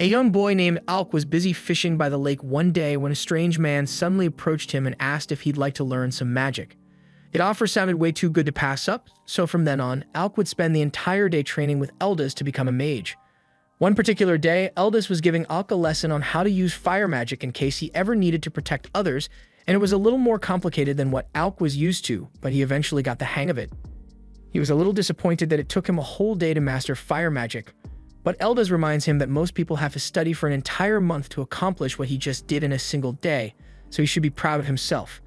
A young boy named Alk was busy fishing by the lake one day when a strange man suddenly approached him and asked if he'd like to learn some magic. The offer sounded way too good to pass up, so from then on, Alk would spend the entire day training with Eldis to become a mage. One particular day, Eldis was giving Alk a lesson on how to use fire magic in case he ever needed to protect others, and it was a little more complicated than what Alk was used to, but he eventually got the hang of it. He was a little disappointed that it took him a whole day to master fire magic, but Eldis reminds him that most people have to study for an entire month to accomplish what he just did in a single day, so he should be proud of himself.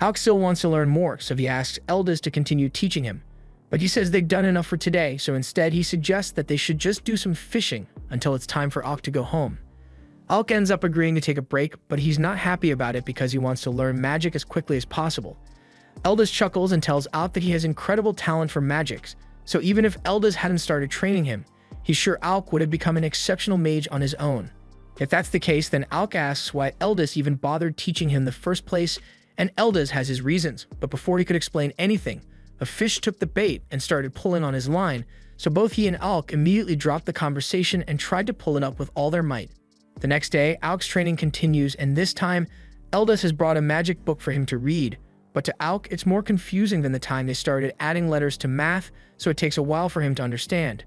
Alk still wants to learn more, so he asks Eldis to continue teaching him. But he says they've done enough for today, so instead he suggests that they should just do some fishing until it's time for Alk to go home. Alk ends up agreeing to take a break, but he's not happy about it because he wants to learn magic as quickly as possible. Eldis chuckles and tells Alk that he has incredible talent for magics, so even if Eldis hadn't started training him, he's sure Alk would have become an exceptional mage on his own. If that's the case, then Alk asks why Eldis even bothered teaching him in the first place, and Eldis has his reasons, but before he could explain anything, a fish took the bait and started pulling on his line, so both he and Alk immediately dropped the conversation and tried to pull it up with all their might. The next day, Alk's training continues, and this time, Eldis has brought a magic book for him to read, but to Alk, it's more confusing than the time they started adding letters to math, so it takes a while for him to understand.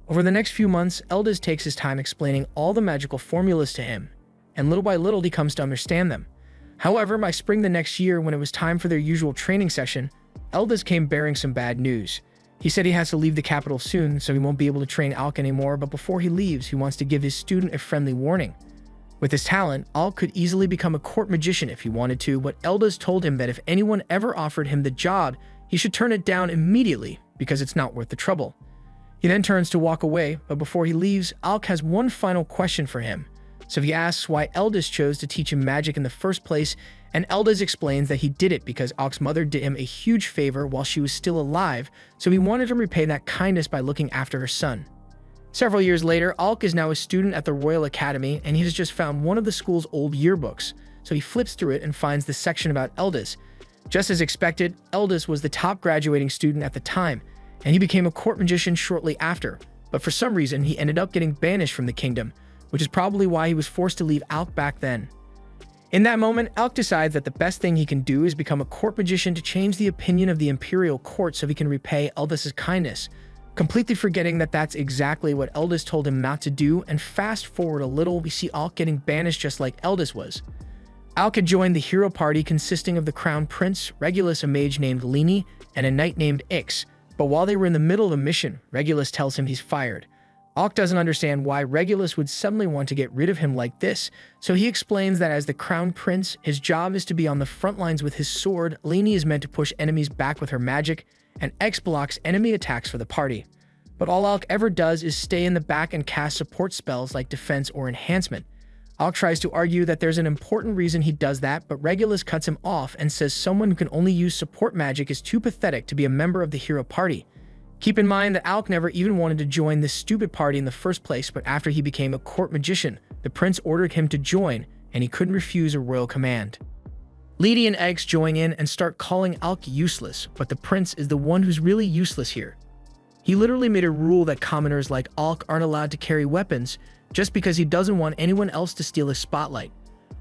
Over the next few months, Eldis takes his time explaining all the magical formulas to him, and little by little he comes to understand them. However, by spring the next year, when it was time for their usual training session, Eldis came bearing some bad news. He said he has to leave the capital soon, so he won't be able to train Alk anymore, but before he leaves, he wants to give his student a friendly warning. With his talent, Alk could easily become a court magician if he wanted to, but Eldis told him that if anyone ever offered him the job, he should turn it down immediately because it's not worth the trouble. He then turns to walk away, but before he leaves, Alk has one final question for him. So he asks why Eldis chose to teach him magic in the first place, and Eldis explains that he did it because Alk's mother did him a huge favor while she was still alive, so he wanted to repay that kindness by looking after her son. Several years later, Alk is now a student at the Royal Academy, and he has just found one of the school's old yearbooks, so he flips through it and finds the section about Eldis. Just as expected, Eldis was the top graduating student at the time, and he became a court magician shortly after, but for some reason he ended up getting banished from the kingdom, which is probably why he was forced to leave Alk back then. In that moment, Alk decides that the best thing he can do is become a court magician to change the opinion of the imperial court so he can repay Eldis' kindness, completely forgetting that that's exactly what Eldis told him not to do, and fast forward a little, we see Alk getting banished just like Eldis was. Alk had joined the hero party consisting of the crown prince, Regulus, a mage named Leni, and a knight named Ix, but while they were in the middle of a mission, Regulus tells him he's fired. Alk doesn't understand why Regulus would suddenly want to get rid of him like this, so he explains that as the crown prince, his job is to be on the front lines with his sword, Leni is meant to push enemies back with her magic, and X blocks enemy attacks for the party. But all Alk ever does is stay in the back and cast support spells like defense or enhancement. Alk tries to argue that there's an important reason he does that, but Regulus cuts him off and says someone who can only use support magic is too pathetic to be a member of the hero party. Keep in mind that Alk never even wanted to join this stupid party in the first place, but after he became a court magician, the prince ordered him to join, and he couldn't refuse a royal command. Leni and Eggs join in and start calling Alk useless, but the prince is the one who's really useless here. He literally made a rule that commoners like Alk aren't allowed to carry weapons, just because he doesn't want anyone else to steal his spotlight.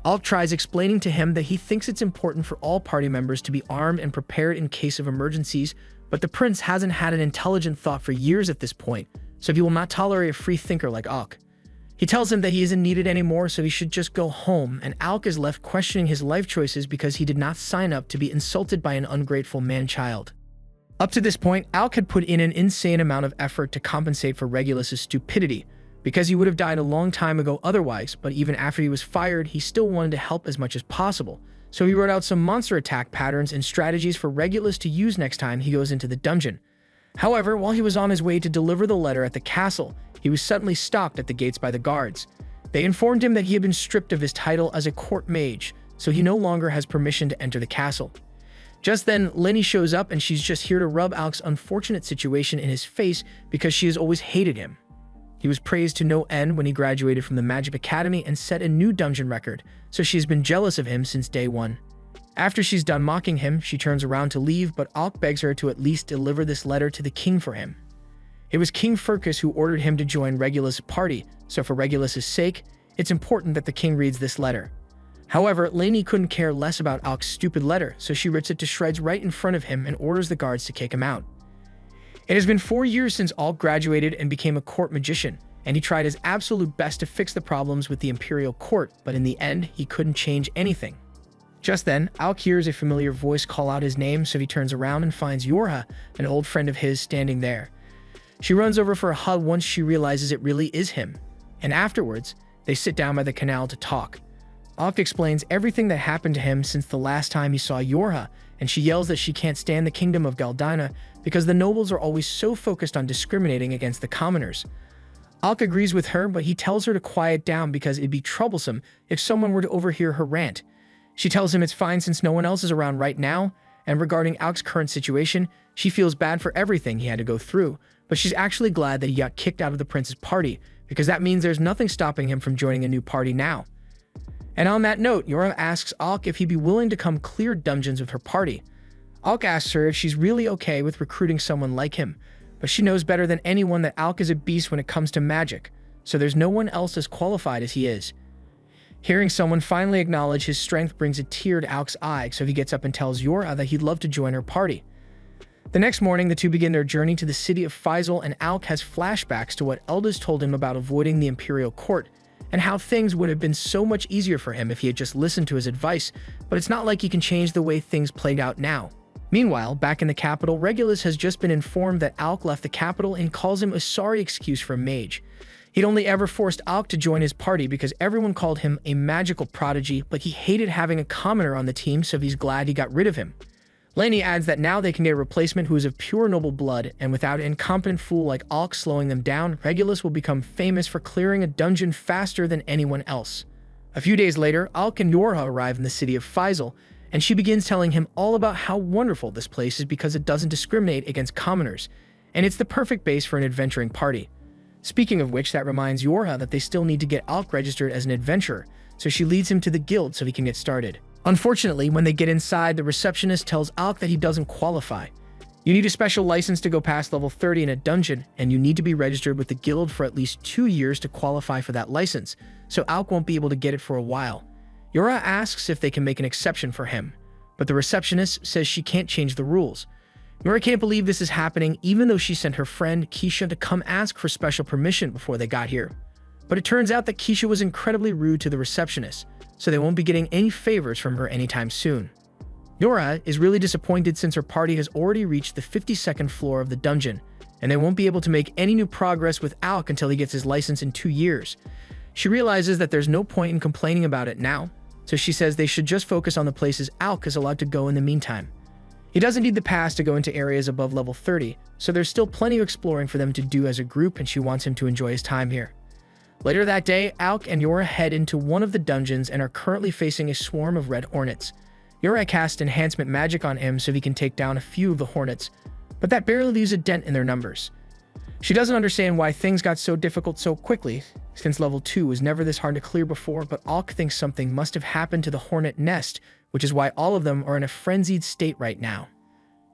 Alk tries explaining to him that he thinks it's important for all party members to be armed and prepared in case of emergencies, but the prince hasn't had an intelligent thought for years at this point, so he will not tolerate a free thinker like Alk. He tells him that he isn't needed anymore, so he should just go home, and Alk is left questioning his life choices because he did not sign up to be insulted by an ungrateful man-child. Up to this point, Alk had put in an insane amount of effort to compensate for Regulus' stupidity, because he would have died a long time ago otherwise, but even after he was fired, he still wanted to help as much as possible. So he wrote out some monster attack patterns and strategies for Regulus to use next time he goes into the dungeon. However, while he was on his way to deliver the letter at the castle, he was suddenly stopped at the gates by the guards. They informed him that he had been stripped of his title as a court mage, so he no longer has permission to enter the castle. Just then, Leni shows up and she's just here to rub Alk's unfortunate situation in his face because she has always hated him. He was praised to no end when he graduated from the Magic Academy and set a new dungeon record, so she's been jealous of him since day one. After she's done mocking him, she turns around to leave, but Alk begs her to at least deliver this letter to the king for him. It was King Furcus who ordered him to join Regulus' party, so for Regulus' sake, it's important that the king reads this letter. However, Lainey couldn't care less about Alk's stupid letter, so she rips it to shreds right in front of him and orders the guards to kick him out. It has been 4 years since Alk graduated and became a court magician, and he tried his absolute best to fix the problems with the imperial court, but in the end, he couldn't change anything. Just then, Alk hears a familiar voice call out his name, so he turns around and finds Yorha, an old friend of his, standing there. She runs over for a hug once she realizes it really is him, and afterwards, they sit down by the canal to talk. Alk explains everything that happened to him since the last time he saw Yorha, and she yells that she can't stand the kingdom of Galdina because the nobles are always so focused on discriminating against the commoners. Alk agrees with her, but he tells her to quiet down because it'd be troublesome if someone were to overhear her rant. She tells him it's fine since no one else is around right now, and regarding Alk's current situation, she feels bad for everything he had to go through, but she's actually glad that he got kicked out of the prince's party, because that means there's nothing stopping him from joining a new party now. And on that note, Yorha asks Alk if he'd be willing to come clear dungeons with her party. Alk asks her if she's really okay with recruiting someone like him, but she knows better than anyone that Alk is a beast when it comes to magic, so there's no one else as qualified as he is. Hearing someone finally acknowledge his strength brings a tear to Alk's eye, so he gets up and tells Yorha that he'd love to join her party. The next morning, the two begin their journey to the city of Faisal, and Alk has flashbacks to what Eldest told him about avoiding the imperial court, and how things would have been so much easier for him if he had just listened to his advice, but it's not like he can change the way things played out now. Meanwhile, back in the capital, Regulus has just been informed that Alk left the capital and calls him a sorry excuse for a mage. He'd only ever forced Alk to join his party because everyone called him a magical prodigy, but he hated having a commoner on the team, so he's glad he got rid of him. Lainey adds that now they can get a replacement who is of pure noble blood, and without an incompetent fool like Alk slowing them down, Regulus will become famous for clearing a dungeon faster than anyone else. A few days later, Alk and Yorha arrive in the city of Faisal, and she begins telling him all about how wonderful this place is because it doesn't discriminate against commoners, and it's the perfect base for an adventuring party. Speaking of which, that reminds Yorha that they still need to get Alk registered as an adventurer, so she leads him to the guild so he can get started. Unfortunately, when they get inside, the receptionist tells Alk that he doesn't qualify. You need a special license to go past level 30 in a dungeon, and you need to be registered with the guild for at least 2 years to qualify for that license, so Alk won't be able to get it for a while. Yorha asks if they can make an exception for him, but the receptionist says she can't change the rules. Yorha can't believe this is happening, even though she sent her friend Keisha to come ask for special permission before they got here. But it turns out that Keisha was incredibly rude to the receptionist, so they won't be getting any favors from her anytime soon. Yorha is really disappointed since her party has already reached the 52nd floor of the dungeon, and they won't be able to make any new progress with Alk until he gets his license in 2 years. She realizes that there's no point in complaining about it now, so she says they should just focus on the places Alk is allowed to go in the meantime. He doesn't need the pass to go into areas above level 30, so there's still plenty of exploring for them to do as a group, and she wants him to enjoy his time here. Later that day, Alk and Yorha head into one of the dungeons and are currently facing a swarm of red hornets. Yorha casts enhancement magic on him so he can take down a few of the hornets, but that barely leaves a dent in their numbers. She doesn't understand why things got so difficult so quickly, since level 2 was never this hard to clear before, but Alk thinks something must have happened to the hornet nest, which is why all of them are in a frenzied state right now.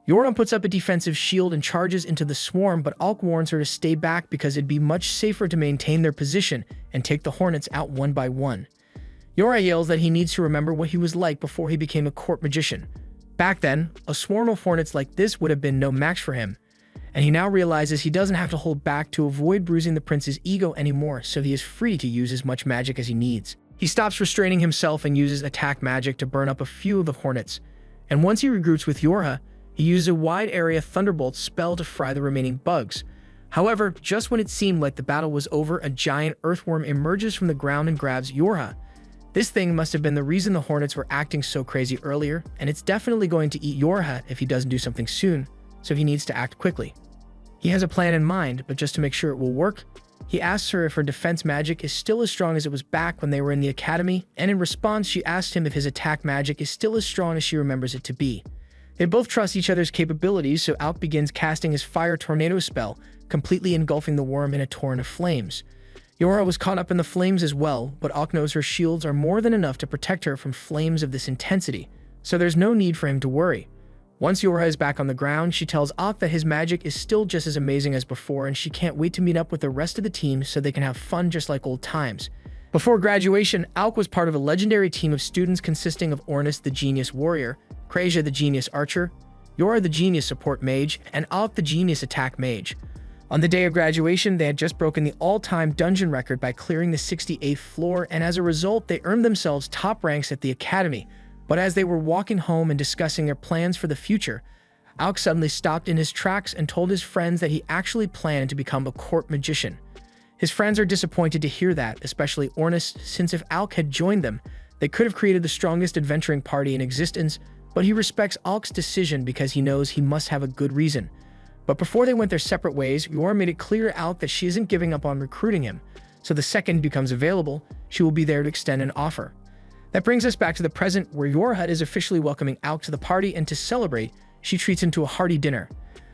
Yorha puts up a defensive shield and charges into the swarm, but Alk warns her to stay back because it'd be much safer to maintain their position and take the hornets out one by one. Yorha yells that he needs to remember what he was like before he became a court magician. Back then, a swarm of hornets like this would have been no match for him, and he now realizes he doesn't have to hold back to avoid bruising the prince's ego anymore, so he is free to use as much magic as he needs. He stops restraining himself and uses attack magic to burn up a few of the hornets, and once he regroups with Yorha, he uses a wide area Thunderbolt spell to fry the remaining bugs. However, just when it seemed like the battle was over, a giant earthworm emerges from the ground and grabs Yorha. This thing must have been the reason the hornets were acting so crazy earlier, and it's definitely going to eat Yorha if he doesn't do something soon, so he needs to act quickly. He has a plan in mind, but just to make sure it will work, he asks her if her defense magic is still as strong as it was back when they were in the academy, and in response she asks him if his attack magic is still as strong as she remembers it to be. They both trust each other's capabilities, so Alk begins casting his Fire Tornado spell, completely engulfing the worm in a torrent of flames. Yorha was caught up in the flames as well, but Alk knows her shields are more than enough to protect her from flames of this intensity, so there's no need for him to worry. Once Yorha is back on the ground, she tells Alk that his magic is still just as amazing as before and she can't wait to meet up with the rest of the team so they can have fun just like old times. Before graduation, Alk was part of a legendary team of students consisting of Ornis the Genius Warrior, Krasia the Genius Archer, Yorha the Genius Support Mage, and Alk the Genius Attack Mage. On the day of graduation, they had just broken the all-time dungeon record by clearing the 68th floor, and as a result, they earned themselves top ranks at the academy. But as they were walking home and discussing their plans for the future, Alk suddenly stopped in his tracks and told his friends that he actually planned to become a court magician. His friends are disappointed to hear that, especially Ornis, since if Alk had joined them, they could have created the strongest adventuring party in existence, but he respects Alk's decision because he knows he must have a good reason. But before they went their separate ways, Yorha made it clear to Alk that she isn't giving up on recruiting him, so the second he becomes available, she will be there to extend an offer. That brings us back to the present, where Yorha is officially welcoming Alk to the party, and to celebrate, she treats him to a hearty dinner.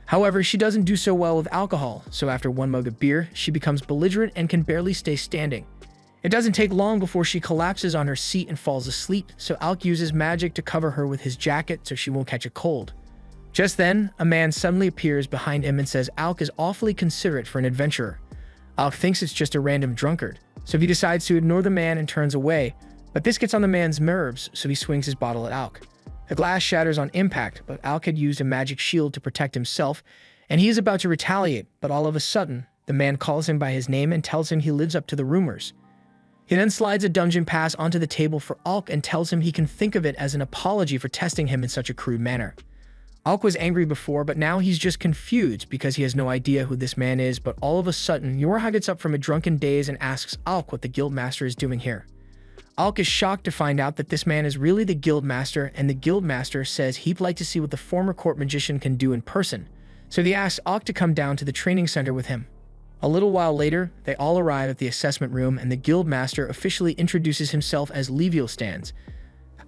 However, she doesn't do so well with alcohol, so after one mug of beer, she becomes belligerent and can barely stay standing. It doesn't take long before she collapses on her seat and falls asleep, so Alk uses magic to cover her with his jacket so she won't catch a cold. Just then, a man suddenly appears behind him and says Alk is awfully considerate for an adventurer. Alk thinks it's just a random drunkard, so he decides to ignore the man and turns away, but this gets on the man's nerves, so he swings his bottle at Alk. The glass shatters on impact, but Alk had used a magic shield to protect himself, and he is about to retaliate, but all of a sudden, the man calls him by his name and tells him he lives up to the rumors. He then slides a dungeon pass onto the table for Alk and tells him he can think of it as an apology for testing him in such a crude manner. Alk was angry before, but now he's just confused because he has no idea who this man is, but all of a sudden, Yorha gets up from a drunken daze and asks Alk what the Guildmaster is doing here. Alk is shocked to find out that this man is really the Guildmaster, and the Guildmaster says he'd like to see what the former court magician can do in person, so he asks Alk to come down to the training center with him. A little while later, they all arrive at the assessment room and the Guildmaster officially introduces himself as Leviel Stans.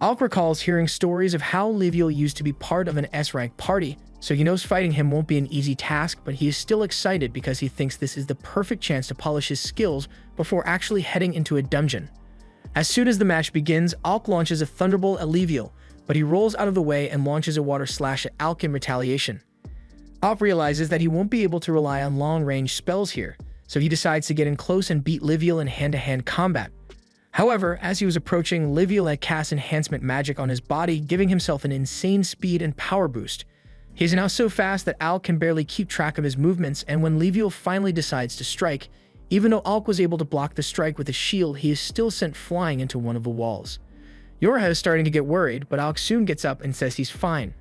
Alk recalls hearing stories of how Leviel used to be part of an S-rank party, so he knows fighting him won't be an easy task, but he is still excited because he thinks this is the perfect chance to polish his skills before actually heading into a dungeon. As soon as the match begins, Alk launches a Thunderbolt at Leviel, but he rolls out of the way and launches a Water Slash at Alk in retaliation. Alk realizes that he won't be able to rely on long-range spells here, so he decides to get in close and beat Leviel in hand-to-hand combat. However, as he was approaching, Leviel had cast enhancement magic on his body, giving himself an insane speed and power boost. He is now so fast that Alk can barely keep track of his movements, and when Leviel finally decides to strike, even though Alk was able to block the strike with a shield, he is still sent flying into one of the walls. Yorha is starting to get worried, but Alk soon gets up and says he's fine.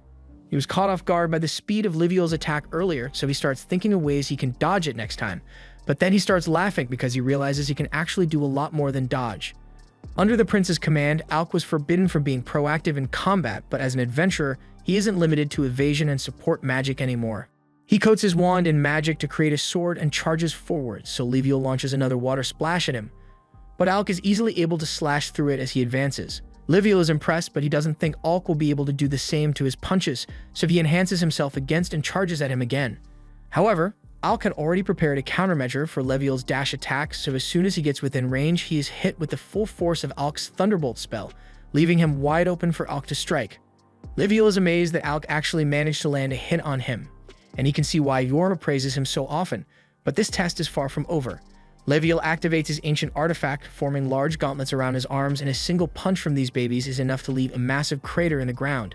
He was caught off guard by the speed of Liviel's attack earlier, so he starts thinking of ways he can dodge it next time. But then he starts laughing because he realizes he can actually do a lot more than dodge. Under the prince's command, Alk was forbidden from being proactive in combat, but as an adventurer, he isn't limited to evasion and support magic anymore. He coats his wand in magic to create a sword and charges forward, so Leviel launches another water splash at him. But Alk is easily able to slash through it as he advances. Leviel is impressed, but he doesn't think Alk will be able to do the same to his punches, so he enhances himself against and charges at him again. However, Alk had already prepared a countermeasure for Leviel's dash attack, so as soon as he gets within range, he is hit with the full force of Alk's Thunderbolt spell, leaving him wide open for Alk to strike. Leviel is amazed that Alk actually managed to land a hit on him, and he can see why Yorha praises him so often, but this test is far from over. Leviel activates his ancient artifact, forming large gauntlets around his arms, and a single punch from these babies is enough to leave a massive crater in the ground.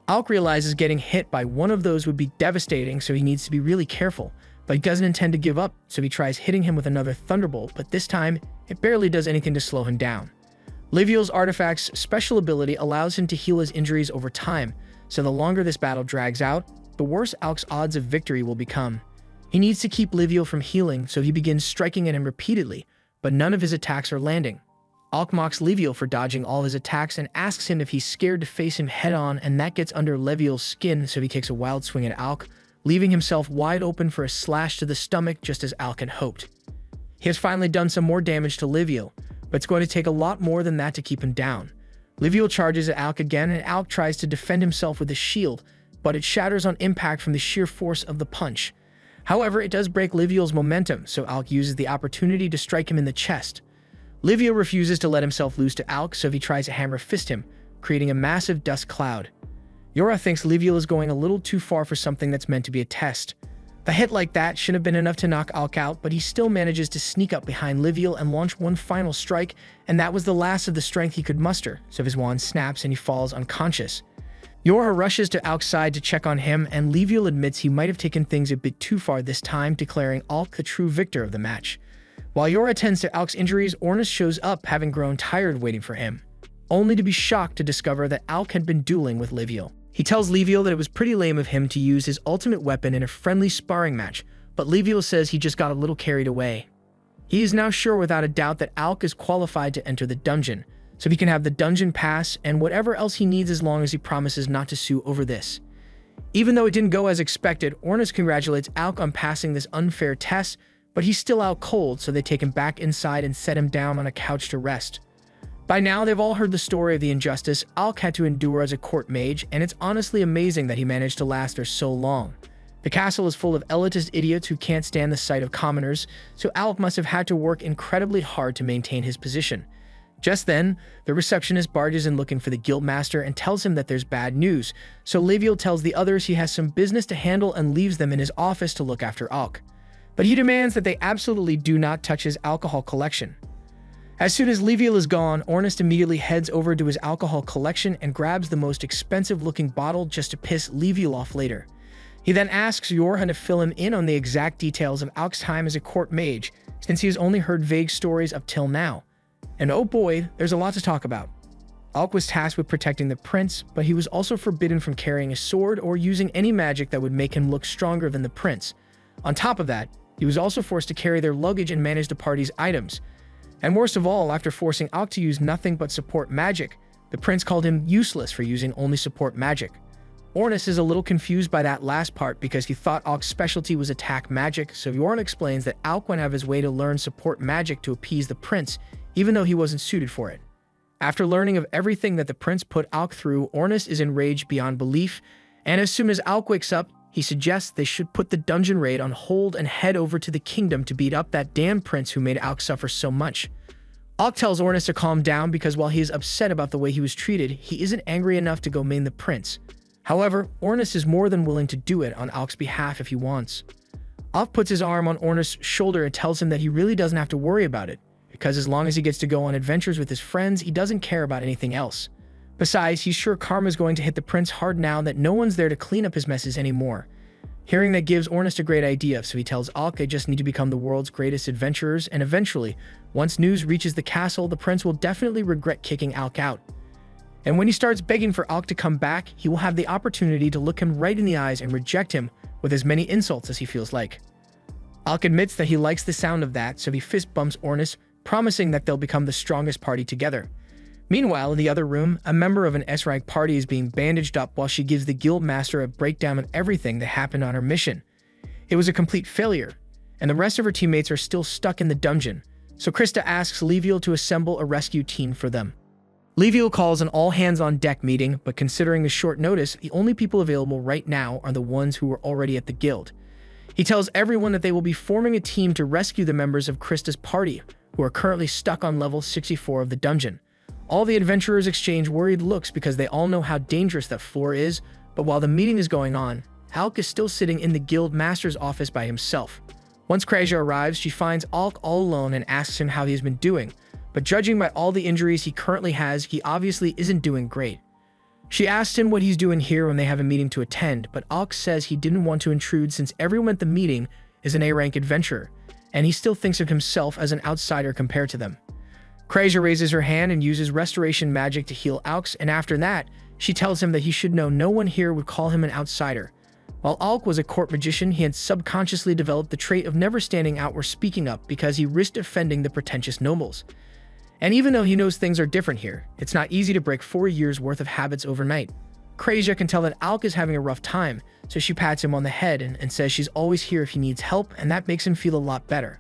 Alk realizes getting hit by one of those would be devastating, so he needs to be really careful, but he doesn't intend to give up, so he tries hitting him with another Thunderbolt, but this time, it barely does anything to slow him down. Leviel's artifact's special ability allows him to heal his injuries over time, so the longer this battle drags out, the worse Alk's odds of victory will become. He needs to keep Leviel from healing, so he begins striking at him repeatedly, but none of his attacks are landing. Alk mocks Leviel for dodging all his attacks and asks him if he's scared to face him head-on, and that gets under Leviel's skin, so he takes a wild swing at Alk, leaving himself wide open for a slash to the stomach just as Alk had hoped. He has finally done some more damage to Leviel, but it's going to take a lot more than that to keep him down. Leviel charges at Alk again, and Alk tries to defend himself with his shield, but it shatters on impact from the sheer force of the punch. However, it does break Leviel's momentum, so Alk uses the opportunity to strike him in the chest. Leviel refuses to let himself loose to Alk, so he tries to hammer fist him, creating a massive dust cloud. Yora thinks Liviel is going a little too far for something that's meant to be a test. The hit like that shouldn't have been enough to knock Alk out, but he still manages to sneak up behind Liviel and launch one final strike, and that was the last of the strength he could muster, so his wand snaps and he falls unconscious. Yora rushes to Alk's side to check on him, and Liviel admits he might have taken things a bit too far this time, declaring Alk the true victor of the match. While Yora attends to Alk's injuries, Ornus shows up, having grown tired waiting for him, only to be shocked to discover that Alk had been dueling with Liviel. He tells Liviel that it was pretty lame of him to use his ultimate weapon in a friendly sparring match, but Liviel says he just got a little carried away. He is now sure without a doubt that Alk is qualified to enter the dungeon, so he can have the dungeon pass and whatever else he needs as long as he promises not to sue over this. Even though it didn't go as expected, Ornus congratulates Alk on passing this unfair test, but he's still out cold, so they take him back inside and set him down on a couch to rest. By now, they've all heard the story of the injustice Alk had to endure as a court mage, and it's honestly amazing that he managed to last there so long. The castle is full of elitist idiots who can't stand the sight of commoners, so Alk must have had to work incredibly hard to maintain his position. Just then, the receptionist barges in looking for the guildmaster and tells him that there's bad news, so Liviel tells the others he has some business to handle and leaves them in his office to look after Alk. But he demands that they absolutely do not touch his alcohol collection. As soon as Liviel is gone, Ornus immediately heads over to his alcohol collection and grabs the most expensive-looking bottle just to piss Liviel off later. He then asks Yorha to fill him in on the exact details of Alk's time as a court mage, since he has only heard vague stories up till now. And oh boy, there's a lot to talk about. Alk was tasked with protecting the prince, but he was also forbidden from carrying a sword or using any magic that would make him look stronger than the prince. On top of that, he was also forced to carry their luggage and manage the party's items. And worst of all, after forcing Alk to use nothing but support magic, the prince called him useless for using only support magic. Ornus is a little confused by that last part because he thought Alk's specialty was attack magic, so Yorn explains that Alk went out of his way to learn support magic to appease the prince, even though he wasn't suited for it. After learning of everything that the prince put Alk through, Ornus is enraged beyond belief, and as soon as Alk wakes up, he suggests they should put the dungeon raid on hold and head over to the kingdom to beat up that damn prince who made Alk suffer so much. Alk tells Ornus to calm down because while he is upset about the way he was treated, he isn't angry enough to go maim the prince. However, Ornus is more than willing to do it on Alk's behalf if he wants. Alk puts his arm on Ornus' shoulder and tells him that he really doesn't have to worry about it, because as long as he gets to go on adventures with his friends, he doesn't care about anything else. Besides, he's sure karma's going to hit the prince hard now that no one's there to clean up his messes anymore. Hearing that gives Ornus a great idea, so he tells Alk they just need to become the world's greatest adventurers, and eventually, once news reaches the castle, the prince will definitely regret kicking Alk out. And when he starts begging for Alk to come back, he will have the opportunity to look him right in the eyes and reject him with as many insults as he feels like. Alk admits that he likes the sound of that, so he fist bumps Ornus, promising that they'll become the strongest party together. Meanwhile, in the other room, a member of an S-rank party is being bandaged up while she gives the guild master a breakdown of everything that happened on her mission. It was a complete failure, and the rest of her teammates are still stuck in the dungeon, so Krista asks Liviel to assemble a rescue team for them. Liviel calls an all-hands-on-deck meeting, but considering the short notice, the only people available right now are the ones who were already at the guild. He tells everyone that they will be forming a team to rescue the members of Krista's party, who are currently stuck on level 64 of the dungeon. All the adventurers exchange worried looks because they all know how dangerous that floor is, but while the meeting is going on, Alk is still sitting in the guild master's office by himself. Once Krejza arrives, she finds Alk all alone and asks him how he has been doing, but judging by all the injuries he currently has, he obviously isn't doing great. She asks him what he's doing here when they have a meeting to attend, but Alk says he didn't want to intrude since everyone at the meeting is an A-rank adventurer, and he still thinks of himself as an outsider compared to them. Krejza raises her hand and uses restoration magic to heal Alk, and after that, she tells him that he should know no one here would call him an outsider. While Alk was a court magician, he had subconsciously developed the trait of never standing out or speaking up because he risked offending the pretentious nobles. And even though he knows things are different here, it's not easy to break 4 years' worth of habits overnight. Krejza can tell that Alk is having a rough time, so she pats him on the head and says she's always here if he needs help, and that makes him feel a lot better.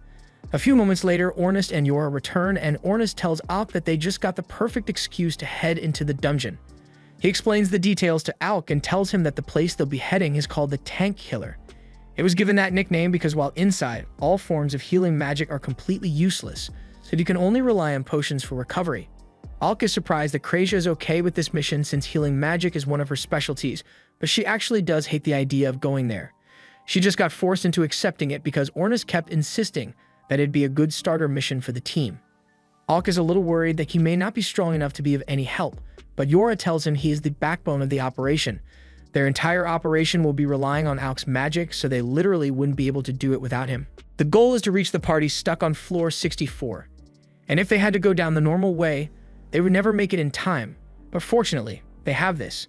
A few moments later, Ornus and Yora return, and Ornus tells Alk that they just got the perfect excuse to head into the dungeon. He explains the details to Alk and tells him that the place they'll be heading is called the Tank Killer. It was given that nickname because while inside, all forms of healing magic are completely useless, so you can only rely on potions for recovery. Alk is surprised that Krasia is okay with this mission since healing magic is one of her specialties, but she actually does hate the idea of going there. She just got forced into accepting it because Ornis kept insisting that it'd be a good starter mission for the team. Alk is a little worried that he may not be strong enough to be of any help, but Yora tells him he is the backbone of the operation. Their entire operation will be relying on Alk's magic, so they literally wouldn't be able to do it without him. The goal is to reach the party stuck on floor 64, and if they had to go down the normal way, they would never make it in time, but fortunately, they have this.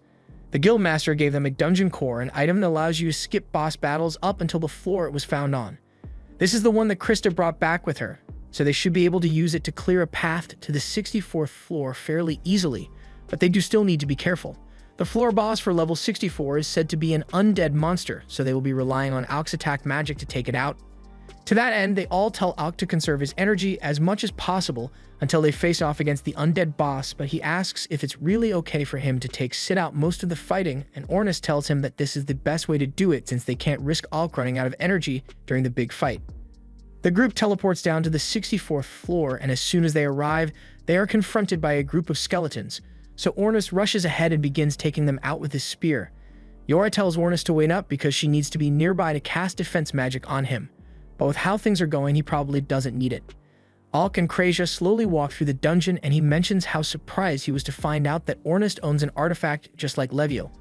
The Guildmaster gave them a dungeon core, an item that allows you to skip boss battles up until the floor it was found on. This is the one that Krista brought back with her, so they should be able to use it to clear a path to the 64th floor fairly easily, but they do still need to be careful. The floor boss for level 64 is said to be an undead monster, so they will be relying on Alk's attack magic to take it out. To that end, they all tell Alk to conserve his energy as much as possible until they face off against the undead boss, but he asks if it's really okay for him to sit out most of the fighting, and Ornis tells him that this is the best way to do it since they can't risk Alk running out of energy during the big fight. The group teleports down to the 64th floor, and as soon as they arrive, they are confronted by a group of skeletons, so Ornis rushes ahead and begins taking them out with his spear. Yora tells Ornis to wait up because she needs to be nearby to cast defense magic on him, but with how things are going, he probably doesn't need it. Alk and Krasia slowly walk through the dungeon, and he mentions how surprised he was to find out that Ornis owns an artifact just like Leviel.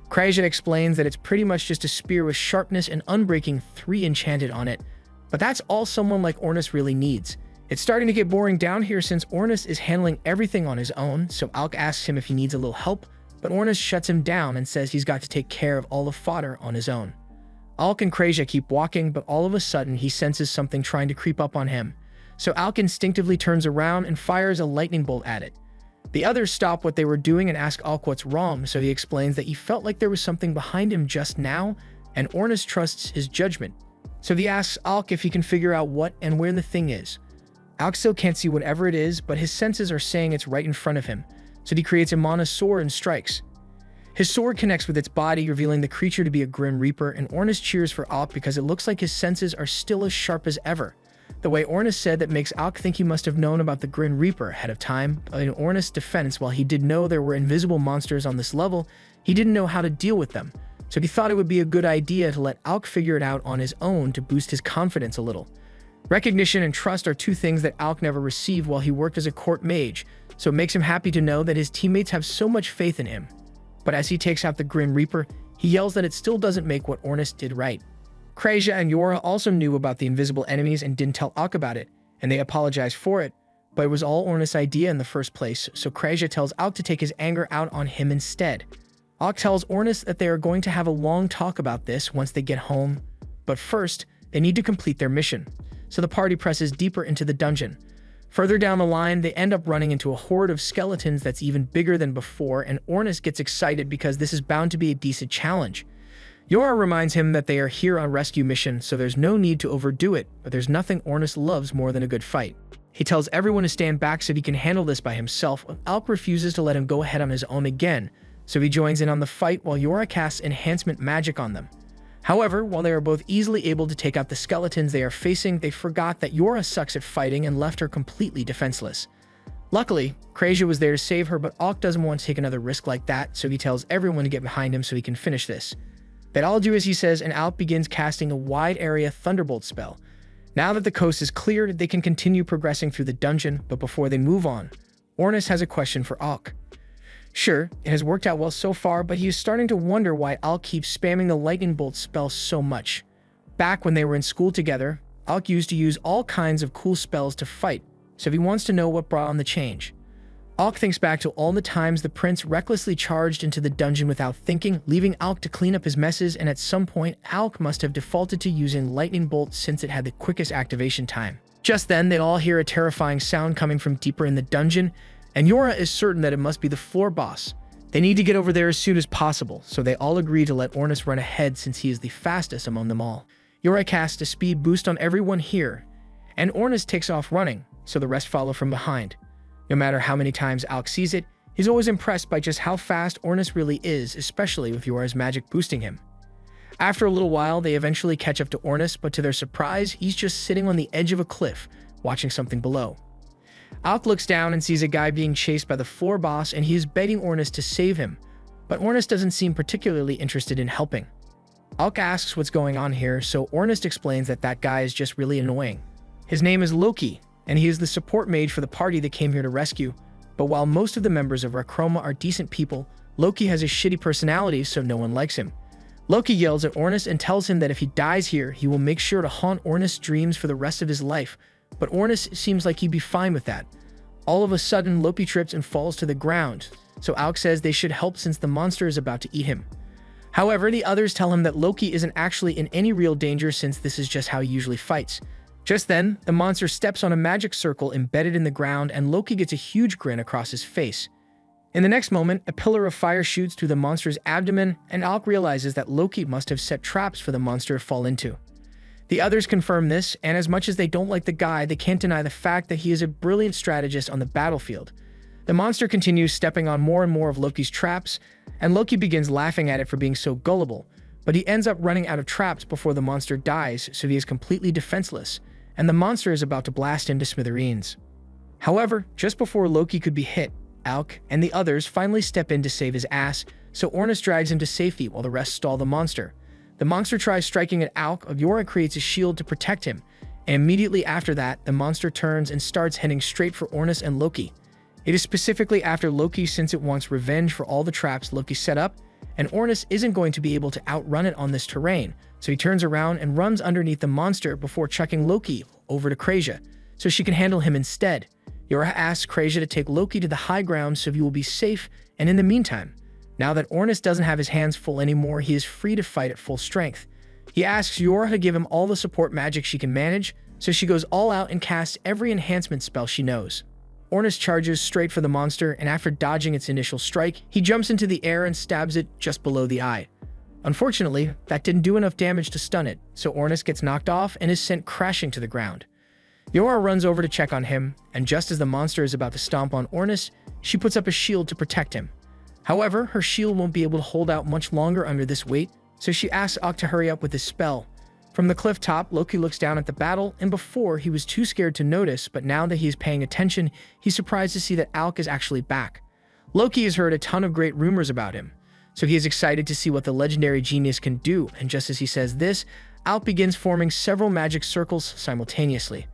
Krasia explains that it's pretty much just a spear with sharpness and unbreaking 3 enchanted on it, but that's all someone like Ornis really needs. It's starting to get boring down here since Ornis is handling everything on his own, so Alk asks him if he needs a little help, but Ornis shuts him down and says he's got to take care of all the fodder on his own. Alk and Krasia keep walking, but all of a sudden he senses something trying to creep up on him, so Alk instinctively turns around and fires a lightning bolt at it. The others stop what they were doing and ask Alk what's wrong, so he explains that he felt like there was something behind him just now, and Ornis trusts his judgment. So he asks Alk if he can figure out what and where the thing is. Alk still can't see whatever it is, but his senses are saying it's right in front of him, so he creates a mana sword and strikes. His sword connects with its body, revealing the creature to be a Grim Reaper, and Ornis cheers for Alk because it looks like his senses are still as sharp as ever. The way Ornis said that makes Alk think he must have known about the Grim Reaper ahead of time, but in Ornis' defense, while he did know there were invisible monsters on this level, he didn't know how to deal with them, so he thought it would be a good idea to let Alk figure it out on his own to boost his confidence a little. Recognition and trust are 2 things that Alk never received while he worked as a court mage, so it makes him happy to know that his teammates have so much faith in him. But as he takes out the Grim Reaper, he yells that it still doesn't make what Ornis did right. Krasia and Yora also knew about the invisible enemies and didn't tell Alk about it, and they apologized for it, but it was all Ornis' idea in the first place, so Krasia tells Alk to take his anger out on him instead. Alk tells Ornis that they are going to have a long talk about this once they get home, but first, they need to complete their mission. So the party presses deeper into the dungeon. Further down the line, they end up running into a horde of skeletons that's even bigger than before, and Ornis gets excited because this is bound to be a decent challenge. Yora reminds him that they are here on rescue mission, so there's no need to overdo it, but there's nothing Ornis loves more than a good fight. He tells everyone to stand back so he can handle this by himself, but Alk refuses to let him go ahead on his own again, so he joins in on the fight while Yora casts enhancement magic on them. However, while they are both easily able to take out the skeletons they are facing, they forgot that Yora sucks at fighting and left her completely defenseless. Luckily, Krasia was there to save her, but Alk doesn't want to take another risk like that, so he tells everyone to get behind him so he can finish this. They'd all do as he says, and Alk begins casting a wide area Thunderbolt spell. Now that the coast is cleared, they can continue progressing through the dungeon, but before they move on, Ornis has a question for Alk. Sure, it has worked out well so far, but he is starting to wonder why Alk keeps spamming the lightning bolt spell so much. Back when they were in school together, Alk used to use all kinds of cool spells to fight, so he wants to know what brought on the change. Alk thinks back to all the times the prince recklessly charged into the dungeon without thinking, leaving Alk to clean up his messes, and at some point, Alk must have defaulted to using lightning bolt since it had the quickest activation time. Just then, they all hear a terrifying sound coming from deeper in the dungeon, and Yora is certain that it must be the floor boss. They need to get over there as soon as possible, so they all agree to let Ornis run ahead since he is the fastest among them all. Yora casts a speed boost on everyone here, and Ornis takes off running, so the rest follow from behind. No matter how many times Alk sees it, he's always impressed by just how fast Ornis really is, especially with Yora's magic boosting him. After a little while, they eventually catch up to Ornis, but to their surprise, he's just sitting on the edge of a cliff, watching something below. Alk looks down and sees a guy being chased by the floor boss, and he is begging Ornus to save him, but Ornus doesn't seem particularly interested in helping. Alk asks what's going on here, so Ornus explains that that guy is just really annoying. His name is Loki, and he is the support mage for the party that came here to rescue, but while most of the members of Rakroma are decent people, Loki has a shitty personality, so no one likes him. Loki yells at Ornus and tells him that if he dies here, he will make sure to haunt Ornus' dreams for the rest of his life, but Ornus seems like he'd be fine with that. All of a sudden, Loki trips and falls to the ground, so Alk says they should help since the monster is about to eat him. However, the others tell him that Loki isn't actually in any real danger since this is just how he usually fights. Just then, the monster steps on a magic circle embedded in the ground, and Loki gets a huge grin across his face. In the next moment, a pillar of fire shoots through the monster's abdomen, and Alk realizes that Loki must have set traps for the monster to fall into. The others confirm this, and as much as they don't like the guy, they can't deny the fact that he is a brilliant strategist on the battlefield. The monster continues stepping on more and more of Loki's traps, and Loki begins laughing at it for being so gullible, but he ends up running out of traps before the monster dies, so he is completely defenseless, and the monster is about to blast him to smithereens. However, just before Loki could be hit, Alk and the others finally step in to save his ass, so Ornus drags him to safety while the rest stall the monster. The monster tries striking at Alk, Yora creates a shield to protect him, and immediately after that, the monster turns and starts heading straight for Ornus and Loki. It is specifically after Loki since it wants revenge for all the traps Loki set up, and Ornus isn't going to be able to outrun it on this terrain, so he turns around and runs underneath the monster before chucking Loki over to Krasia, so she can handle him instead. Yora asks Krasia to take Loki to the high ground so he will be safe, and in the meantime, now that Ornus doesn't have his hands full anymore, he is free to fight at full strength. He asks Yora to give him all the support magic she can manage, so she goes all out and casts every enhancement spell she knows. Ornus charges straight for the monster, and after dodging its initial strike, he jumps into the air and stabs it just below the eye. Unfortunately, that didn't do enough damage to stun it, so Ornus gets knocked off and is sent crashing to the ground. Yora runs over to check on him, and just as the monster is about to stomp on Ornus, she puts up a shield to protect him. However, her shield won't be able to hold out much longer under this weight, so she asks Alk to hurry up with his spell. From the cliff top, Loki looks down at the battle, and before, he was too scared to notice, but now that he is paying attention, he's surprised to see that Alk is actually back. Loki has heard a ton of great rumors about him, so he is excited to see what the legendary genius can do, and just as he says this, Alk begins forming several magic circles simultaneously.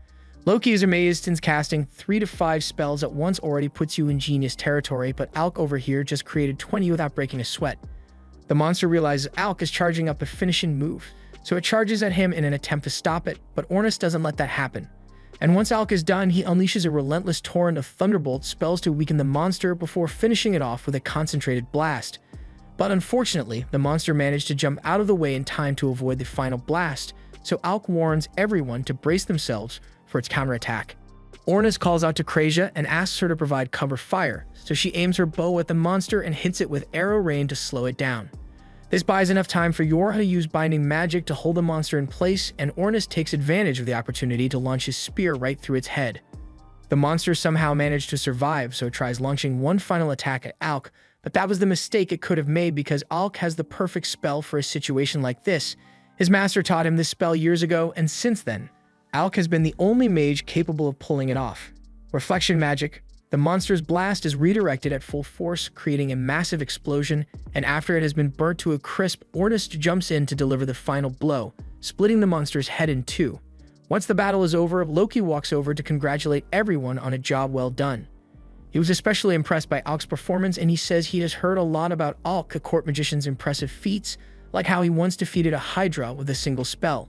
Loki is amazed since casting 3 to 5 spells at once already puts you in genius territory, but Alk over here just created 20 without breaking a sweat. The monster realizes Alk is charging up a finishing move, so it charges at him in an attempt to stop it, but Ornus doesn't let that happen. And once Alk is done, he unleashes a relentless torrent of thunderbolt spells to weaken the monster before finishing it off with a concentrated blast. But unfortunately, the monster managed to jump out of the way in time to avoid the final blast, so Alk warns everyone to brace themselves for its counterattack. Ornus calls out to Krasia and asks her to provide cover fire, so she aims her bow at the monster and hits it with arrow rain to slow it down. This buys enough time for Yora to use binding magic to hold the monster in place, and Ornus takes advantage of the opportunity to launch his spear right through its head. The monster somehow managed to survive, so it tries launching one final attack at Alk, but that was the mistake it could have made because Alk has the perfect spell for a situation like this. His master taught him this spell years ago, and since then, Alk has been the only mage capable of pulling it off. Reflection magic. The monster's blast is redirected at full force, creating a massive explosion, and after it has been burnt to a crisp, Ornus jumps in to deliver the final blow, splitting the monster's head in two. Once the battle is over, Loki walks over to congratulate everyone on a job well done. He was especially impressed by Alk's performance, and he says he has heard a lot about Alk, the court magician's impressive feats, like how he once defeated a Hydra with a single spell.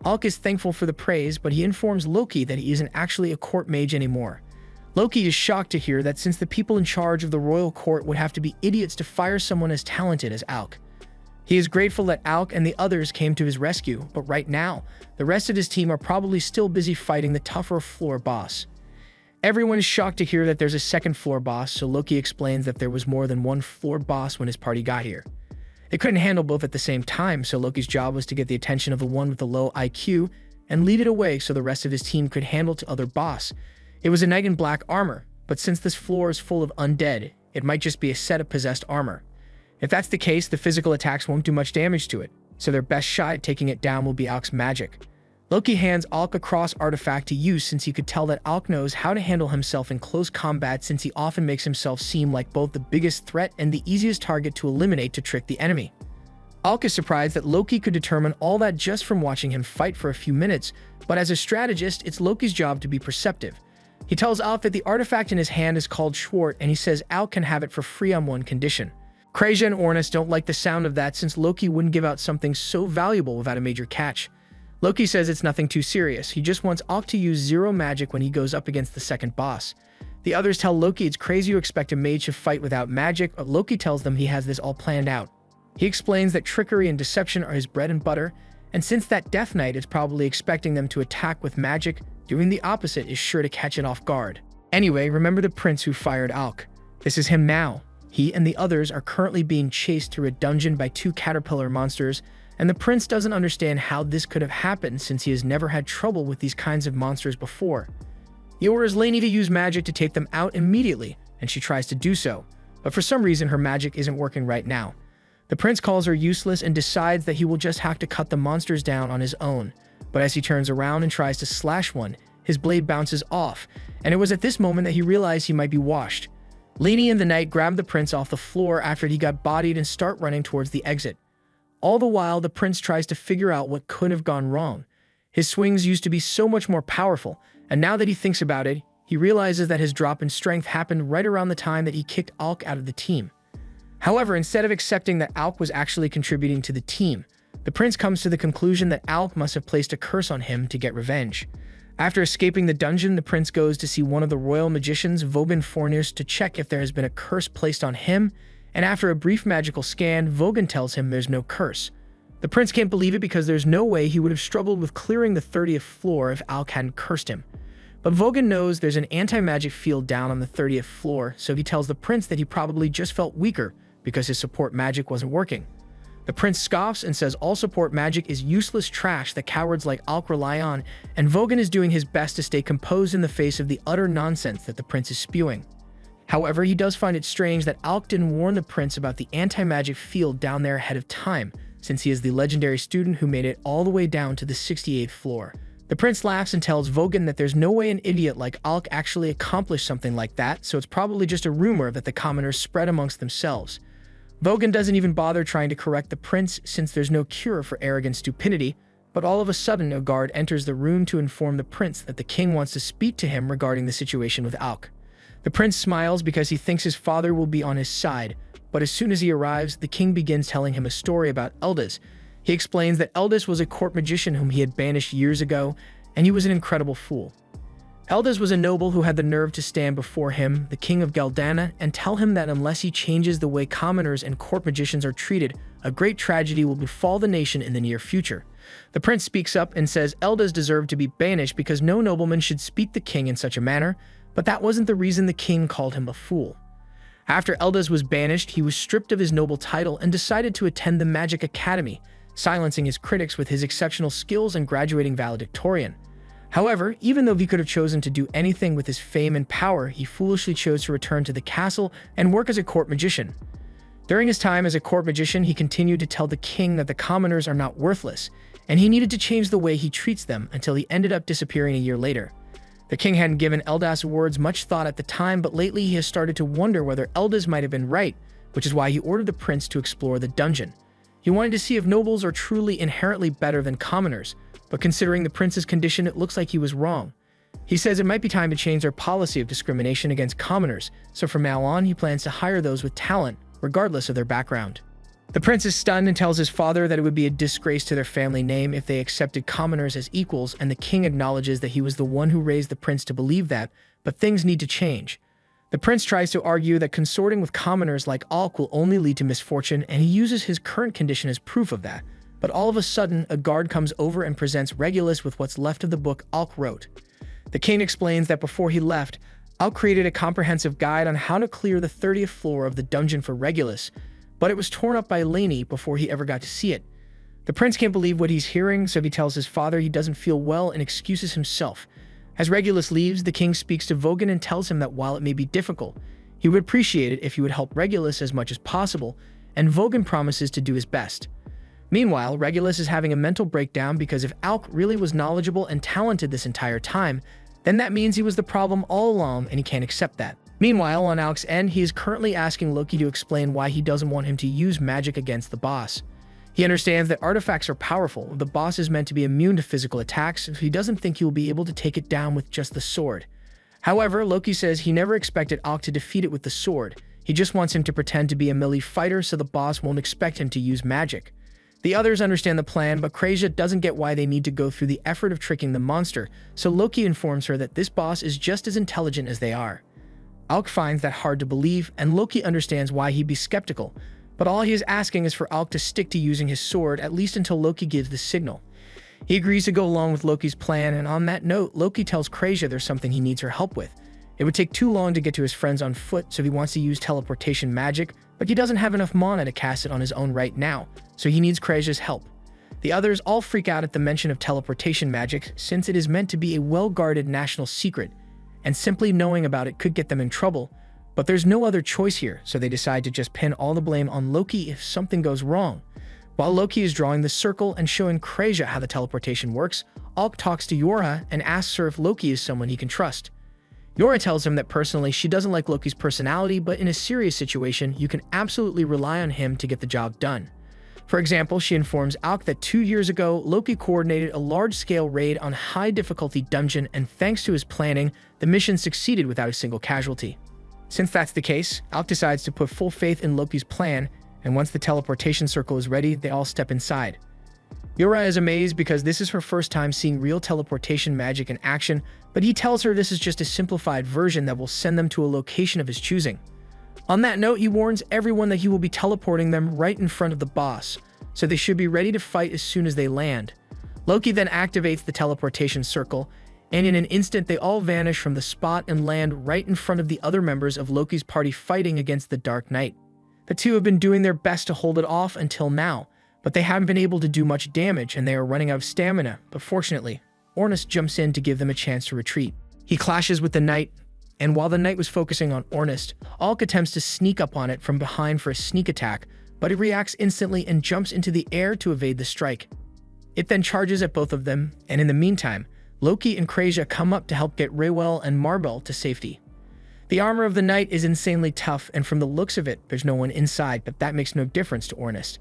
Alk is thankful for the praise, but he informs Loki that he isn't actually a court mage anymore. Loki is shocked to hear that since the people in charge of the royal court would have to be idiots to fire someone as talented as Alk. He is grateful that Alk and the others came to his rescue, but right now, the rest of his team are probably still busy fighting the tougher floor boss. Everyone is shocked to hear that there's a second floor boss, so Loki explains that there was more than one floor boss when his party got here. They couldn't handle both at the same time, so Loki's job was to get the attention of the one with the low IQ and lead it away so the rest of his team could handle the other boss. It was a knight in black armor, but since this floor is full of undead, it might just be a set of possessed armor. If that's the case, the physical attacks won't do much damage to it, so their best shot at taking it down will be Alk's magic. Loki hands Alk a cross artifact to use since he could tell that Alk knows how to handle himself in close combat since he often makes himself seem like both the biggest threat and the easiest target to eliminate to trick the enemy. Alk is surprised that Loki could determine all that just from watching him fight for a few minutes, but as a strategist, it's Loki's job to be perceptive. He tells Alk that the artifact in his hand is called Schwart, and he says Alk can have it for free on one condition. Kreja and Ornis don't like the sound of that since Loki wouldn't give out something so valuable without a major catch. Loki says it's nothing too serious, he just wants Alk to use zero magic when he goes up against the second boss. The others tell Loki it's crazy to expect a mage to fight without magic, but Loki tells them he has this all planned out. He explains that trickery and deception are his bread and butter, and since that Death Knight is probably expecting them to attack with magic, doing the opposite is sure to catch it off guard. Anyway, remember the prince who fired Alk. This is him now. He and the others are currently being chased through a dungeon by two caterpillar monsters, and the prince doesn't understand how this could have happened since he has never had trouble with these kinds of monsters before. He orders Lainey to use magic to take them out immediately, and she tries to do so, but for some reason her magic isn't working right now. The prince calls her useless and decides that he will just have to cut the monsters down on his own, but as he turns around and tries to slash one, his blade bounces off, and it was at this moment that he realized he might be washed. Lainey and the knight grab the prince off the floor after he got bodied and start running towards the exit. All the while, the prince tries to figure out what could have gone wrong. His swings used to be so much more powerful, and now that he thinks about it, he realizes that his drop in strength happened right around the time that he kicked Alk out of the team. However, instead of accepting that Alk was actually contributing to the team, the prince comes to the conclusion that Alk must have placed a curse on him to get revenge. After escaping the dungeon, the prince goes to see one of the royal magicians, Vogan Fornius, to check if there has been a curse placed on him, and after a brief magical scan, Vogan tells him there's no curse. The prince can't believe it because there's no way he would have struggled with clearing the 30th floor if Alk hadn't cursed him. But Vogan knows there's an anti-magic field down on the 30th floor, so he tells the prince that he probably just felt weaker because his support magic wasn't working. The prince scoffs and says all support magic is useless trash that cowards like Alk rely on, and Vogan is doing his best to stay composed in the face of the utter nonsense that the prince is spewing. However, he does find it strange that Alk didn't warn the prince about the anti-magic field down there ahead of time, since he is the legendary student who made it all the way down to the 68th floor. The prince laughs and tells Vogan that there's no way an idiot like Alk actually accomplished something like that, so it's probably just a rumor that the commoners spread amongst themselves. Vogan doesn't even bother trying to correct the prince since there's no cure for arrogant stupidity, but all of a sudden a guard enters the room to inform the prince that the king wants to speak to him regarding the situation with Alk. The prince smiles because he thinks his father will be on his side, but as soon as he arrives, the king begins telling him a story about Eldis. He explains that Eldis was a court magician whom he had banished years ago, and he was an incredible fool. Eldis was a noble who had the nerve to stand before him, the king of Galdana, and tell him that unless he changes the way commoners and court magicians are treated, a great tragedy will befall the nation in the near future. The prince speaks up and says Eldis deserved to be banished because no nobleman should speak the king in such a manner, but that wasn't the reason the king called him a fool. After Eldis was banished, he was stripped of his noble title and decided to attend the Magic Academy, silencing his critics with his exceptional skills and graduating valedictorian. However, even though he could have chosen to do anything with his fame and power, he foolishly chose to return to the castle and work as a court magician. During his time as a court magician, he continued to tell the king that the commoners are not worthless, and he needed to change the way he treats them until he ended up disappearing a year later. The king hadn't given Eldis' words much thought at the time, but lately he has started to wonder whether Eldis might have been right, which is why he ordered the prince to explore the dungeon. He wanted to see if nobles are truly inherently better than commoners, but considering the prince's condition, it looks like he was wrong. He says it might be time to change their policy of discrimination against commoners, so from now on he plans to hire those with talent, regardless of their background. The prince is stunned and tells his father that it would be a disgrace to their family name if they accepted commoners as equals, and the king acknowledges that he was the one who raised the prince to believe that, but things need to change. The prince tries to argue that consorting with commoners like Alk will only lead to misfortune, and he uses his current condition as proof of that. But all of a sudden, a guard comes over and presents Regulus with what's left of the book Alk wrote. The king explains that before he left, Alk created a comprehensive guide on how to clear the 30th floor of the dungeon for Regulus, but it was torn up by Lainey before he ever got to see it. The prince can't believe what he's hearing, so he tells his father he doesn't feel well and excuses himself. As Regulus leaves, the king speaks to Vogan and tells him that while it may be difficult, he would appreciate it if he would help Regulus as much as possible, and Vogan promises to do his best. Meanwhile, Regulus is having a mental breakdown because if Alk really was knowledgeable and talented this entire time, then that means he was the problem all along and he can't accept that. Meanwhile, on Alk's end, he is currently asking Loki to explain why he doesn't want him to use magic against the boss. He understands that artifacts are powerful. The boss is meant to be immune to physical attacks, so he doesn't think he will be able to take it down with just the sword. However, Loki says he never expected Alk to defeat it with the sword. He just wants him to pretend to be a melee fighter so the boss won't expect him to use magic. The others understand the plan, but Krayja doesn't get why they need to go through the effort of tricking the monster, so Loki informs her that this boss is just as intelligent as they are. Alk finds that hard to believe, and Loki understands why he'd be skeptical, but all he is asking is for Alk to stick to using his sword at least until Loki gives the signal. He agrees to go along with Loki's plan, and on that note, Loki tells Krayja there's something he needs her help with. It would take too long to get to his friends on foot, so he wants to use teleportation magic, but he doesn't have enough mana to cast it on his own right now, so he needs Krayja's help. The others all freak out at the mention of teleportation magic, since it is meant to be a well-guarded national secret, and simply knowing about it could get them in trouble, but there's no other choice here, so they decide to just pin all the blame on Loki if something goes wrong. While Loki is drawing the circle and showing Krayja how the teleportation works, Alk talks to Yora and asks her if Loki is someone he can trust. Yora tells him that personally she doesn't like Loki's personality, but in a serious situation, you can absolutely rely on him to get the job done. For example, she informs Alk that 2 years ago, Loki coordinated a large-scale raid on a high-difficulty dungeon, and thanks to his planning, the mission succeeded without a single casualty. Since that's the case, Alk decides to put full faith in Loki's plan, and once the teleportation circle is ready, they all step inside. Yora is amazed because this is her first time seeing real teleportation magic in action, but he tells her this is just a simplified version that will send them to a location of his choosing. On that note, he warns everyone that he will be teleporting them right in front of the boss, so they should be ready to fight as soon as they land. Loki then activates the teleportation circle, and in an instant they all vanish from the spot and land right in front of the other members of Loki's party fighting against the Dark Knight. The two have been doing their best to hold it off until now, but they haven't been able to do much damage and they are running out of stamina, but fortunately, Ornis jumps in to give them a chance to retreat. He clashes with the Knight, and while the Knight was focusing on Ornis, Alk attempts to sneak up on it from behind for a sneak attack, but it reacts instantly and jumps into the air to evade the strike. It then charges at both of them, and in the meantime, Loki and Krayja come up to help get Raywell and Marbel to safety. The armor of the Knight is insanely tough, and from the looks of it, there's no one inside, but that makes no difference to Ornis.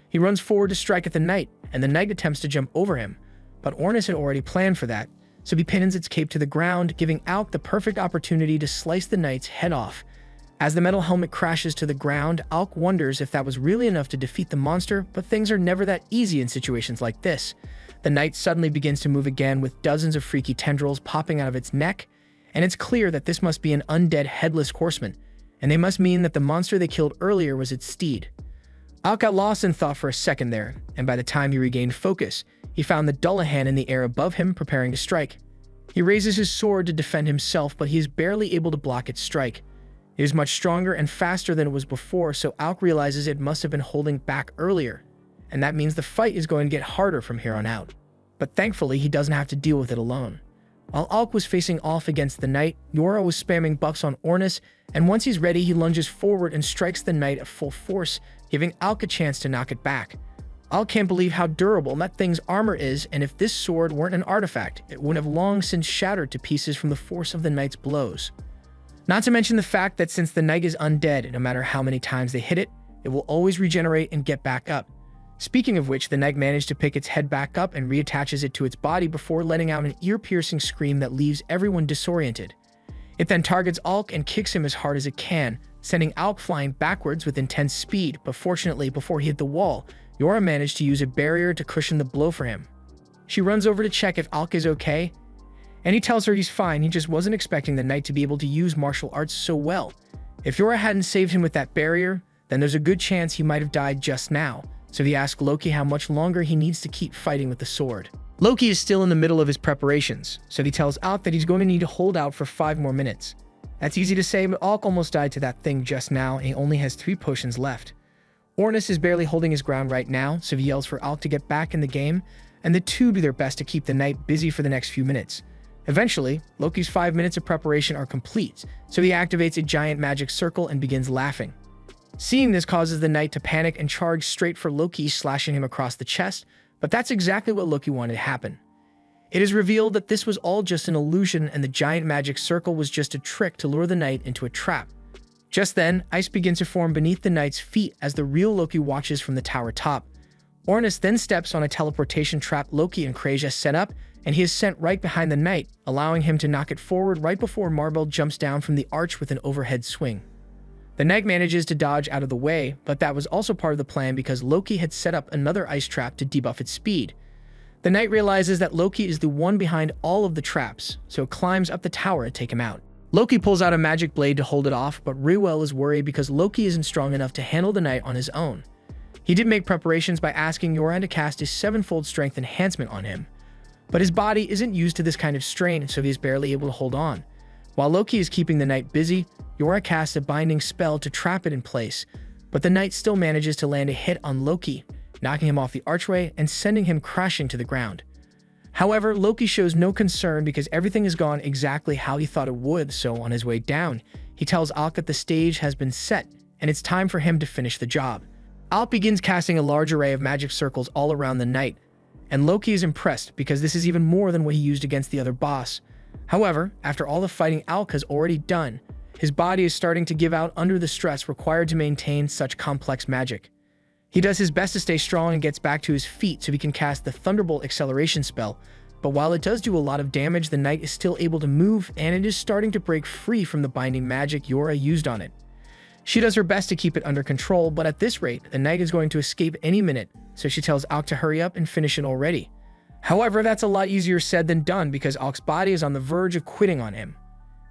He runs forward to strike at the Knight, and the Knight attempts to jump over him, but Ornis had already planned for that, so he pins its cape to the ground, giving Alk the perfect opportunity to slice the Knight's head off. As the metal helmet crashes to the ground, Alk wonders if that was really enough to defeat the monster, but things are never that easy in situations like this. The Knight suddenly begins to move again with dozens of freaky tendrils popping out of its neck, and it's clear that this must be an undead headless horseman, and they must mean that the monster they killed earlier was its steed. Alk got lost in thought for a second there, and by the time he regained focus, he found the Dullahan in the air above him preparing to strike. He raises his sword to defend himself, but he is barely able to block its strike. It is much stronger and faster than it was before, so Alk realizes it must have been holding back earlier, and that means the fight is going to get harder from here on out. But thankfully, he doesn't have to deal with it alone. While Alk was facing off against the Knight, Yora was spamming buffs on Ornis, and once he's ready, he lunges forward and strikes the Knight at full force, giving Alk a chance to knock it back. Alk can't believe how durable that thing's armor is, and if this sword weren't an artifact, it would have long since shattered to pieces from the force of the Knight's blows. Not to mention the fact that since the Knight is undead, no matter how many times they hit it, it will always regenerate and get back up. Speaking of which, the Knight managed to pick its head back up and reattaches it to its body before letting out an ear-piercing scream that leaves everyone disoriented. It then targets Alk and kicks him as hard as it can, sending Alk flying backwards with intense speed, but fortunately, before he hit the wall, Yora managed to use a barrier to cushion the blow for him. She runs over to check if Alk is okay, and he tells her he's fine, he just wasn't expecting the Knight to be able to use martial arts so well. If Yora hadn't saved him with that barrier, then there's a good chance he might have died just now, so he asks Loki how much longer he needs to keep fighting with the sword. Loki is still in the middle of his preparations, so he tells Alk that he's going to need to hold out for 5 more minutes. That's easy to say, but Alk almost died to that thing just now, and he only has 3 potions left. Ornis is barely holding his ground right now, so he yells for Alk to get back in the game, and the two do their best to keep the Knight busy for the next few minutes. Eventually, Loki's 5 minutes of preparation are complete, so he activates a giant magic circle and begins laughing. Seeing this causes the knight to panic and charge straight for Loki, slashing him across the chest, but that's exactly what Loki wanted to happen. It is revealed that this was all just an illusion and the giant magic circle was just a trick to lure the knight into a trap. Just then, ice begins to form beneath the knight's feet as the real Loki watches from the tower top. Ornis then steps on a teleportation trap Loki and Krasia set up, and he is sent right behind the knight, allowing him to knock it forward right before Marbell jumps down from the arch with an overhead swing. The knight manages to dodge out of the way, but that was also part of the plan because Loki had set up another ice trap to debuff its speed. The knight realizes that Loki is the one behind all of the traps, so it climbs up the tower to take him out. Loki pulls out a magic blade to hold it off, but Reuel is worried because Loki isn't strong enough to handle the knight on his own. He did make preparations by asking Yoran to cast his sevenfold strength enhancement on him, but his body isn't used to this kind of strain, so he is barely able to hold on. While Loki is keeping the knight busy, Yora casts a binding spell to trap it in place, but the knight still manages to land a hit on Loki, knocking him off the archway and sending him crashing to the ground. However, Loki shows no concern because everything has gone exactly how he thought it would, so on his way down, he tells Alk that the stage has been set and it's time for him to finish the job. Alk begins casting a large array of magic circles all around the knight, and Loki is impressed because this is even more than what he used against the other boss. However, after all the fighting Alk has already done, his body is starting to give out under the stress required to maintain such complex magic. He does his best to stay strong and gets back to his feet so he can cast the Thunderbolt acceleration spell, but while it does do a lot of damage, the knight is still able to move and it is starting to break free from the binding magic Yora used on it. She does her best to keep it under control, but at this rate, the knight is going to escape any minute, so she tells Alk to hurry up and finish it already. However, that's a lot easier said than done because Alk's body is on the verge of quitting on him.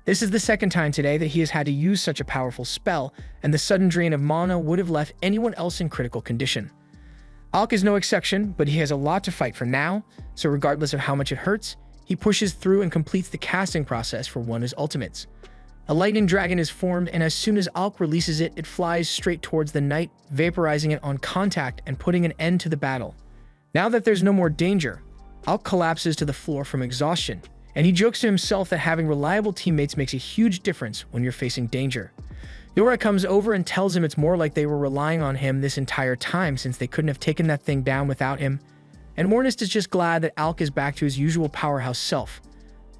This is the second time today that he has had to use such a powerful spell, and the sudden drain of mana would have left anyone else in critical condition. Alk is no exception, but he has a lot to fight for now, so regardless of how much it hurts, he pushes through and completes the casting process for one of his ultimates. A lightning dragon is formed, and as soon as Alk releases it, it flies straight towards the knight, vaporizing it on contact and putting an end to the battle. Now that there's no more danger, Alk collapses to the floor from exhaustion, and he jokes to himself that having reliable teammates makes a huge difference when you're facing danger. Yora comes over and tells him it's more like they were relying on him this entire time since they couldn't have taken that thing down without him, and Ornist is just glad that Alk is back to his usual powerhouse self.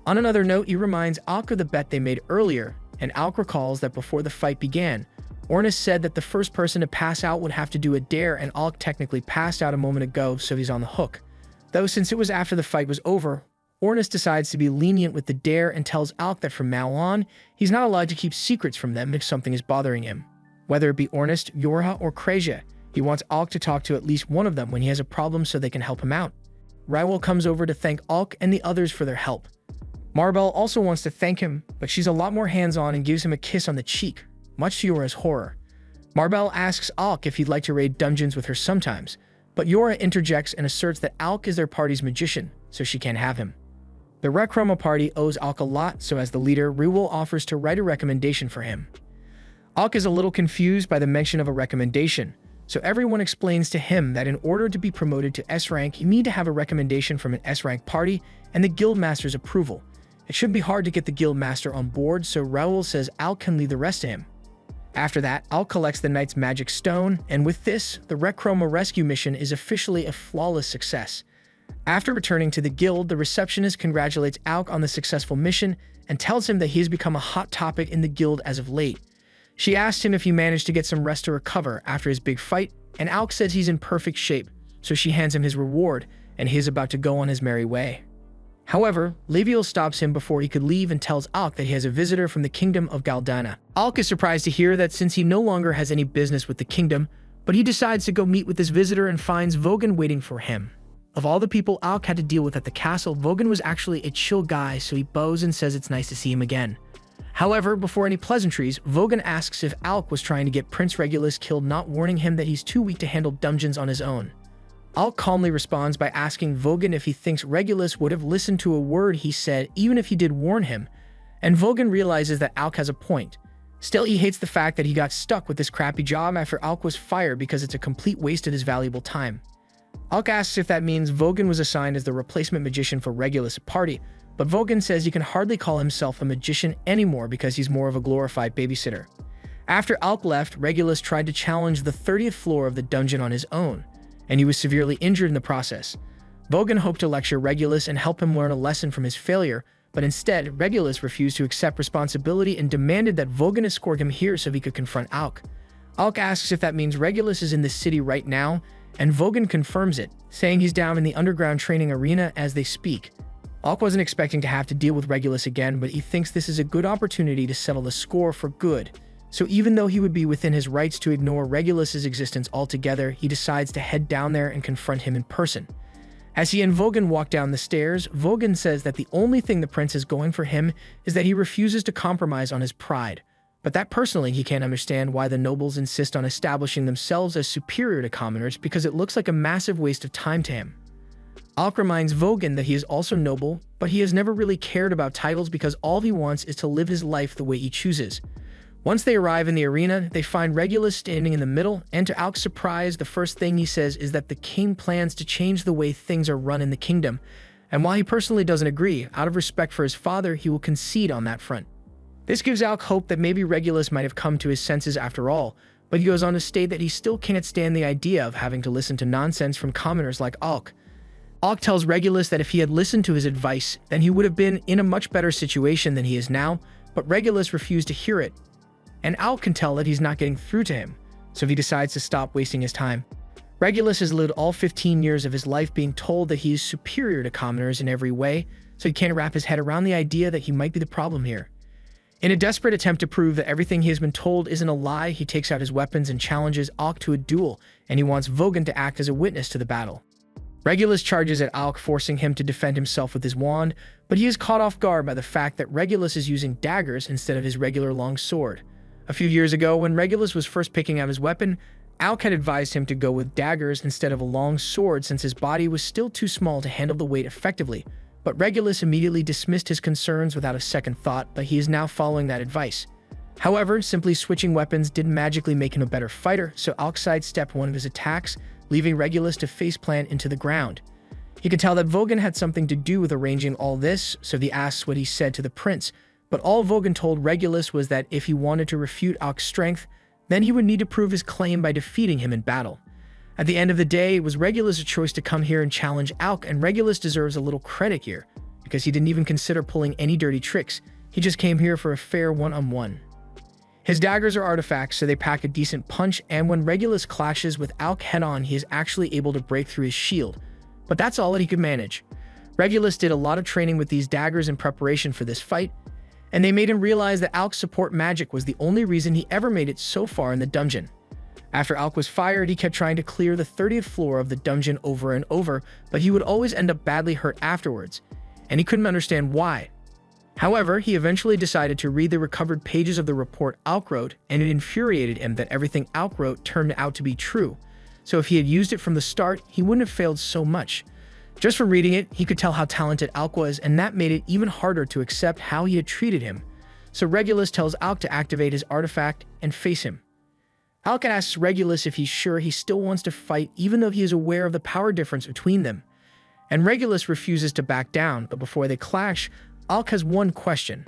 On another note, he reminds Alk of the bet they made earlier, and Alk recalls that before the fight began, Ornist said that the first person to pass out would have to do a dare, and Alk technically passed out a moment ago, so he's on the hook. Though since it was after the fight was over, Ornist decides to be lenient with the dare and tells Alk that from now on, he's not allowed to keep secrets from them if something is bothering him. Whether it be Ornist, Yorha, or Krasia, he wants Alk to talk to at least one of them when he has a problem so they can help him out. Rywell comes over to thank Alk and the others for their help. Marbell also wants to thank him, but she's a lot more hands-on and gives him a kiss on the cheek, much to Yora's horror. Marbell asks Alk if he'd like to raid dungeons with her sometimes, but Yora interjects and asserts that Alk is their party's magician, so she can't have him. The Rec Chroma party owes Alk a lot, so as the leader, Rewell offers to write a recommendation for him. Alk is a little confused by the mention of a recommendation, so everyone explains to him that in order to be promoted to S-rank, you need to have a recommendation from an S-rank party and the guildmaster's approval. It should be hard to get the guildmaster on board, so Raoul says Alk can leave the rest to him. After that, Alk collects the knight's magic stone, and with this, the Rec Chroma rescue mission is officially a flawless success. After returning to the guild, the receptionist congratulates Alk on the successful mission and tells him that he has become a hot topic in the guild as of late. She asks him if he managed to get some rest to recover after his big fight, and Alk says he's in perfect shape, so she hands him his reward, and he is about to go on his merry way. However, Leviel stops him before he could leave and tells Alk that he has a visitor from the kingdom of Galdana. Alk is surprised to hear that since he no longer has any business with the kingdom, but he decides to go meet with this visitor and finds Vogan waiting for him. Of all the people Alk had to deal with at the castle, Vogan was actually a chill guy, so he bows and says it's nice to see him again. However, before any pleasantries, Vogan asks if Alk was trying to get Prince Regulus killed, not warning him that he's too weak to handle dungeons on his own. Alk calmly responds by asking Vogan if he thinks Regulus would have listened to a word he said even if he did warn him, and Vogan realizes that Alk has a point. Still, he hates the fact that he got stuck with this crappy job after Alk was fired because it's a complete waste of his valuable time. Alk asks if that means Vogan was assigned as the replacement magician for Regulus' party, but Vogan says he can hardly call himself a magician anymore because he's more of a glorified babysitter. After Alk left, Regulus tried to challenge the 30th floor of the dungeon on his own, and he was severely injured in the process. Vogan hoped to lecture Regulus and help him learn a lesson from his failure, but instead, Regulus refused to accept responsibility and demanded that Vogan escort him here so he could confront Alk. Alk asks if that means Regulus is in the city right now, and Vogan confirms it, saying he's down in the underground training arena as they speak. Alk wasn't expecting to have to deal with Regulus again, but he thinks this is a good opportunity to settle the score for good. So even though he would be within his rights to ignore Regulus's existence altogether, he decides to head down there and confront him in person. As he and Vogan walk down the stairs, Vogan says that the only thing the prince is going for him is that he refuses to compromise on his pride. But that personally, he can't understand why the nobles insist on establishing themselves as superior to commoners, because it looks like a massive waste of time to him. Alk reminds Vogan that he is also noble, but he has never really cared about titles because all he wants is to live his life the way he chooses. Once they arrive in the arena, they find Regulus standing in the middle, and to Alk's surprise, the first thing he says is that the king plans to change the way things are run in the kingdom, and while he personally doesn't agree, out of respect for his father, he will concede on that front. This gives Alk hope that maybe Regulus might have come to his senses after all, but he goes on to state that he still can't stand the idea of having to listen to nonsense from commoners like Alk. Alk tells Regulus that if he had listened to his advice, then he would have been in a much better situation than he is now, but Regulus refused to hear it, and Alk can tell that he's not getting through to him, so he decides to stop wasting his time. Regulus has lived all 15 years of his life being told that he is superior to commoners in every way, so he can't wrap his head around the idea that he might be the problem here. In a desperate attempt to prove that everything he has been told isn't a lie, he takes out his weapons and challenges Alk to a duel, and he wants Vogan to act as a witness to the battle. Regulus charges at Alk, forcing him to defend himself with his wand, but he is caught off guard by the fact that Regulus is using daggers instead of his regular long sword. A few years ago, when Regulus was first picking out his weapon, Alk had advised him to go with daggers instead of a long sword since his body was still too small to handle the weight effectively, but Regulus immediately dismissed his concerns without a second thought, but he is now following that advice. However, simply switching weapons didn't magically make him a better fighter, so Alk sidestepped one of his attacks, leaving Regulus to faceplant into the ground. He could tell that Vogan had something to do with arranging all this, so he asks what he said to the prince, but all Vogan told Regulus was that if he wanted to refute Alk's strength, then he would need to prove his claim by defeating him in battle. At the end of the day, it was Regulus' choice to come here and challenge Alk, and Regulus deserves a little credit here, because he didn't even consider pulling any dirty tricks. He just came here for a fair one-on-one. His daggers are artifacts, so they pack a decent punch, and when Regulus clashes with Alk head-on, he is actually able to break through his shield. But that's all that he could manage. Regulus did a lot of training with these daggers in preparation for this fight, and they made him realize that Alk's support magic was the only reason he ever made it so far in the dungeon. After Alk was fired, he kept trying to clear the 30th floor of the dungeon over and over, but he would always end up badly hurt afterwards, and he couldn't understand why. However, he eventually decided to read the recovered pages of the report Alk wrote, and it infuriated him that everything Alk wrote turned out to be true. So if he had used it from the start, he wouldn't have failed so much. Just from reading it, he could tell how talented Alk was, and that made it even harder to accept how he had treated him. So Regulus tells Alk to activate his artifact and face him. Alk asks Regulus if he's sure he still wants to fight even though he is aware of the power difference between them. And Regulus refuses to back down, but before they clash, Alk has one question.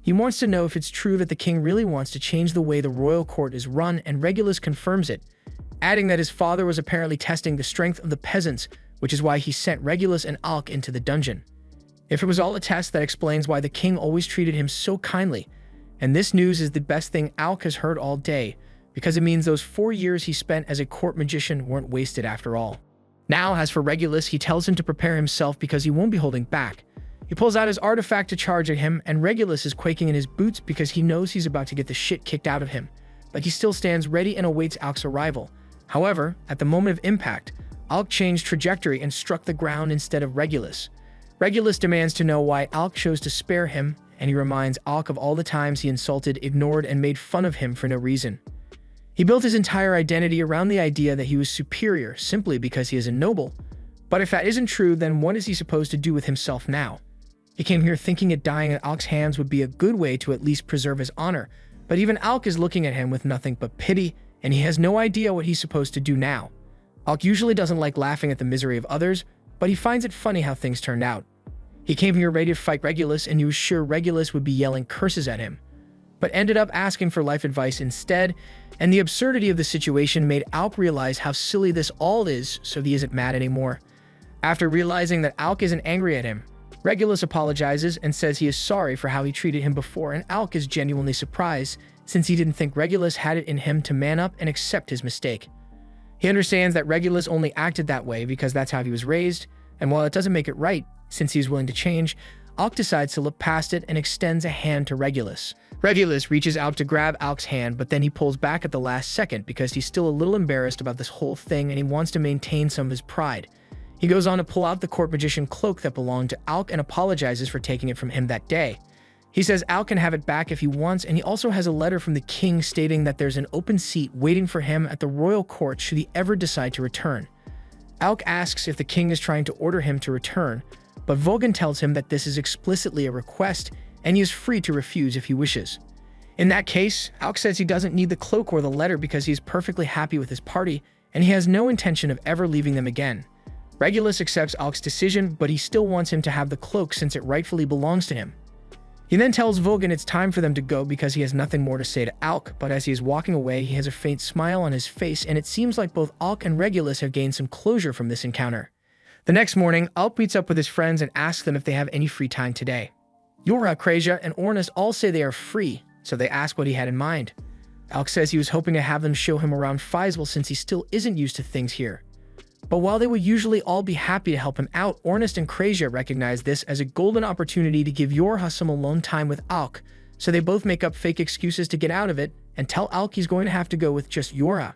He wants to know if it's true that the king really wants to change the way the royal court is run, and Regulus confirms it, adding that his father was apparently testing the strength of the peasants, which is why he sent Regulus and Alk into the dungeon. If it was all a test, that explains why the king always treated him so kindly, and this news is the best thing Alk has heard all day, because it means those 4 years he spent as a court magician weren't wasted after all. Now, as for Regulus, he tells him to prepare himself because he won't be holding back. He pulls out his artifact to charge at him, and Regulus is quaking in his boots because he knows he's about to get the shit kicked out of him, but he still stands ready and awaits Alk's arrival. However, at the moment of impact, Alk changed trajectory and struck the ground instead of Regulus. Regulus demands to know why Alk chose to spare him, and he reminds Alk of all the times he insulted, ignored, and made fun of him for no reason. He built his entire identity around the idea that he was superior simply because he is a noble. But if that isn't true, then what is he supposed to do with himself now? He came here thinking that dying at Alk's hands would be a good way to at least preserve his honor, but even Alk is looking at him with nothing but pity, and he has no idea what he's supposed to do now. Alk usually doesn't like laughing at the misery of others, but he finds it funny how things turned out. He came here ready to fight Regulus, and he was sure Regulus would be yelling curses at him. but ended up asking for life advice instead, and the absurdity of the situation made Alk realize how silly this all is, so he isn't mad anymore. After realizing that Alk isn't angry at him, Regulus apologizes and says he is sorry for how he treated him before, and Alk is genuinely surprised since he didn't think Regulus had it in him to man up and accept his mistake. He understands that Regulus only acted that way because that's how he was raised, and while it doesn't make it right, since he's willing to change, Alk decides to look past it and extends a hand to Regulus. Regulus reaches out to grab Alk's hand, but then he pulls back at the last second because he's still a little embarrassed about this whole thing and he wants to maintain some of his pride. He goes on to pull out the court magician cloak that belonged to Alk and apologizes for taking it from him that day. He says Alk can have it back if he wants, and he also has a letter from the king stating that there's an open seat waiting for him at the royal court should he ever decide to return. Alk asks if the king is trying to order him to return, but Vogan tells him that this is explicitly a request and he is free to refuse if he wishes. In that case, Alk says he doesn't need the cloak or the letter because he's perfectly happy with his party and he has no intention of ever leaving them again. Regulus accepts Alk's decision, but he still wants him to have the cloak since it rightfully belongs to him. He then tells Vogan it's time for them to go because he has nothing more to say to Alk, but as he is walking away, he has a faint smile on his face and it seems like both Alk and Regulus have gained some closure from this encounter. The next morning, Alk meets up with his friends and asks them if they have any free time today. Jora, Krejia, and Ornis all say they are free, so they ask what he had in mind. Alk says he was hoping to have them show him around Faisal since he still isn't used to things here. But while they would usually all be happy to help him out, Ornis and Krejia recognize this as a golden opportunity to give Jora some alone time with Alk, so they both make up fake excuses to get out of it and tell Alk he's going to have to go with just Jora.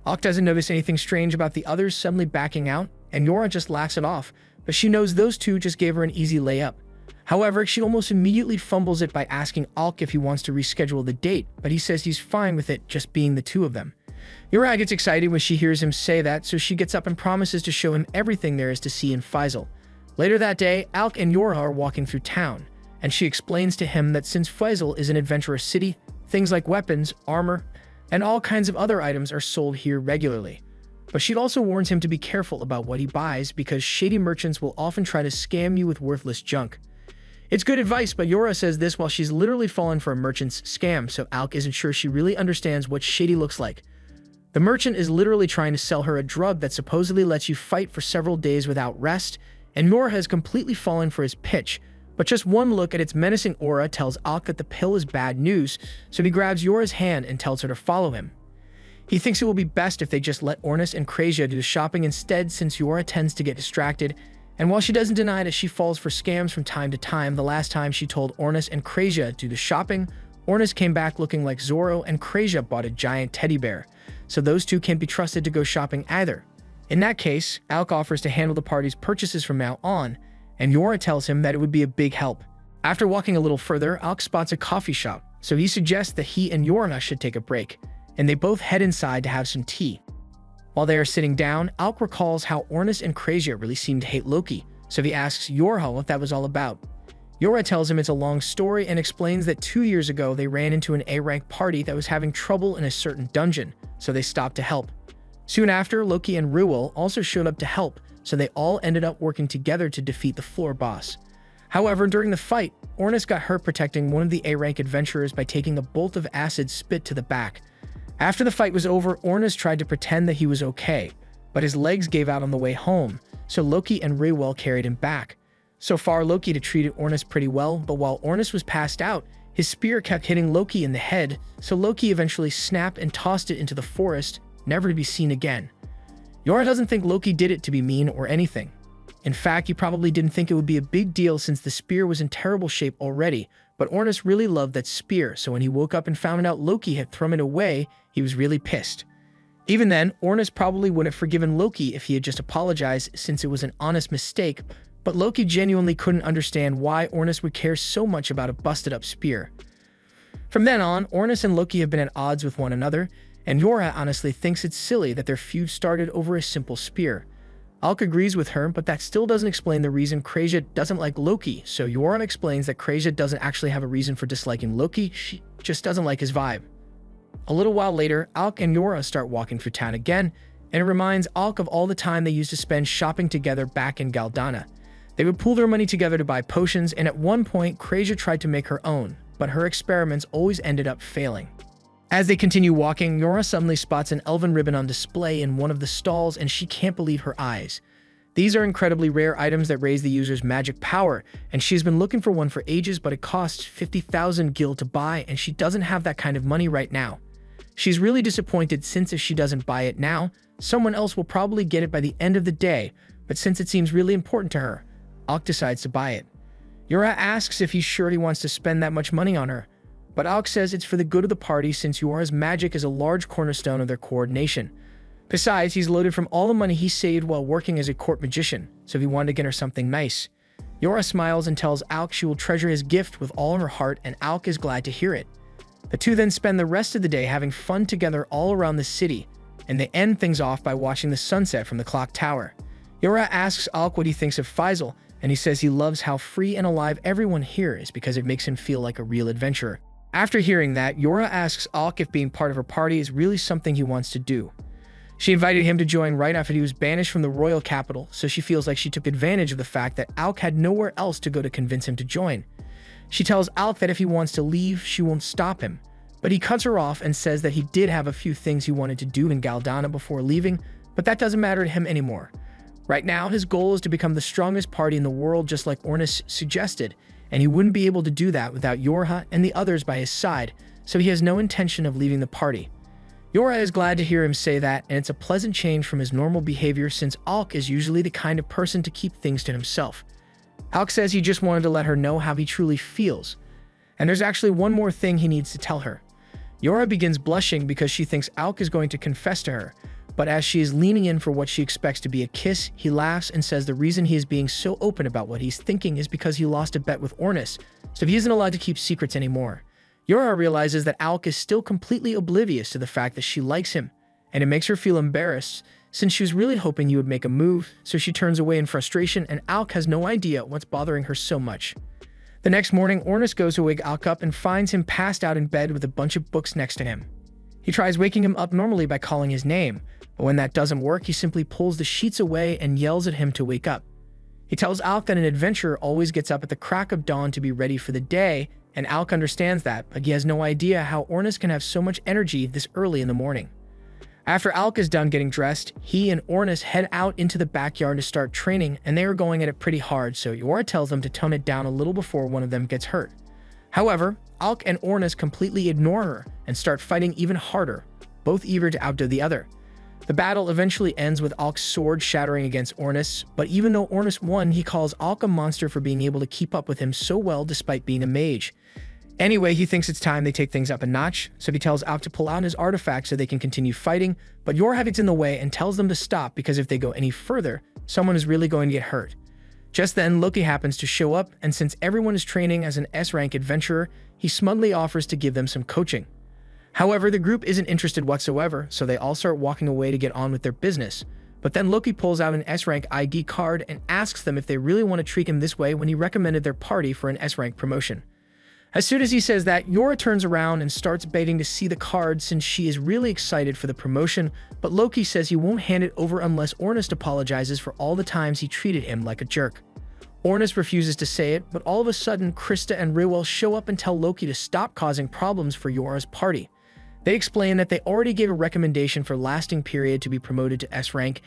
Alk doesn't notice anything strange about the others suddenly backing out, and Jora just laughs it off, but she knows those two just gave her an easy layup. However, she almost immediately fumbles it by asking Alk if he wants to reschedule the date, but he says he's fine with it just being the two of them. Jora gets excited when she hears him say that, so she gets up and promises to show him everything there is to see in Faisal. Later that day, Alk and Jora are walking through town, and she explains to him that since Faisal is an adventurous city, things like weapons, armor, and all kinds of other items are sold here regularly. But she also warns him to be careful about what he buys because shady merchants will often try to scam you with worthless junk. It's good advice, but Jora says this while she's literally fallen for a merchant's scam, so Alk isn't sure she really understands what shady looks like. The merchant is literally trying to sell her a drug that supposedly lets you fight for several days without rest, and Jora has completely fallen for his pitch, but just one look at its menacing aura tells Alk that the pill is bad news, so he grabs Jora's hand and tells her to follow him. He thinks it will be best if they just let Ornis and Krejia do the shopping instead since Jora tends to get distracted, and while she doesn't deny that she falls for scams from time to time, the last time she told Ornis and Krejia to do the shopping, Ornis came back looking like Zorro and Krejia bought a giant teddy bear, so those two can't be trusted to go shopping either. In that case, Alk offers to handle the party's purchases from now on, and Jora tells him that it would be a big help. After walking a little further, Alk spots a coffee shop, so he suggests that he and Jora should take a break, and they both head inside to have some tea. While they are sitting down, Alk recalls how Ornis and Krejia really seemed to hate Loki, so he asks Jora what that was all about. Jora tells him it's a long story and explains that 2 years ago they ran into an A-rank party that was having trouble in a certain dungeon, so they stopped to help. Soon after, Loki and Ruel also showed up to help, so they all ended up working together to defeat the floor boss. However, during the fight, Ornis got hurt protecting one of the A-rank adventurers by taking a bolt of acid spit to the back. After the fight was over, Ornis tried to pretend that he was okay, but his legs gave out on the way home, so Loki and Ruel carried him back. So far, Loki had treated Ornis pretty well, but while Ornis was passed out, his spear kept hitting Loki in the head, so Loki eventually snapped and tossed it into the forest, never to be seen again. Jora doesn't think Loki did it to be mean or anything. In fact, he probably didn't think it would be a big deal since the spear was in terrible shape already, but Ornis really loved that spear, so when he woke up and found out Loki had thrown it away, he was really pissed. Even then, Ornis probably would have forgiven Loki if he had just apologized since it was an honest mistake, but Loki genuinely couldn't understand why Ornis would care so much about a busted-up spear. From then on, Ornis and Loki have been at odds with one another, and Jora honestly thinks it's silly that their feud started over a simple spear. Alk agrees with her, but that still doesn't explain the reason Krejia doesn't like Loki, so Jora explains that Krejia doesn't actually have a reason for disliking Loki, she just doesn't like his vibe. A little while later, Alk and Jora start walking through town again, and it reminds Alk of all the time they used to spend shopping together back in Galdana. They would pool their money together to buy potions, and at one point, Krejia tried to make her own, but her experiments always ended up failing. As they continue walking, Yora suddenly spots an elven ribbon on display in one of the stalls and she can't believe her eyes. These are incredibly rare items that raise the user's magic power, and she's been looking for one for ages, but it costs 50,000 gil to buy and she doesn't have that kind of money right now. She's really disappointed since if she doesn't buy it now, someone else will probably get it by the end of the day, but since it seems really important to her, Alk decides to buy it. Yora asks if he's sure he wants to spend that much money on her, but Alk says it's for the good of the party since Yora's magic is a large cornerstone of their coordination. Besides, he's loaded from all the money he saved while working as a court magician, so if he wanted to get her something nice. Yora smiles and tells Alk she will treasure his gift with all her heart, and Alk is glad to hear it. The two then spend the rest of the day having fun together all around the city, and they end things off by watching the sunset from the clock tower. Yora asks Alk what he thinks of Faisal, and he says he loves how free and alive everyone here is because it makes him feel like a real adventurer. After hearing that, Yora asks Alk if being part of her party is really something he wants to do. She invited him to join right after he was banished from the royal capital, so she feels like she took advantage of the fact that Alk had nowhere else to go to convince him to join. She tells Alk that if he wants to leave, she won't stop him, but he cuts her off and says that he did have a few things he wanted to do in Galdana before leaving, but that doesn't matter to him anymore. Right now, his goal is to become the strongest party in the world just like Ornis suggested, and he wouldn't be able to do that without Yorha and the others by his side, so he has no intention of leaving the party. Yora is glad to hear him say that, and it's a pleasant change from his normal behavior since Alk is usually the kind of person to keep things to himself. Alk says he just wanted to let her know how he truly feels, and there's actually one more thing he needs to tell her. Yora begins blushing because she thinks Alk is going to confess to her, but as she is leaning in for what she expects to be a kiss, he laughs and says the reason he is being so open about what he's thinking is because he lost a bet with Ornis, so he isn't allowed to keep secrets anymore. Yora realizes that Alk is still completely oblivious to the fact that she likes him, and it makes her feel embarrassed since she was really hoping he would make a move, so she turns away in frustration and Alk has no idea what's bothering her so much. The next morning, Ornis goes to wake Alk up and finds him passed out in bed with a bunch of books next to him. He tries waking him up normally by calling his name, but when that doesn't work, he simply pulls the sheets away and yells at him to wake up. He tells Alk that an adventurer always gets up at the crack of dawn to be ready for the day, and Alk understands that, but he has no idea how Ornis can have so much energy this early in the morning. After Alk is done getting dressed, he and Ornis head out into the backyard to start training, and they are going at it pretty hard, so Yora tells them to tone it down a little before one of them gets hurt. However, Alk and Ornis completely ignore her and start fighting even harder, both eager to outdo the other. The battle eventually ends with Alk's sword shattering against Ornis, but even though Ornis won, he calls Alk a monster for being able to keep up with him so well despite being a mage. Anyway, he thinks it's time they take things up a notch, so he tells Alk to pull out his artifact so they can continue fighting, but Yorha gets in the way and tells them to stop because if they go any further, someone is really going to get hurt. Just then, Loki happens to show up, and since everyone is training as an S-rank adventurer, he smugly offers to give them some coaching. However, the group isn't interested whatsoever, so they all start walking away to get on with their business. But then Loki pulls out an S-rank ID card and asks them if they really want to treat him this way when he recommended their party for an S-rank promotion. As soon as he says that, Yora turns around and starts begging to see the card since she is really excited for the promotion, but Loki says he won't hand it over unless Ornis apologizes for all the times he treated him like a jerk. Ornis refuses to say it, but all of a sudden, Krista and Rewell show up and tell Loki to stop causing problems for Yora's party. They explain that they already gave a recommendation for lasting period to be promoted to S-rank,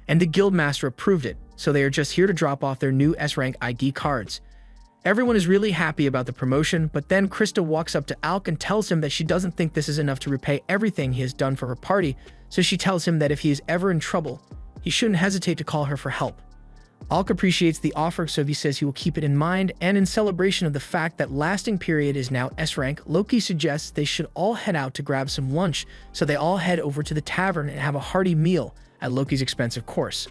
and the Guildmaster approved it, so they are just here to drop off their new S-rank ID cards. Everyone is really happy about the promotion, but then Krista walks up to Alk and tells him that she doesn't think this is enough to repay everything he has done for her party, so she tells him that if he is ever in trouble, he shouldn't hesitate to call her for help. Alk appreciates the offer, so he says he will keep it in mind, and in celebration of the fact that lasting period is now S-rank, Loki suggests they should all head out to grab some lunch, so they all head over to the tavern and have a hearty meal, at Loki's expense of course.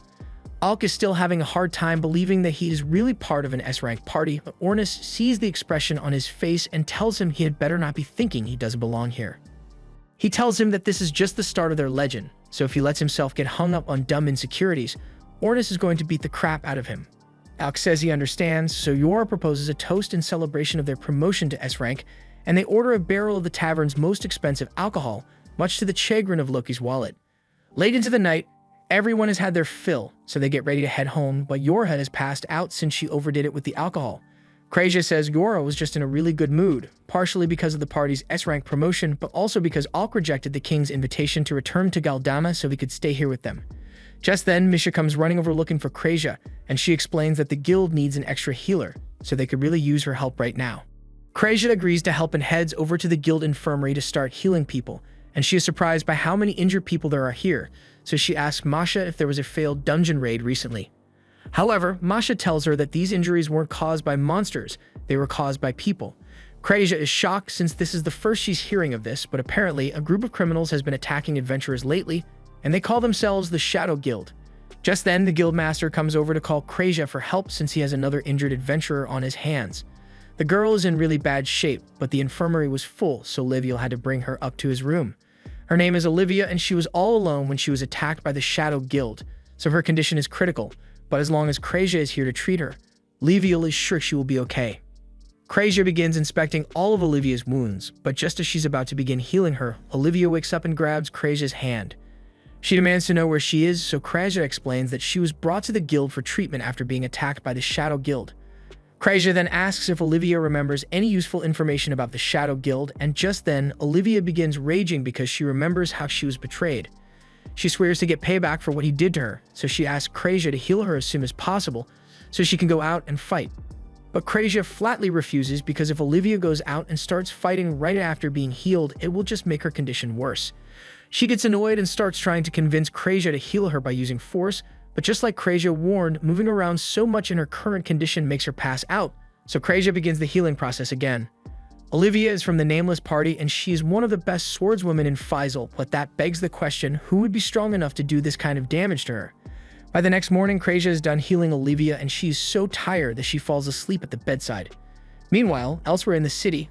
Alk is still having a hard time believing that he is really part of an S-rank party, but Ornis sees the expression on his face and tells him he had better not be thinking he doesn't belong here. He tells him that this is just the start of their legend, so if he lets himself get hung up on dumb insecurities, Ornis is going to beat the crap out of him. Alk says he understands, so Yora proposes a toast in celebration of their promotion to S-rank, and they order a barrel of the tavern's most expensive alcohol, much to the chagrin of Loki's wallet. Late into the night, everyone has had their fill, so they get ready to head home, but Yorha has passed out since she overdid it with the alcohol. Krejia says Yora was just in a really good mood, partially because of the party's S-rank promotion, but also because Alk rejected the king's invitation to return to Galdama so he could stay here with them. Just then, Misha comes running over looking for Krejia, and she explains that the guild needs an extra healer, so they could really use her help right now. Krejia agrees to help and heads over to the guild infirmary to start healing people, and she is surprised by how many injured people there are here, so she asks Masha if there was a failed dungeon raid recently. However, Masha tells her that these injuries weren't caused by monsters, they were caused by people. Krejia is shocked since this is the first she's hearing of this, but apparently a group of criminals has been attacking adventurers lately, and they call themselves the Shadow Guild. Just then, the guildmaster comes over to call Krejia for help since he has another injured adventurer on his hands. The girl is in really bad shape, but the infirmary was full, so Liviel had to bring her up to his room. Her name is Olivia, and she was all alone when she was attacked by the Shadow Guild, so her condition is critical, but as long as Krejia is here to treat her, Liviel is sure she will be okay. Krejia begins inspecting all of Olivia's wounds, but just as she's about to begin healing her, Olivia wakes up and grabs Krejia's hand. She demands to know where she is, so Krejia explains that she was brought to the guild for treatment after being attacked by the Shadow Guild. Krejia then asks if Olivia remembers any useful information about the Shadow Guild, and just then, Olivia begins raging because she remembers how she was betrayed. She swears to get payback for what he did to her, so she asks Krejia to heal her as soon as possible so she can go out and fight. But Krejia flatly refuses because if Olivia goes out and starts fighting right after being healed, it will just make her condition worse. She gets annoyed and starts trying to convince Krejia to heal her by using force, but just like Krejia warned, moving around so much in her current condition makes her pass out, so Krejia begins the healing process again. Olivia is from the Nameless Party, and she is one of the best swordswomen in Faisal, but that begs the question, who would be strong enough to do this kind of damage to her? By the next morning, Krejia is done healing Olivia, and she is so tired that she falls asleep at the bedside. Meanwhile, elsewhere in the city,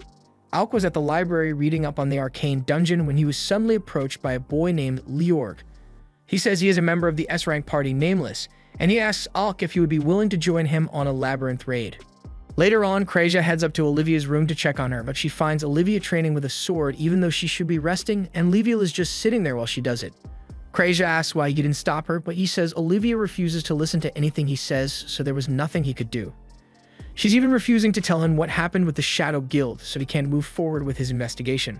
Alk was at the library reading up on the arcane dungeon when he was suddenly approached by a boy named Leorg. He says he is a member of the S-rank party Nameless, and he asks Alk if he would be willing to join him on a labyrinth raid. Later on, Krejia heads up to Olivia's room to check on her, but she finds Olivia training with a sword even though she should be resting, and Liviel is just sitting there while she does it. Krejia asks why he didn't stop her, but he says Olivia refuses to listen to anything he says, so there was nothing he could do. She's even refusing to tell him what happened with the Shadow Guild, so he can't move forward with his investigation.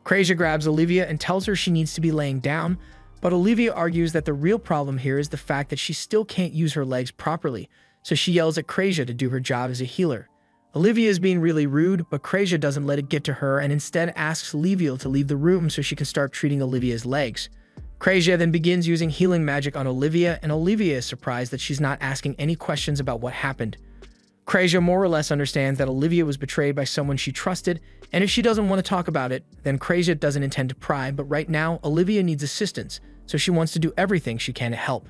Krejia grabs Olivia and tells her she needs to be laying down, but Olivia argues that the real problem here is the fact that she still can't use her legs properly, so she yells at Krejia to do her job as a healer. Olivia is being really rude, but Krejia doesn't let it get to her and instead asks Liviel to leave the room so she can start treating Olivia's legs. Krejia then begins using healing magic on Olivia, and Olivia is surprised that she's not asking any questions about what happened. Krejia more or less understands that Olivia was betrayed by someone she trusted, and if she doesn't want to talk about it, then Krejia doesn't intend to pry, but right now, Olivia needs assistance, so she wants to do everything she can to help.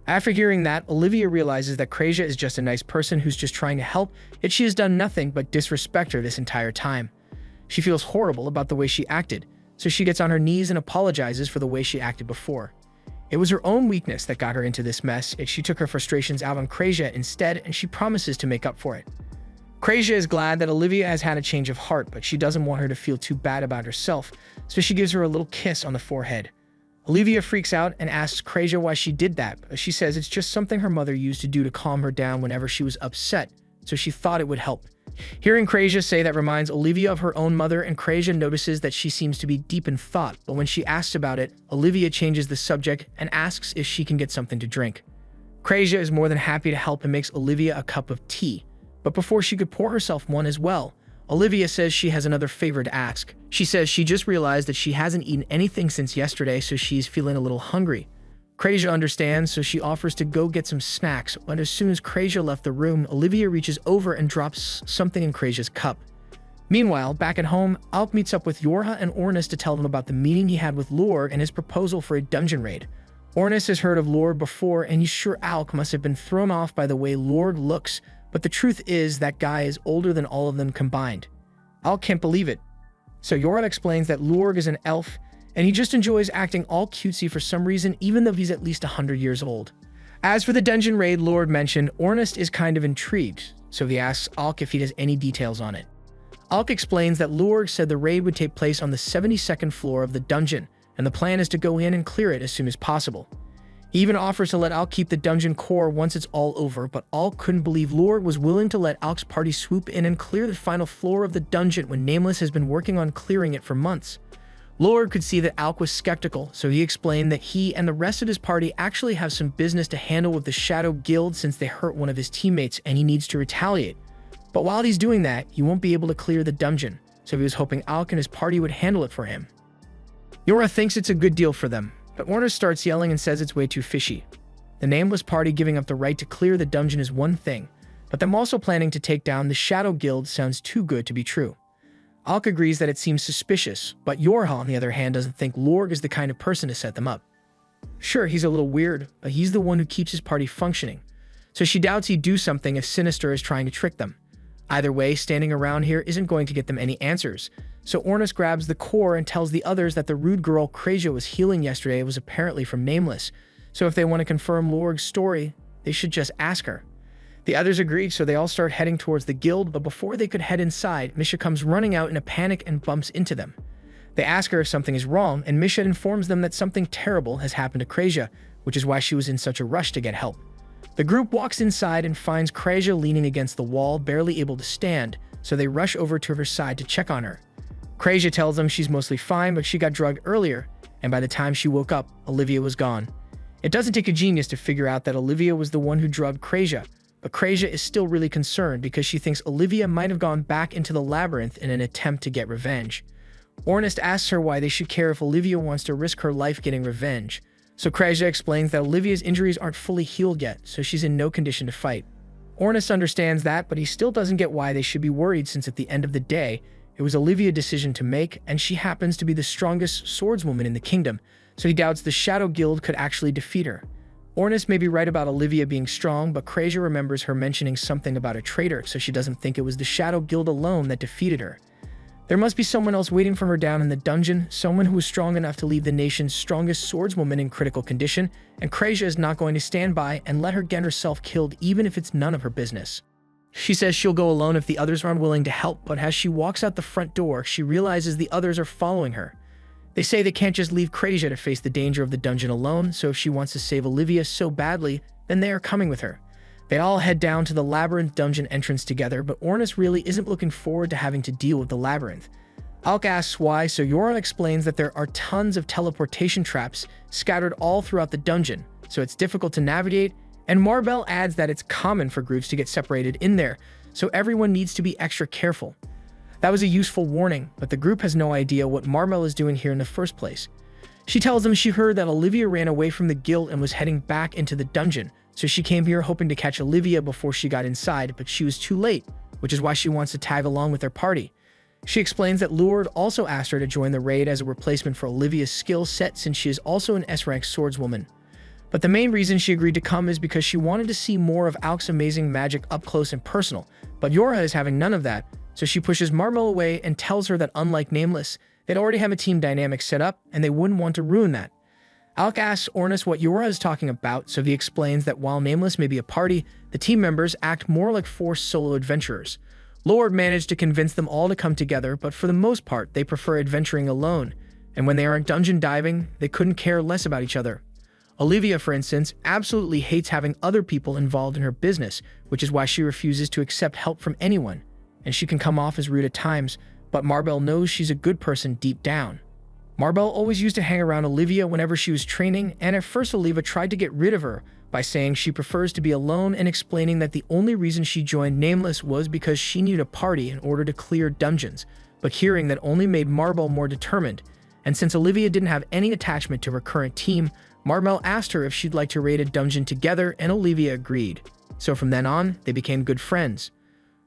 After hearing that, Olivia realizes that Krejia is just a nice person who's just trying to help, yet she has done nothing but disrespect her this entire time. She feels horrible about the way she acted, so she gets on her knees and apologizes for the way she acted before. It was her own weakness that got her into this mess, yet she took her frustrations out on Krejia instead, and she promises to make up for it. Krejia is glad that Olivia has had a change of heart, but she doesn't want her to feel too bad about herself, so she gives her a little kiss on the forehead. Olivia freaks out and asks Krejia why she did that, but she says it's just something her mother used to do to calm her down whenever she was upset, so she thought it would help. Hearing Krejia say that reminds Olivia of her own mother, and Krejia notices that she seems to be deep in thought, but when she asks about it, Olivia changes the subject and asks if she can get something to drink. Krejia is more than happy to help and makes Olivia a cup of tea, but before she could pour herself one as well, Olivia says she has another favor to ask. She says she just realized that she hasn't eaten anything since yesterday, so she's feeling a little hungry. Krejia understands, so she offers to go get some snacks, but as soon as Krejia left the room, Olivia reaches over and drops something in Krejia's cup. Meanwhile, back at home, Alk meets up with Yorha and Ornis to tell them about the meeting he had with Lorg and his proposal for a dungeon raid. Ornis has heard of Lorg before, and he's sure Alk must have been thrown off by the way Lorg looks, but the truth is that guy is older than all of them combined. Alk can't believe it. So Yorha explains that Lorg is an elf, and he just enjoys acting all cutesy for some reason, even though he's at least 100 years old. As for the dungeon raid Lord mentioned, Ornis is kind of intrigued, so he asks Alk if he has any details on it. Alk explains that Lorg said the raid would take place on the 72nd floor of the dungeon, and the plan is to go in and clear it as soon as possible. He even offers to let Alk keep the dungeon core once it's all over, but Alk couldn't believe Lord was willing to let Alk's party swoop in and clear the final floor of the dungeon when Nameless has been working on clearing it for months. Lord could see that Alk was skeptical, so he explained that he and the rest of his party actually have some business to handle with the Shadow Guild since they hurt one of his teammates and he needs to retaliate. But while he's doing that, he won't be able to clear the dungeon, so he was hoping Alk and his party would handle it for him. Yora thinks it's a good deal for them, but Ornus starts yelling and says it's way too fishy. The Nameless party giving up the right to clear the dungeon is one thing, but them also planning to take down the Shadow Guild sounds too good to be true. Alk agrees that it seems suspicious, but Yorha, on the other hand, doesn't think Lorg is the kind of person to set them up. Sure, he's a little weird, but he's the one who keeps his party functioning, so she doubts he'd do something if Sinister is trying to trick them. Either way, standing around here isn't going to get them any answers, so Ornus grabs the core and tells the others that the rude girl Krazia was healing yesterday was apparently from Nameless, so if they want to confirm Lorg's story, they should just ask her. The others agreed, so they all start heading towards the guild, but before they could head inside, Misha comes running out in a panic and bumps into them. They ask her if something is wrong, and Misha informs them that something terrible has happened to Krazia, which is why she was in such a rush to get help. The group walks inside and finds Krazia leaning against the wall, barely able to stand, so they rush over to her side to check on her. Krazia tells them she's mostly fine, but she got drugged earlier, and by the time she woke up, Olivia was gone. It doesn't take a genius to figure out that Olivia was the one who drugged Krazia, but Krazia is still really concerned because she thinks Olivia might have gone back into the labyrinth in an attempt to get revenge. Ornus asks her why they should care if Olivia wants to risk her life getting revenge, so Krazia explains that Olivia's injuries aren't fully healed yet, so she's in no condition to fight. Ornus understands that, but he still doesn't get why they should be worried since at the end of the day, it was Olivia's decision to make, and she happens to be the strongest swordswoman in the kingdom, so he doubts the Shadow Guild could actually defeat her. Ornus may be right about Olivia being strong, but Krazia remembers her mentioning something about a traitor, so she doesn't think it was the Shadow Guild alone that defeated her. There must be someone else waiting for her down in the dungeon, someone who is strong enough to leave the nation's strongest swordswoman in critical condition, and Krazia is not going to stand by and let her get herself killed even if it's none of her business. She says she'll go alone if the others aren't willing to help, but as she walks out the front door, she realizes the others are following her. They say they can't just leave Krazia to face the danger of the dungeon alone, so if she wants to save Olivia so badly, then they are coming with her. They all head down to the labyrinth dungeon entrance together, but Ornus really isn't looking forward to having to deal with the labyrinth. Alk asks why, so Yoran explains that there are tons of teleportation traps scattered all throughout the dungeon, so it's difficult to navigate, and Marbell adds that it's common for groups to get separated in there, so everyone needs to be extra careful. That was a useful warning, but the group has no idea what Marbell is doing here in the first place. She tells them she heard that Olivia ran away from the guild and was heading back into the dungeon, so she came here hoping to catch Olivia before she got inside, but she was too late, which is why she wants to tag along with their party. She explains that Luard also asked her to join the raid as a replacement for Olivia's skill set since she is also an S-rank swordswoman. But the main reason she agreed to come is because she wanted to see more of Alk's amazing magic up close and personal, but Yorha is having none of that, so she pushes Marbell away and tells her that unlike Nameless, they'd already have a team dynamic set up and they wouldn't want to ruin that. Alk asks Ornus what Yorha is talking about, so he explains that while Nameless may be a party, the team members act more like 4 solo adventurers. Lord managed to convince them all to come together, but for the most part, they prefer adventuring alone, and when they aren't dungeon diving, they couldn't care less about each other. Olivia, for instance, absolutely hates having other people involved in her business, which is why she refuses to accept help from anyone, and she can come off as rude at times, but Marbell knows she's a good person deep down. Marbell always used to hang around Olivia whenever she was training, and at first Olivia tried to get rid of her by saying she prefers to be alone and explaining that the only reason she joined Nameless was because she needed a party in order to clear dungeons, but hearing that only made Marbell more determined, and since Olivia didn't have any attachment to her current team, Marbell asked her if she'd like to raid a dungeon together, and Olivia agreed. So from then on, they became good friends.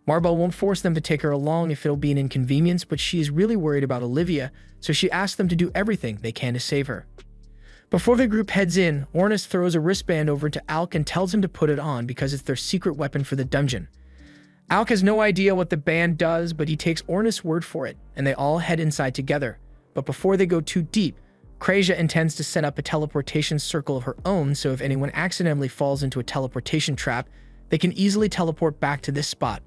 Marbell won't force them to take her along if it'll be an inconvenience, but she is really worried about Olivia, so she asks them to do everything they can to save her. Before the group heads in, Ornus throws a wristband over to Alk and tells him to put it on because it's their secret weapon for the dungeon. Alk has no idea what the band does, but he takes Ornus' word for it, and they all head inside together. But before they go too deep, Krazia intends to set up a teleportation circle of her own, so if anyone accidentally falls into a teleportation trap, they can easily teleport back to this spot.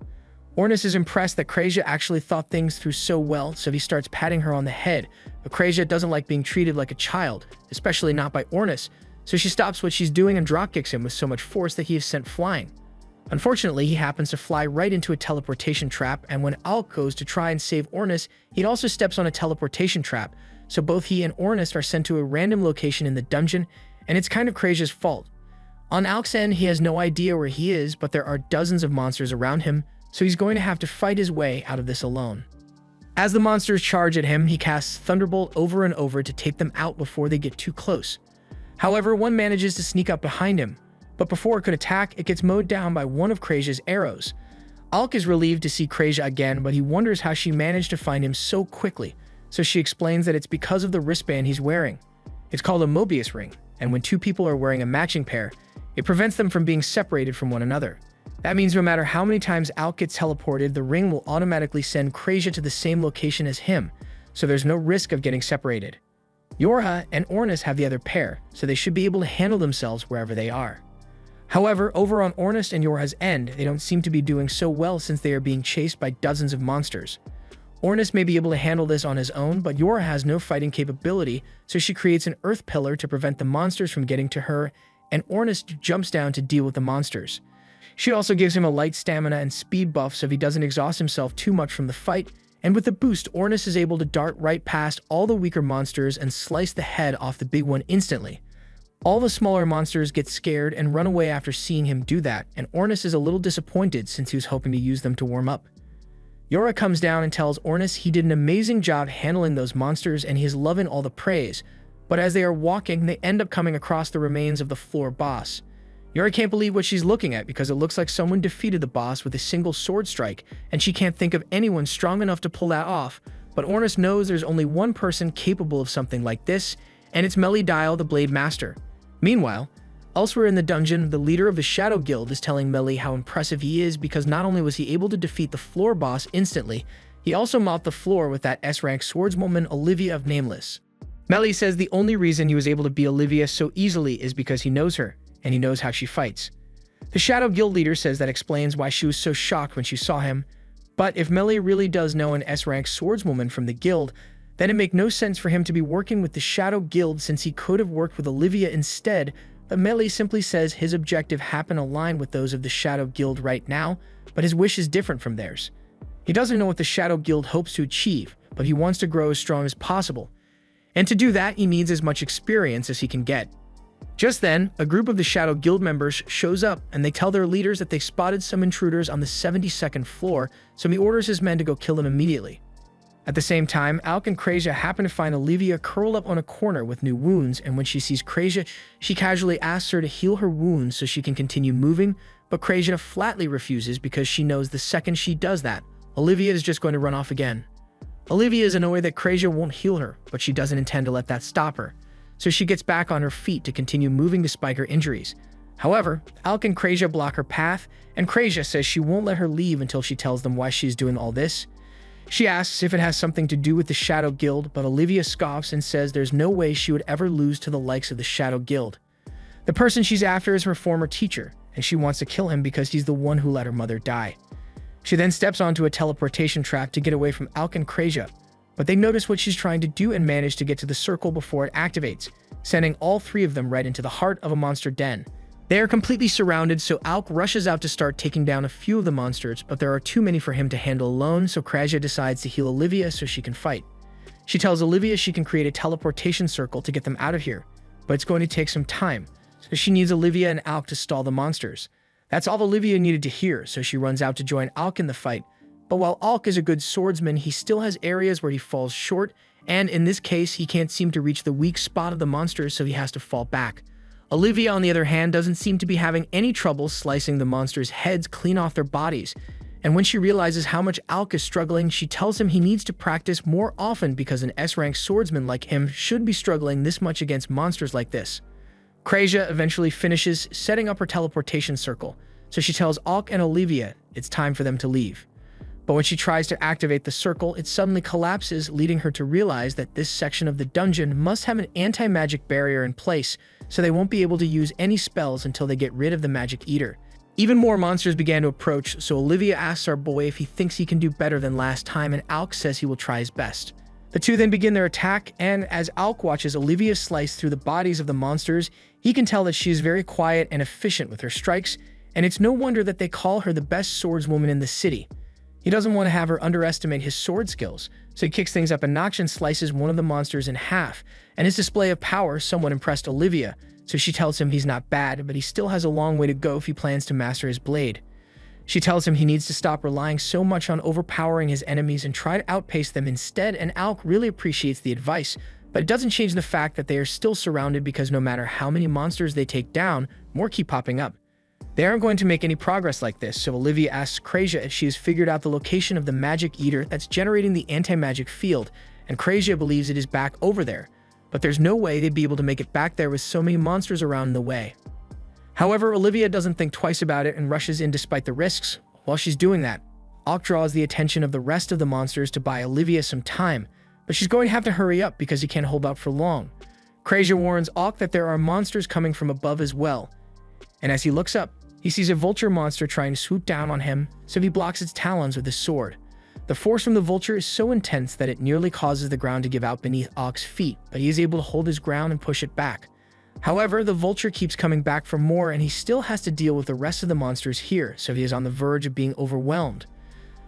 Ornus is impressed that Krazia actually thought things through so well, so he starts patting her on the head, but Krazia doesn't like being treated like a child, especially not by Ornus, so she stops what she's doing and dropkicks him with so much force that he is sent flying. Unfortunately, he happens to fly right into a teleportation trap, and when Alk goes to try and save Ornis, he also steps on a teleportation trap, so both he and Ornis are sent to a random location in the dungeon, and it's kind of Krasia's fault. On Alk's end, he has no idea where he is, but there are dozens of monsters around him, so he's going to have to fight his way out of this alone. As the monsters charge at him, he casts Thunderbolt over and over to take them out before they get too close. However, one manages to sneak up behind him, but before it could attack, it gets mowed down by one of Krasia's arrows. Alk is relieved to see Krasia again, but he wonders how she managed to find him so quickly, so she explains that it's because of the wristband he's wearing. It's called a Mobius ring, and when two people are wearing a matching pair, it prevents them from being separated from one another. That means no matter how many times Alk gets teleported, the ring will automatically send Krasia to the same location as him, so there's no risk of getting separated. Yorha and Ornis have the other pair, so they should be able to handle themselves wherever they are. However, over on Ornis and Yorha's end, they don't seem to be doing so well since they are being chased by dozens of monsters. Ornis may be able to handle this on his own, but Yorha has no fighting capability, so she creates an earth pillar to prevent the monsters from getting to her, and Ornis jumps down to deal with the monsters. She also gives him a light stamina and speed buff so he doesn't exhaust himself too much from the fight, and with the boost, Ornis is able to dart right past all the weaker monsters and slice the head off the big one instantly. All the smaller monsters get scared and run away after seeing him do that, and Ornis is a little disappointed since he was hoping to use them to warm up. Yorha comes down and tells Ornis he did an amazing job handling those monsters and he is loving all the praise, but as they are walking, they end up coming across the remains of the floor boss. Yorha can't believe what she's looking at because it looks like someone defeated the boss with a single sword strike, and she can't think of anyone strong enough to pull that off, but Ornis knows there's only one person capable of something like this, and it's Melidial, the Blade Master. Meanwhile, elsewhere in the dungeon, the leader of the Shadow Guild is telling Meli how impressive he is because not only was he able to defeat the floor boss instantly, he also mopped the floor with that S-rank swordswoman Olivia of Nameless. Meli says the only reason he was able to beat Olivia so easily is because he knows her, and he knows how she fights. The Shadow Guild leader says that explains why she was so shocked when she saw him, but if Meli really does know an S-rank swordswoman from the guild, then it makes no sense for him to be working with the Shadow Guild since he could have worked with Olivia instead, but Meli simply says his objective happen to align with those of the Shadow Guild right now, but his wish is different from theirs. He doesn't know what the Shadow Guild hopes to achieve, but he wants to grow as strong as possible. And to do that, he needs as much experience as he can get. Just then, a group of the Shadow Guild members shows up, and they tell their leaders that they spotted some intruders on the 72nd floor, so he orders his men to go kill them immediately. At the same time, Alk and Krasia happen to find Olivia curled up on a corner with new wounds, and when she sees Krasia, she casually asks her to heal her wounds so she can continue moving, but Krasia flatly refuses because she knows the second she does that, Olivia is just going to run off again. Olivia is annoyed that Krasia won't heal her, but she doesn't intend to let that stop her, so she gets back on her feet to continue moving despite her injuries. However, Alk and Krasia block her path, and Krasia says she won't let her leave until she tells them why she's doing all this. She asks if it has something to do with the Shadow Guild, but Olivia scoffs and says there's no way she would ever lose to the likes of the Shadow Guild. The person she's after is her former teacher, and she wants to kill him because he's the one who let her mother die. She then steps onto a teleportation trap to get away from Alk and Krasia, but they notice what she's trying to do and manage to get to the circle before it activates, sending all three of them right into the heart of a monster den. They are completely surrounded, so Alk rushes out to start taking down a few of the monsters, but there are too many for him to handle alone, so Krasia decides to heal Olivia so she can fight. She tells Olivia she can create a teleportation circle to get them out of here, but it's going to take some time, so she needs Olivia and Alk to stall the monsters. That's all Olivia needed to hear, so she runs out to join Alk in the fight, but while Alk is a good swordsman, he still has areas where he falls short, and in this case, he can't seem to reach the weak spot of the monsters, so he has to fall back. Olivia, on the other hand, doesn't seem to be having any trouble slicing the monsters' heads clean off their bodies, and when she realizes how much Alk is struggling, she tells him he needs to practice more often because an S-rank swordsman like him should be struggling this much against monsters like this. Krasia eventually finishes setting up her teleportation circle, so she tells Alk and Olivia it's time for them to leave. But when she tries to activate the circle, it suddenly collapses, leading her to realize that this section of the dungeon must have an anti-magic barrier in place, so they won't be able to use any spells until they get rid of the Magic Eater. Even more monsters began to approach, so Olivia asks our boy if he thinks he can do better than last time, and Alk says he will try his best. The two then begin their attack, and as Alk watches Olivia slice through the bodies of the monsters, he can tell that she is very quiet and efficient with her strikes, and it's no wonder that they call her the best swordswoman in the city. He doesn't want to have her underestimate his sword skills, so he kicks things up a notch and slices one of the monsters in half, and his display of power somewhat impressed Olivia, so she tells him he's not bad, but he still has a long way to go if he plans to master his blade. She tells him he needs to stop relying so much on overpowering his enemies and try to outpace them instead, and Alk really appreciates the advice, but it doesn't change the fact that they are still surrounded because no matter how many monsters they take down, more keep popping up. They aren't going to make any progress like this, so Olivia asks Krejia if she has figured out the location of the magic eater that's generating the anti-magic field, and Krejia believes it is back over there, but there's no way they'd be able to make it back there with so many monsters around in the way. However, Olivia doesn't think twice about it and rushes in despite the risks. While she's doing that, Alk draws the attention of the rest of the monsters to buy Olivia some time, but she's going to have to hurry up because he can't hold out for long. Krejia warns Alk that there are monsters coming from above as well, and as he looks up, he sees a vulture monster trying to swoop down on him, so he blocks its talons with his sword. The force from the vulture is so intense that it nearly causes the ground to give out beneath Alk's feet, but he is able to hold his ground and push it back. However, the vulture keeps coming back for more, and he still has to deal with the rest of the monsters here, so he is on the verge of being overwhelmed.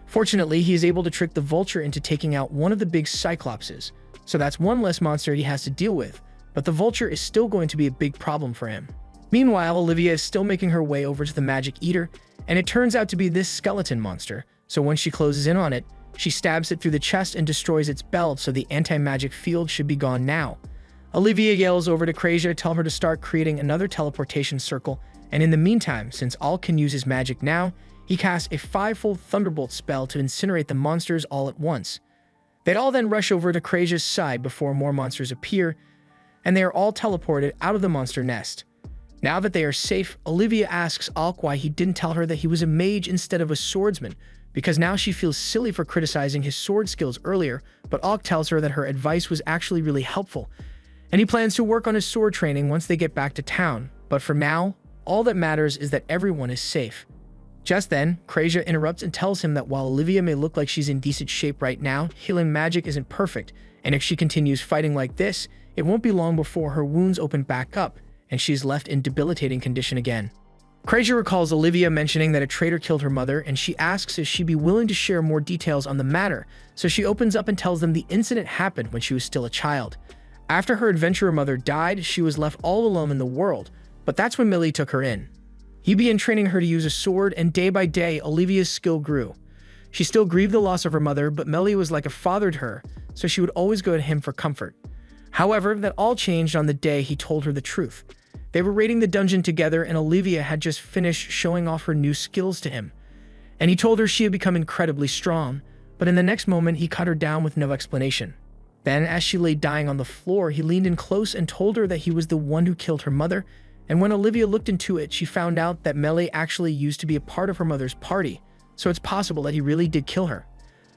Fortunately, he is able to trick the vulture into taking out one of the big cyclopses, so that's one less monster he has to deal with, but the vulture is still going to be a big problem for him. Meanwhile, Olivia is still making her way over to the magic eater, and it turns out to be this skeleton monster, so when she closes in on it, she stabs it through the chest and destroys its belt, so the anti-magic field should be gone now. Olivia yells over to Krejia to tell her to start creating another teleportation circle, and in the meantime, since Alk can use his magic now, he casts a 5-fold thunderbolt spell to incinerate the monsters all at once. They'd all then rush over to Krejia's side before more monsters appear, and they are all teleported out of the monster nest. Now that they are safe, Olivia asks Alk why he didn't tell her that he was a mage instead of a swordsman, because now she feels silly for criticizing his sword skills earlier, but Alk tells her that her advice was actually really helpful, and he plans to work on his sword training once they get back to town. But for now, all that matters is that everyone is safe. Just then, Krejia interrupts and tells him that while Olivia may look like she's in decent shape right now, healing magic isn't perfect, and if she continues fighting like this, it won't be long before her wounds open back up, and she's left in debilitating condition again. Krejia recalls Olivia mentioning that a traitor killed her mother, and she asks if she'd be willing to share more details on the matter, so she opens up and tells them the incident happened when she was still a child. After her adventurer mother died, she was left all alone in the world, but that's when Millie took her in. He began training her to use a sword, and day by day, Olivia's skill grew. She still grieved the loss of her mother, but Millie was like a father to her, so she would always go to him for comfort. However, that all changed on the day he told her the truth. They were raiding the dungeon together, and Olivia had just finished showing off her new skills to him. And he told her she had become incredibly strong, but in the next moment, he cut her down with no explanation. Then, as she lay dying on the floor, he leaned in close and told her that he was the one who killed her mother, and when Olivia looked into it, she found out that Millie actually used to be a part of her mother's party, so it's possible that he really did kill her.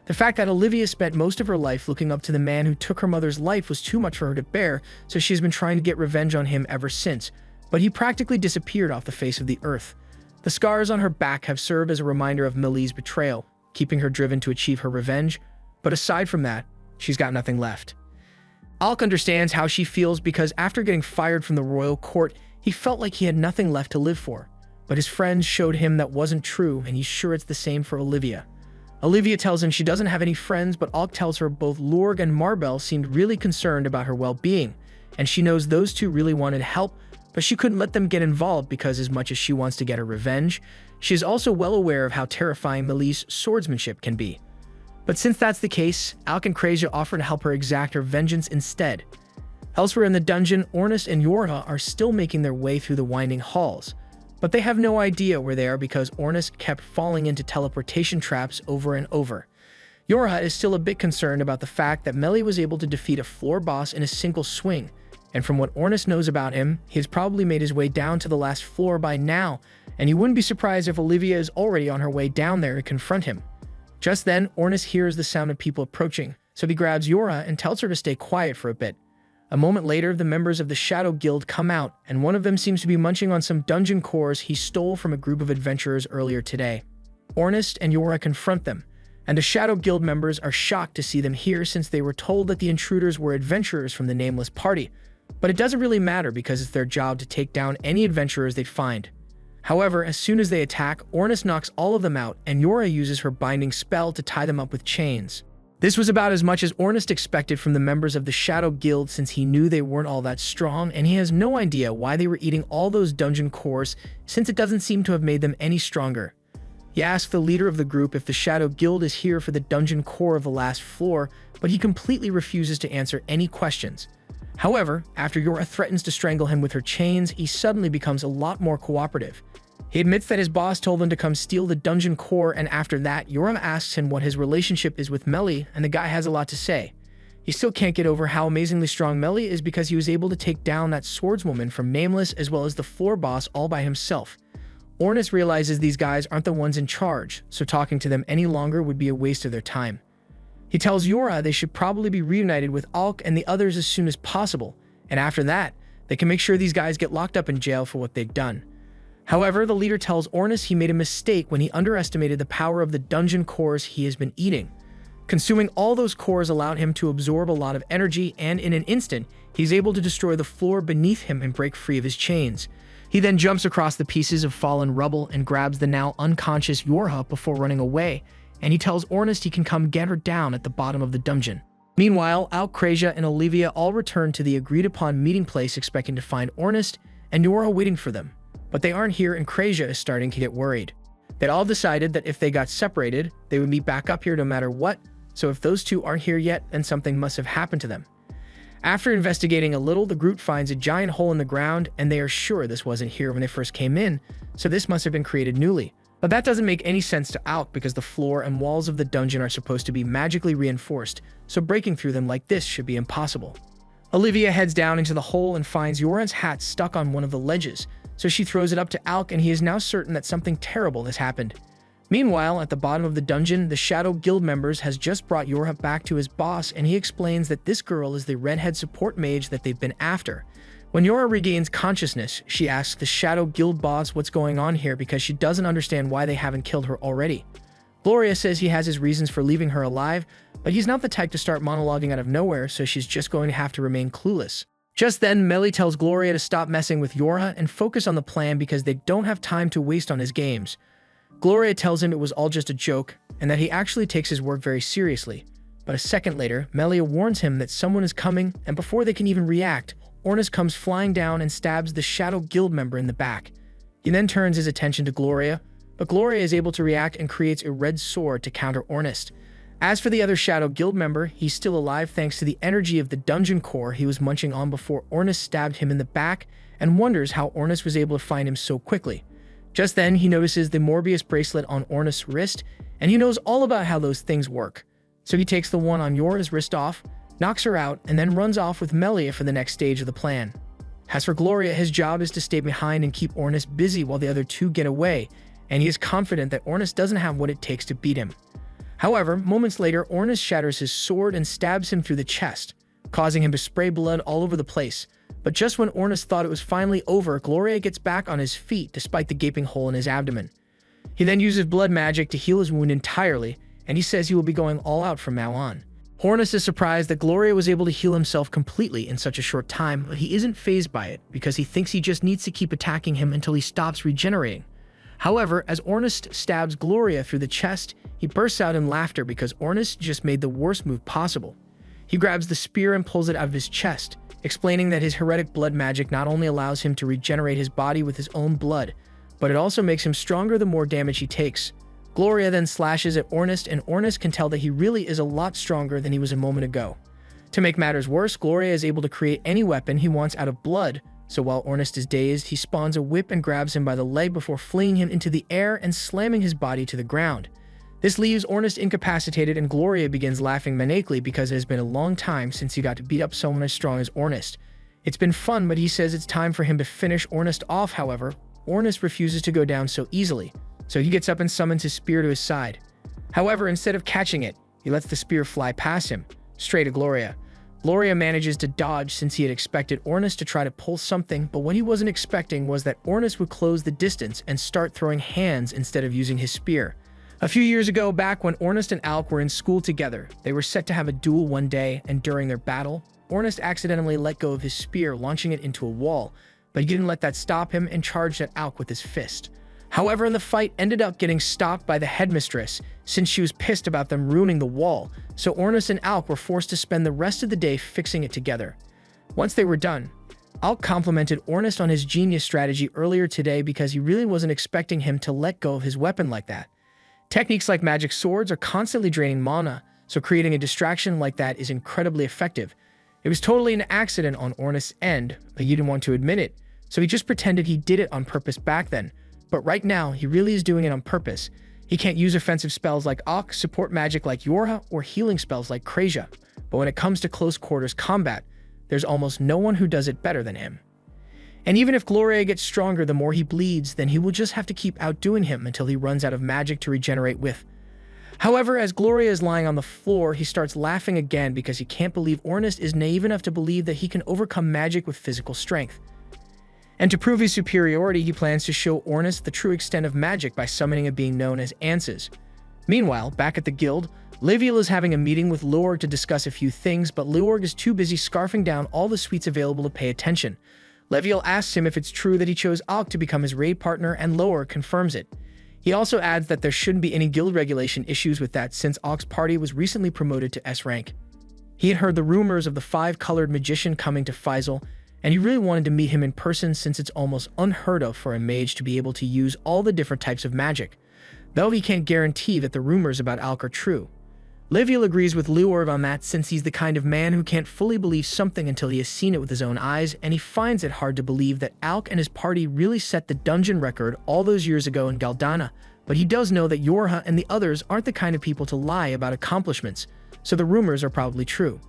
The fact that Olivia spent most of her life looking up to the man who took her mother's life was too much for her to bear, so she has been trying to get revenge on him ever since, but he practically disappeared off the face of the earth. The scars on her back have served as a reminder of Millie's betrayal, keeping her driven to achieve her revenge, but aside from that, she's got nothing left. Alk understands how she feels because after getting fired from the royal court, he felt like he had nothing left to live for. But his friends showed him that wasn't true, and he's sure it's the same for Olivia. Olivia tells him she doesn't have any friends, but Alk tells her both Lorg and Marbel seemed really concerned about her well-being, and she knows those two really wanted help, but she couldn't let them get involved because as much as she wants to get her revenge, she is also well aware of how terrifying Millie's swordsmanship can be. But since that's the case, Alk and Krejia offer to help her exact her vengeance instead. Elsewhere in the dungeon, Ornest and Yorha are still making their way through the winding halls, but they have no idea where they are because Ornest kept falling into teleportation traps over and over. Yorha is still a bit concerned about the fact that Millie was able to defeat a floor boss in a single swing, and from what Ornest knows about him, he has probably made his way down to the last floor by now, and you wouldn't be surprised if Olivia is already on her way down there to confront him. Just then, Ornest hears the sound of people approaching, so he grabs Yorha and tells her to stay quiet for a bit. A moment later, the members of the Shadow Guild come out, and one of them seems to be munching on some dungeon cores he stole from a group of adventurers earlier today. Ornest and Yorha confront them, And the Shadow Guild members are shocked to see them here since they were told that the intruders were adventurers from the Nameless Party. But it doesn't really matter because it's their job to take down any adventurers they find. However, as soon as they attack, Ornus knocks all of them out and Yora uses her binding spell to tie them up with chains. This was about as much as Ornus expected from the members of the Shadow Guild since he knew they weren't all that strong and he has no idea why they were eating all those dungeon cores since it doesn't seem to have made them any stronger. He asks the leader of the group if the Shadow Guild is here for the dungeon core of the last floor, but he completely refuses to answer any questions. However, after Yora threatens to strangle him with her chains, he suddenly becomes a lot more cooperative. He admits that his boss told him to come steal the dungeon core, and after that, Yora asks him what his relationship is with Melly, and the guy has a lot to say. He still can't get over how amazingly strong Melly is because he was able to take down that swordswoman from Nameless as well as the floor boss all by himself. Ornus realizes these guys aren't the ones in charge, so talking to them any longer would be a waste of their time. He tells Yora they should probably be reunited with Alk and the others as soon as possible, and after that, they can make sure these guys get locked up in jail for what they've done. However, the leader tells Ornus he made a mistake when he underestimated the power of the dungeon cores he has been eating. Consuming all those cores allowed him to absorb a lot of energy, and in an instant, he's able to destroy the floor beneath him and break free of his chains. He then jumps across the pieces of fallen rubble and grabs the now unconscious Yorha before running away, and he tells Ornus he can come get her down at the bottom of the dungeon. Meanwhile, Alcrasia and Olivia all return to the agreed-upon meeting place expecting to find Ornus and Yorha waiting for them. But they aren't here and Krasia is starting to get worried. They'd all decided that if they got separated, they would meet back up here no matter what, so if those two aren't here yet, then something must have happened to them. After investigating a little, the group finds a giant hole in the ground, and they are sure this wasn't here when they first came in, so this must have been created newly. But that doesn't make any sense to Alk because the floor and walls of the dungeon are supposed to be magically reinforced, so breaking through them like this should be impossible. Olivia heads down into the hole and finds Yoran's hat stuck on one of the ledges, so she throws it up to Alk and he is now certain that something terrible has happened. Meanwhile, at the bottom of the dungeon, the Shadow Guild members has just brought Yorha back to his boss and he explains that this girl is the redhead support mage that they've been after. When Yorha regains consciousness, she asks the Shadow Guild boss what's going on here because she doesn't understand why they haven't killed her already. Gloria says he has his reasons for leaving her alive, but he's not the type to start monologuing out of nowhere, so she's just going to have to remain clueless. Just then, Melly tells Gloria to stop messing with Yorha and focus on the plan because they don't have time to waste on his games. Gloria tells him it was all just a joke and that he actually takes his work very seriously. But a second later, Melia warns him that someone is coming, and before they can even react, Ornus comes flying down and stabs the Shadow Guild member in the back. He then turns his attention to Gloria, but Gloria is able to react and creates a red sword to counter Ornus. As for the other Shadow Guild member, he's still alive thanks to the energy of the dungeon core he was munching on before Ornus stabbed him in the back and wonders how Ornus was able to find him so quickly. Just then, he notices the Morbius bracelet on Ornus' wrist, and he knows all about how those things work. So he takes the one on Yora's wrist off, knocks her out, and then runs off with Melia for the next stage of the plan. As for Gloria, his job is to stay behind and keep Ornus busy while the other two get away, and he is confident that Ornus doesn't have what it takes to beat him. However, moments later, Ornus shatters his sword and stabs him through the chest, causing him to spray blood all over the place. But just when Ornus thought it was finally over, Gloria gets back on his feet despite the gaping hole in his abdomen. He then uses blood magic to heal his wound entirely, and he says he will be going all out from now on. Ornus is surprised that Gloria was able to heal himself completely in such a short time, but he isn't fazed by it because he thinks he just needs to keep attacking him until he stops regenerating. However, as Ornus stabs Gloria through the chest, he bursts out in laughter because Ornus just made the worst move possible. He grabs the spear and pulls it out of his chest, explaining that his heretic blood magic not only allows him to regenerate his body with his own blood, but it also makes him stronger the more damage he takes. Gloria then slashes at Ornus, and Ornus can tell that he really is a lot stronger than he was a moment ago. To make matters worse, Gloria is able to create any weapon he wants out of blood, so while Ornus is dazed, he spawns a whip and grabs him by the leg before flinging him into the air and slamming his body to the ground. This leaves Ornus incapacitated, and Gloria begins laughing maniacally because it has been a long time since he got to beat up someone as strong as Ornus. It's been fun, but he says it's time for him to finish Ornus off. However, Ornus refuses to go down so easily, so he gets up and summons his spear to his side. However, instead of catching it, he lets the spear fly past him, straight at Gloria. Gloria manages to dodge since he had expected Ornus to try to pull something, but what he wasn't expecting was that Ornus would close the distance and start throwing hands instead of using his spear. A few years ago, back when Ornest and Alk were in school together, they were set to have a duel one day, and during their battle, Ornest accidentally let go of his spear, launching it into a wall, but he didn't let that stop him and charged at Alk with his fist. However, the fight ended up getting stopped by the headmistress, since she was pissed about them ruining the wall, so Ornest and Alk were forced to spend the rest of the day fixing it together. Once they were done, Alk complimented Ornest on his genius strategy earlier today because he really wasn't expecting him to let go of his weapon like that. Techniques like magic swords are constantly draining mana, so creating a distraction like that is incredibly effective. It was totally an accident on Ornest's end, but he didn't want to admit it, so he just pretended he did it on purpose back then. But right now, he really is doing it on purpose. He can't use offensive spells like Alk, support magic like Yorha, or healing spells like Krejia. But when it comes to close quarters combat, there's almost no one who does it better than him. And even if Gloria gets stronger the more he bleeds, then he will just have to keep outdoing him until he runs out of magic to regenerate with. However, as Gloria is lying on the floor, he starts laughing again because he can't believe Ornest is naive enough to believe that he can overcome magic with physical strength. And to prove his superiority, he plans to show Ornest the true extent of magic by summoning a being known as Ansuz. Meanwhile, back at the guild, Leviel is having a meeting with Leorg to discuss a few things, but Leorg is too busy scarfing down all the suites available to pay attention. Leviel asks him if it's true that he chose Alk to become his raid partner, and Leorg confirms it. He also adds that there shouldn't be any guild regulation issues with that since Alk's party was recently promoted to S rank. He had heard the rumors of the five-colored magician coming to Faisal, and he really wanted to meet him in person since it's almost unheard of for a mage to be able to use all the different types of magic, though he can't guarantee that the rumors about Alk are true. Leviel agrees with Leorg on that since he's the kind of man who can't fully believe something until he has seen it with his own eyes, and he finds it hard to believe that Alk and his party really set the dungeon record all those years ago in Galdana, but he does know that Yorha and the others aren't the kind of people to lie about accomplishments, so the rumors are probably true.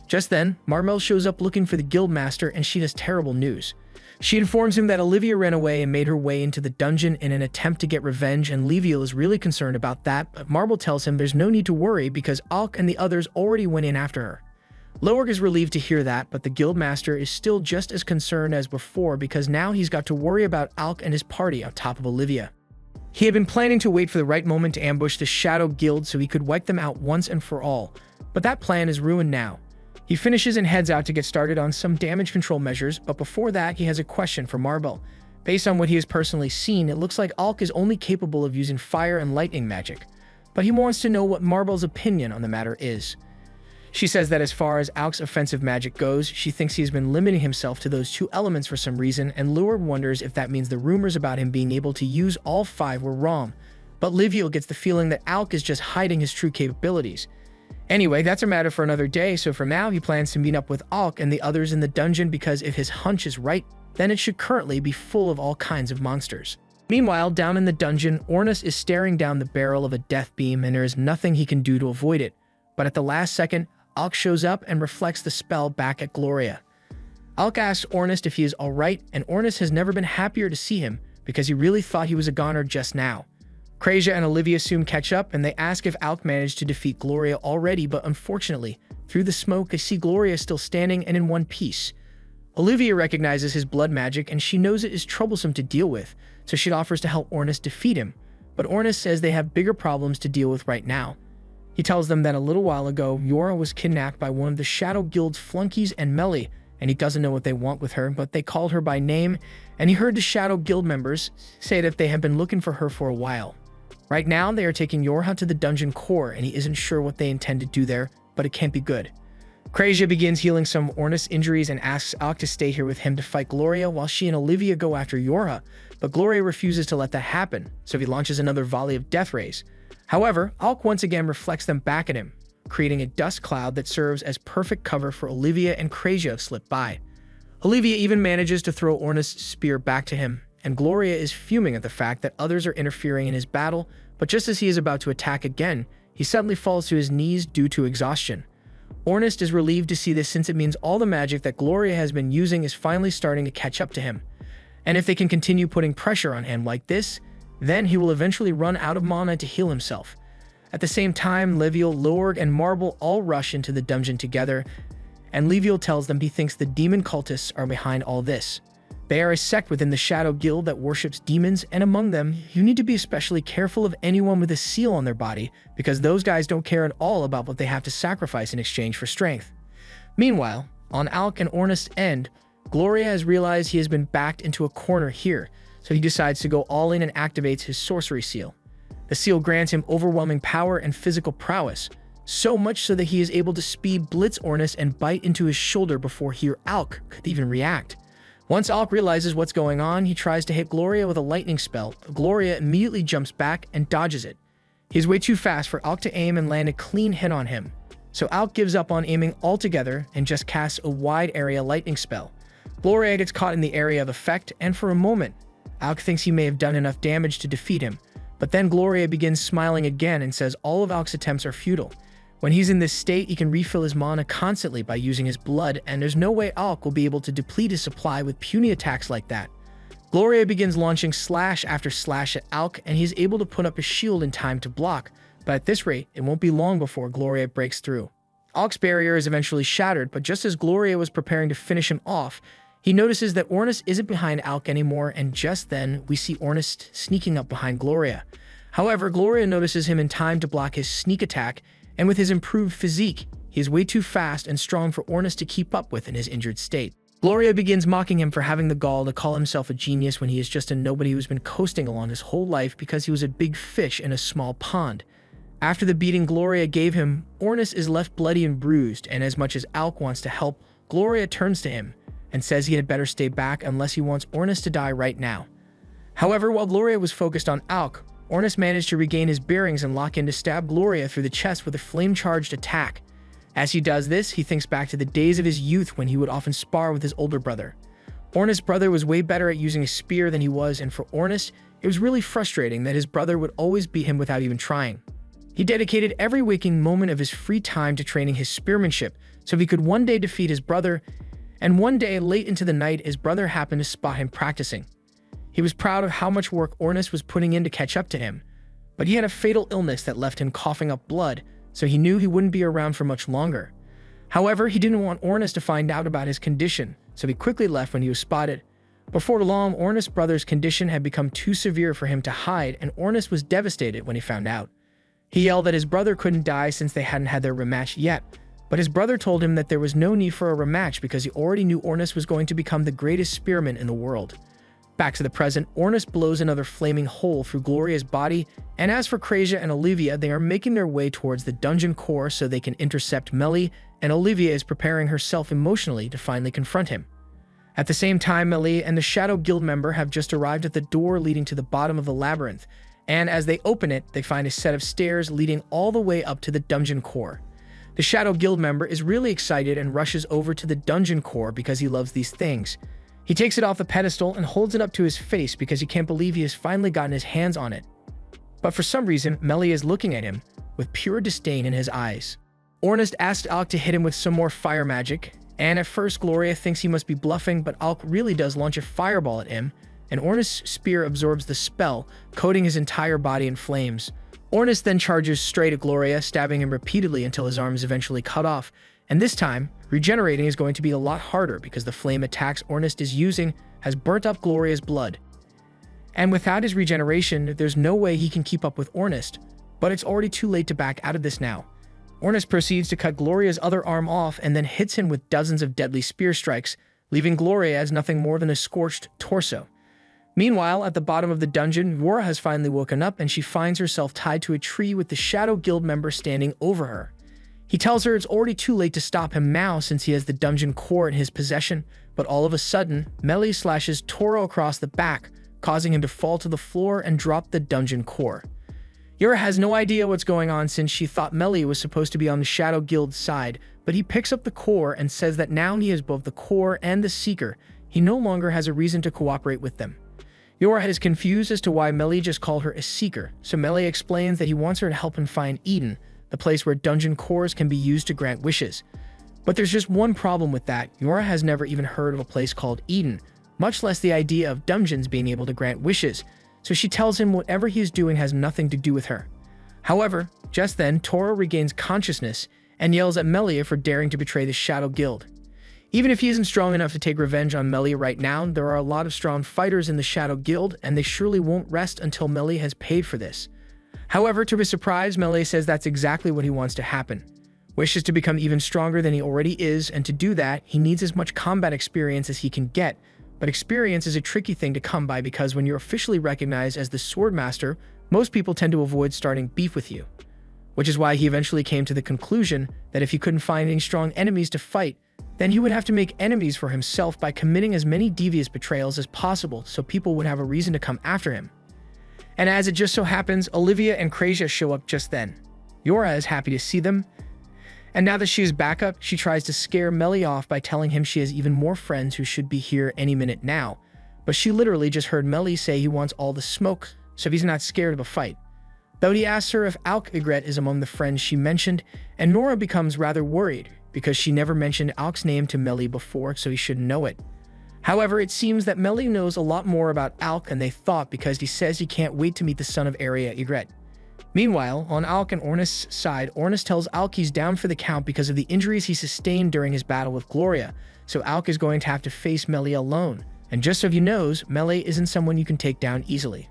Just then, Marmel shows up looking for the guildmaster, and she has terrible news. She informs him that Olivia ran away and made her way into the dungeon in an attempt to get revenge, and Leviel is really concerned about that, but Marble tells him there's no need to worry because Alk and the others already went in after her. Leorg is relieved to hear that, but the guildmaster is still just as concerned as before because now he's got to worry about Alk and his party on top of Olivia. He had been planning to wait for the right moment to ambush the Shadow Guild so he could wipe them out once and for all, but that plan is ruined now. He finishes and heads out to get started on some damage control measures, but before that, he has a question for Marble. Based on what he has personally seen, it looks like Alk is only capable of using fire and lightning magic, but he wants to know what Marble's opinion on the matter is. She says that as far as Alk's offensive magic goes, she thinks he's been limiting himself to those two elements for some reason, and Leorg wonders if that means the rumors about him being able to use all five were wrong, but Leviel gets the feeling that Alk is just hiding his true capabilities. Anyway, that's a matter for another day, so for now he plans to meet up with Alk and the others in the dungeon because if his hunch is right, then it should currently be full of all kinds of monsters. Meanwhile, down in the dungeon, Ornest is staring down the barrel of a death beam and there is nothing he can do to avoid it. But at the last second, Alk shows up and reflects the spell back at Gloria. Alk asks Ornest if he is alright, and Ornest has never been happier to see him because he really thought he was a goner just now. Krejia and Olivia soon catch up, and they ask if Alk managed to defeat Gloria already, but unfortunately, through the smoke, they see Gloria still standing and in one piece. Olivia recognizes his blood magic, and she knows it is troublesome to deal with, so she offers to help Ornest defeat him, but Ornest says they have bigger problems to deal with right now. He tells them that a little while ago, Yorha was kidnapped by one of the Shadow Guild's flunkies and Melly, and he doesn't know what they want with her, but they called her by name, and he heard the Shadow Guild members say that they have been looking for her for a while. Right now, they are taking Yorha to the dungeon core, and he isn't sure what they intend to do there, but it can't be good. Krejia begins healing some of Ornest's injuries and asks Alk to stay here with him to fight Gloria while she and Olivia go after Yorha, but Gloria refuses to let that happen, so he launches another volley of death rays. However, Alk once again reflects them back at him, creating a dust cloud that serves as perfect cover for Olivia and Krejia to slip by. Olivia even manages to throw Ornest's spear back to him, and Gloria is fuming at the fact that others are interfering in his battle, but just as he is about to attack again, he suddenly falls to his knees due to exhaustion. Ornest is relieved to see this since it means all the magic that Gloria has been using is finally starting to catch up to him. And if they can continue putting pressure on him like this, then he will eventually run out of mana to heal himself. At the same time, Leviel, Leorg, and Marble all rush into the dungeon together, and Leviel tells them he thinks the demon cultists are behind all this. They are a sect within the Shadow Guild that worships demons, and among them, you need to be especially careful of anyone with a seal on their body, because those guys don't care at all about what they have to sacrifice in exchange for strength. Meanwhile, on Alk and Ornest's end, Gloria has realized he has been backed into a corner here, so he decides to go all in and activates his sorcery seal. The seal grants him overwhelming power and physical prowess, so much so that he is able to speed blitz Ornest and bite into his shoulder before he or Alk could even react. Once Alk realizes what's going on, he tries to hit Gloria with a lightning spell, but Gloria immediately jumps back and dodges it. He's way too fast for Alk to aim and land a clean hit on him, so Alk gives up on aiming altogether and just casts a wide area lightning spell. Gloria gets caught in the area of effect, and for a moment, Alk thinks he may have done enough damage to defeat him, but then Gloria begins smiling again and says all of Alk's attempts are futile. When he's in this state, he can refill his mana constantly by using his blood, and there's no way Alk will be able to deplete his supply with puny attacks like that. Gloria begins launching slash after slash at Alk, and he's able to put up a shield in time to block, but at this rate, it won't be long before Gloria breaks through. Alk's barrier is eventually shattered, but just as Gloria was preparing to finish him off, he notices that Ornest isn't behind Alk anymore, and just then, we see Ornest sneaking up behind Gloria. However, Gloria notices him in time to block his sneak attack, and with his improved physique, he is way too fast and strong for Ornest to keep up with in his injured state. Gloria begins mocking him for having the gall to call himself a genius when he is just a nobody who's been coasting along his whole life because he was a big fish in a small pond. After the beating Gloria gave him, Ornest is left bloody and bruised, and as much as Alk wants to help, Gloria turns to him and says he had better stay back unless he wants Ornest to die right now. However, while Gloria was focused on Alk, Ornest managed to regain his bearings and lock in to stab Gloria through the chest with a flame-charged attack. As he does this, he thinks back to the days of his youth when he would often spar with his older brother. Ornest's brother was way better at using a spear than he was, and for Ornest, it was really frustrating that his brother would always beat him without even trying. He dedicated every waking moment of his free time to training his spearmanship, so he could one day defeat his brother, and one day, late into the night, his brother happened to spot him practicing. He was proud of how much work Ornest was putting in to catch up to him, but he had a fatal illness that left him coughing up blood, so he knew he wouldn't be around for much longer. However, he didn't want Ornest to find out about his condition, so he quickly left when he was spotted. Before long, Ornest's brother's condition had become too severe for him to hide, and Ornest was devastated when he found out. He yelled that his brother couldn't die since they hadn't had their rematch yet, but his brother told him that there was no need for a rematch because he already knew Ornest was going to become the greatest spearman in the world. Back to the present, Ornest blows another flaming hole through Gloria's body, and as for Krazia and Olivia, they are making their way towards the dungeon core so they can intercept Mélie, and Olivia is preparing herself emotionally to finally confront him. At the same time, Mélie and the Shadow Guild member have just arrived at the door leading to the bottom of the labyrinth, and as they open it, they find a set of stairs leading all the way up to the dungeon core. The Shadow Guild member is really excited and rushes over to the dungeon core because he loves these things. He takes it off the pedestal and holds it up to his face because he can't believe he has finally gotten his hands on it. But for some reason, Mélie is looking at him with pure disdain in his eyes. Ornest asks Alk to hit him with some more fire magic, and at first Gloria thinks he must be bluffing, but Alk really does launch a fireball at him, and Ornest's spear absorbs the spell, coating his entire body in flames. Ornest then charges straight at Gloria, stabbing him repeatedly until his arm is eventually cut off, and this time, regenerating is going to be a lot harder because the flame attacks Ornest is using has burnt up Gloria's blood. And without his regeneration, there's no way he can keep up with Ornest, but it's already too late to back out of this now. Ornest proceeds to cut Gloria's other arm off and then hits him with dozens of deadly spear strikes, leaving Gloria as nothing more than a scorched torso. Meanwhile, at the bottom of the dungeon, Yura has finally woken up and she finds herself tied to a tree with the Shadow Guild member standing over her. He tells her it's already too late to stop him now since he has the dungeon core in his possession, but all of a sudden, Mélie slashes Toro across the back, causing him to fall to the floor and drop the dungeon core. Yura has no idea what's going on since she thought Mélie was supposed to be on the Shadow Guild's side, but he picks up the core and says that now he has both the core and the Seeker, he no longer has a reason to cooperate with them. Yura is confused as to why Mélie just called her a Seeker, so Mélie explains that he wants her to help him find Eden, the place where dungeon cores can be used to grant wishes. But there's just one problem with that. Yura has never even heard of a place called Eden, much less the idea of dungeons being able to grant wishes, so she tells him whatever he is doing has nothing to do with her. However, just then, Toro regains consciousness and yells at Mélie for daring to betray the Shadow Guild. Even if he isn't strong enough to take revenge on Melee right now, there are a lot of strong fighters in the Shadow Guild, and they surely won't rest until Melee has paid for this. However, to his surprise, Melee says that's exactly what he wants to happen. Wishes to become even stronger than he already is, and to do that, he needs as much combat experience as he can get. But experience is a tricky thing to come by because when you're officially recognized as the Sword Master, most people tend to avoid starting beef with you. Which is why he eventually came to the conclusion that if he couldn't find any strong enemies to fight, then he would have to make enemies for himself by committing as many devious betrayals as possible so people would have a reason to come after him. And as it just so happens, Olivia and Krasia show up just then. Yora is happy to see them, and now that she is back up, she tries to scare Melee off by telling him she has even more friends who should be here any minute now. But she literally just heard Melee say he wants all the smoke, so he's not scared of a fight. Though he asks her if Alk Ygritte is among the friends she mentioned, and Nora becomes rather worried because she never mentioned Alk's name to Melee before, so he should know it. However, it seems that Melee knows a lot more about Alk than they thought because he says he can't wait to meet the son of Arya Ygritte. Meanwhile, on Alk and Ornyst's side, Ornyst tells Alk he's down for the count because of the injuries he sustained during his battle with Gloria, so Alk is going to have to face Melee alone. And just so he knows, Melee isn't someone you can take down easily.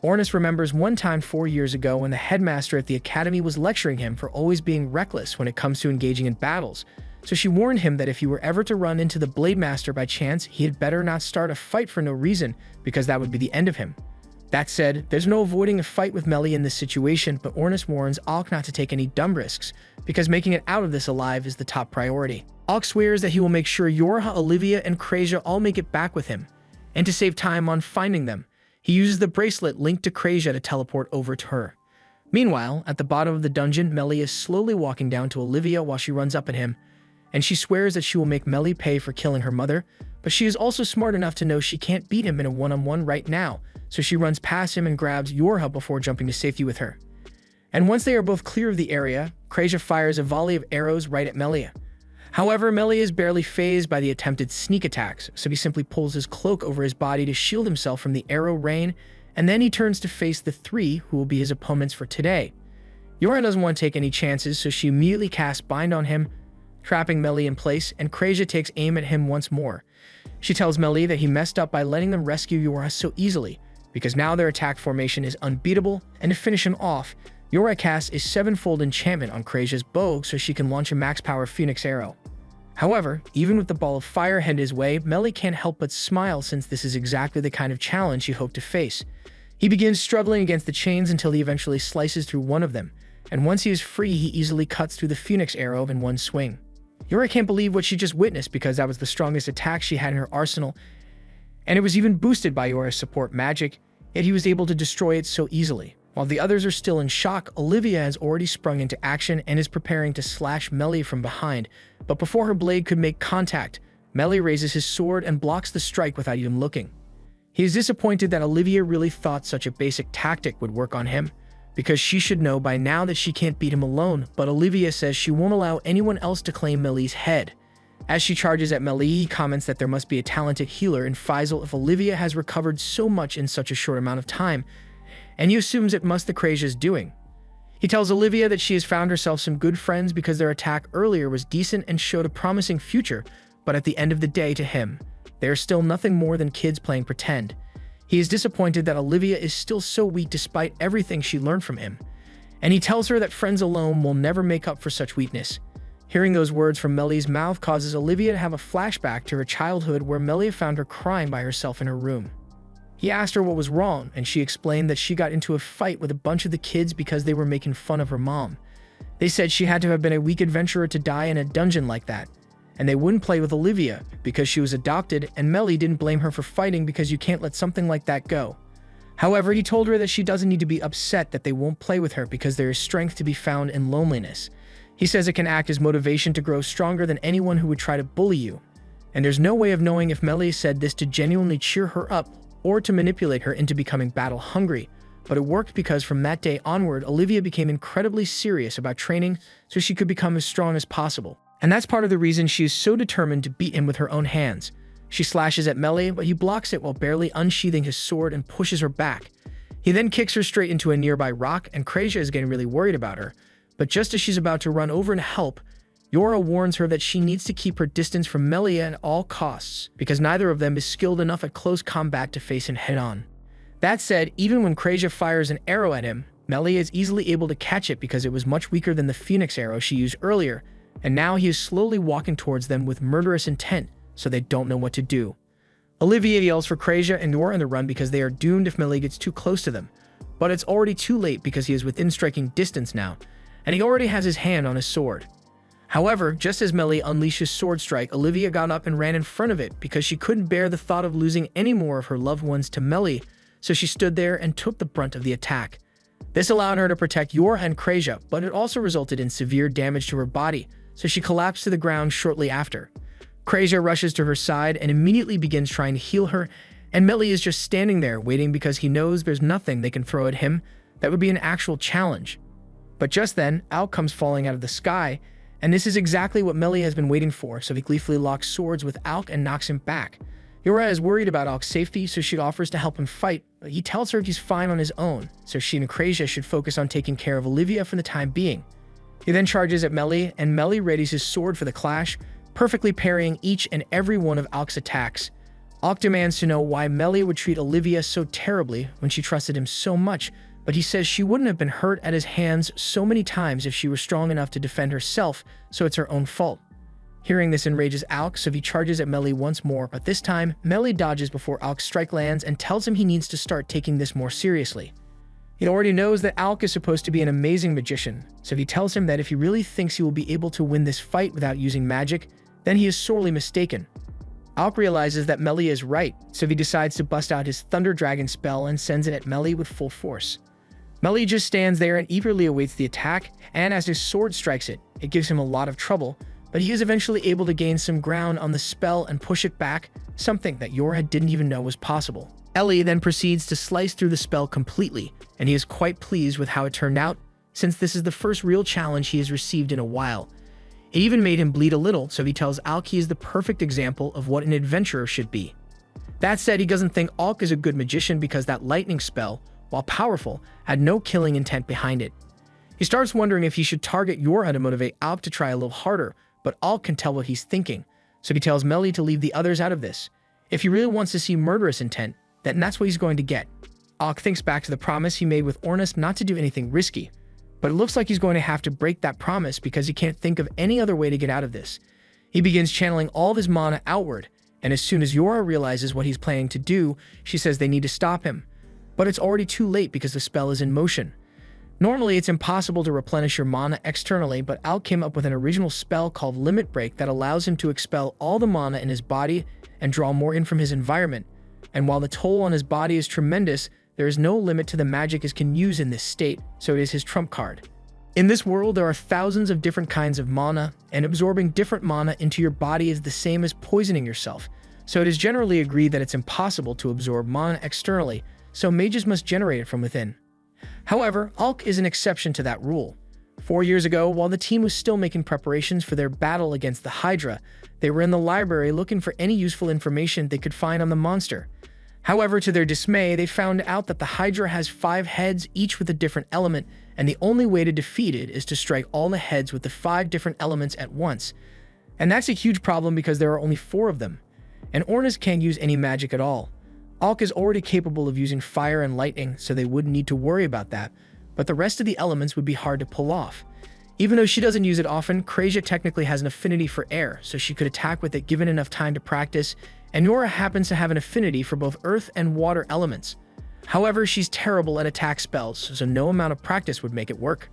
Ornyst remembers one time 4 years ago when the headmaster at the academy was lecturing him for always being reckless when it comes to engaging in battles, so she warned him that if he were ever to run into the Blade Master by chance, he had better not start a fight for no reason, because that would be the end of him. That said, there's no avoiding a fight with Melee in this situation, but Ornyst warns Alk not to take any dumb risks, because making it out of this alive is the top priority. Alk swears that he will make sure Yora, Olivia, and Krasia all make it back with him, and to save time on finding them, he uses the bracelet linked to Krasia to teleport over to her. Meanwhile, at the bottom of the dungeon, Melee is slowly walking down to Olivia while she runs up at him, and she swears that she will make Melee pay for killing her mother, but she is also smart enough to know she can't beat him in a one-on-one right now, so she runs past him and grabs Yorha before jumping to safety with her. And once they are both clear of the area, Krasia fires a volley of arrows right at Melee. However, Melee is barely fazed by the attempted sneak attacks, so he simply pulls his cloak over his body to shield himself from the arrow rain, and then he turns to face the three who will be his opponents for today. Yorha doesn't want to take any chances, so she immediately casts Bind on him, trapping Melee in place, and Krasia takes aim at him once more. She tells Melee that he messed up by letting them rescue Yorha so easily, because now their attack formation is unbeatable, and to finish him off, Yorha casts a 7-fold enchantment on Krasia's bow so she can launch a max-power Phoenix arrow. However, even with the ball of fire headed his way, Melee can't help but smile since this is exactly the kind of challenge he hoped to face. He begins struggling against the chains until he eventually slices through one of them, and once he is free, he easily cuts through the Phoenix arrow in one swing. Yorha can't believe what she just witnessed because that was the strongest attack she had in her arsenal, and it was even boosted by Yorha's support magic, yet he was able to destroy it so easily. While the others are still in shock, Olivia has already sprung into action and is preparing to slash Melee from behind, but before her blade could make contact, Melee raises his sword and blocks the strike without even looking. He is disappointed that Olivia really thought such a basic tactic would work on him, because she should know by now that she can't beat him alone, but Olivia says she won't allow anyone else to claim Melee's head. As she charges at Melee, he comments that there must be a talented healer in Faisal if Olivia has recovered so much in such a short amount of time, and he assumes it must the Krasia's doing. He tells Olivia that she has found herself some good friends because their attack earlier was decent and showed a promising future, but at the end of the day to him, they are still nothing more than kids playing pretend. He is disappointed that Olivia is still so weak despite everything she learned from him, and he tells her that friends alone will never make up for such weakness. Hearing those words from Melee's mouth causes Olivia to have a flashback to her childhood where Melee found her crying by herself in her room. He asked her what was wrong, and she explained that she got into a fight with a bunch of the kids because they were making fun of her mom. They said she had to have been a weak adventurer to die in a dungeon like that, and they wouldn't play with Olivia because she was adopted, and Melee didn't blame her for fighting because you can't let something like that go. However, he told her that she doesn't need to be upset that they won't play with her because there is strength to be found in loneliness. He says it can act as motivation to grow stronger than anyone who would try to bully you, and there's no way of knowing if Melee said this to genuinely cheer her up or to manipulate her into becoming battle-hungry, but it worked because from that day onward, Olivia became incredibly serious about training so she could become as strong as possible. And that's part of the reason she is so determined to beat him with her own hands. She slashes at Melee, but he blocks it while barely unsheathing his sword and pushes her back. He then kicks her straight into a nearby rock, and Krasia is getting really worried about her, but just as she's about to run over and help, Yora warns her that she needs to keep her distance from Melia at all costs, because neither of them is skilled enough at close combat to face him head-on. That said, even when Krejia fires an arrow at him, Melia is easily able to catch it because it was much weaker than the Phoenix arrow she used earlier, and now he is slowly walking towards them with murderous intent, so they don't know what to do. Olivia yells for Krejia and Yora on the run because they are doomed if Melia gets too close to them, but it's already too late because he is within striking distance now, and he already has his hand on his sword. However, just as Melia unleashes Sword Strike, Olivia got up and ran in front of it because she couldn't bear the thought of losing any more of her loved ones to Melia, so she stood there and took the brunt of the attack. This allowed her to protect Yora and Krejia, but it also resulted in severe damage to her body, so she collapsed to the ground shortly after. Krejia rushes to her side and immediately begins trying to heal her, and Melia is just standing there waiting because he knows there's nothing they can throw at him that would be an actual challenge. But just then, Alk comes falling out of the sky, and this is exactly what Melia has been waiting for, so he gleefully locks swords with Alk and knocks him back. Yora is worried about Alk's safety, so she offers to help him fight, but he tells her he's fine on his own, so she and Krejia should focus on taking care of Olivia for the time being. He then charges at Melia, and Melia readies his sword for the clash, perfectly parrying each and every one of Alk's attacks. Alk demands to know why Melia would treat Olivia so terribly when she trusted him so much, but he says she wouldn't have been hurt at his hands so many times if she were strong enough to defend herself, so it's her own fault. Hearing this enrages Alk, so he charges at Melia once more, but this time, Melia dodges before Alk's strike lands and tells him he needs to start taking this more seriously. He already knows that Alk is supposed to be an amazing magician, so he tells him that if he really thinks he will be able to win this fight without using magic, then he is sorely mistaken. Alk realizes that Melia is right, so he decides to bust out his Thunder Dragon spell and sends it at Melia with full force. Melia just stands there and eagerly awaits the attack, and as his sword strikes it, it gives him a lot of trouble, but he is eventually able to gain some ground on the spell and push it back, something that Yora didn't even know was possible. Ellie then proceeds to slice through the spell completely, and he is quite pleased with how it turned out, since this is the first real challenge he has received in a while. It even made him bleed a little, so he tells Alk he is the perfect example of what an adventurer should be. That said, he doesn't think Alk is a good magician because that lightning spell, while powerful, had no killing intent behind it. He starts wondering if he should target Yora to motivate Alk to try a little harder, but Alk can tell what he's thinking, so he tells Melia to leave the others out of this. If he really wants to see murderous intent, then that's what he's going to get. Alk thinks back to the promise he made with Ornus not to do anything risky, but it looks like he's going to have to break that promise because he can't think of any other way to get out of this. He begins channeling all of his mana outward, and as soon as Yora realizes what he's planning to do, she says they need to stop him. But it's already too late because the spell is in motion. Normally, it's impossible to replenish your mana externally, but Alk came up with an original spell called Limit Break that allows him to expel all the mana in his body and draw more in from his environment. And while the toll on his body is tremendous, there is no limit to the magic he can use in this state, so it is his trump card. In this world, there are thousands of different kinds of mana, and absorbing different mana into your body is the same as poisoning yourself, so it is generally agreed that it's impossible to absorb mana externally, so mages must generate it from within. However, Alk is an exception to that rule. 4 years ago, while the team was still making preparations for their battle against the Hydra, they were in the library looking for any useful information they could find on the monster. However, to their dismay, they found out that the Hydra has 5 heads, each with a different element, and the only way to defeat it is to strike all the heads with the 5 different elements at once. And that's a huge problem because there are only 4 of them, and Ornus can't use any magic at all. Alk is already capable of using fire and lightning, so they wouldn't need to worry about that, but the rest of the elements would be hard to pull off. Even though she doesn't use it often, Krejia technically has an affinity for air, so she could attack with it given enough time to practice, and Yora happens to have an affinity for both earth and water elements. However, she's terrible at attack spells, so no amount of practice would make it work.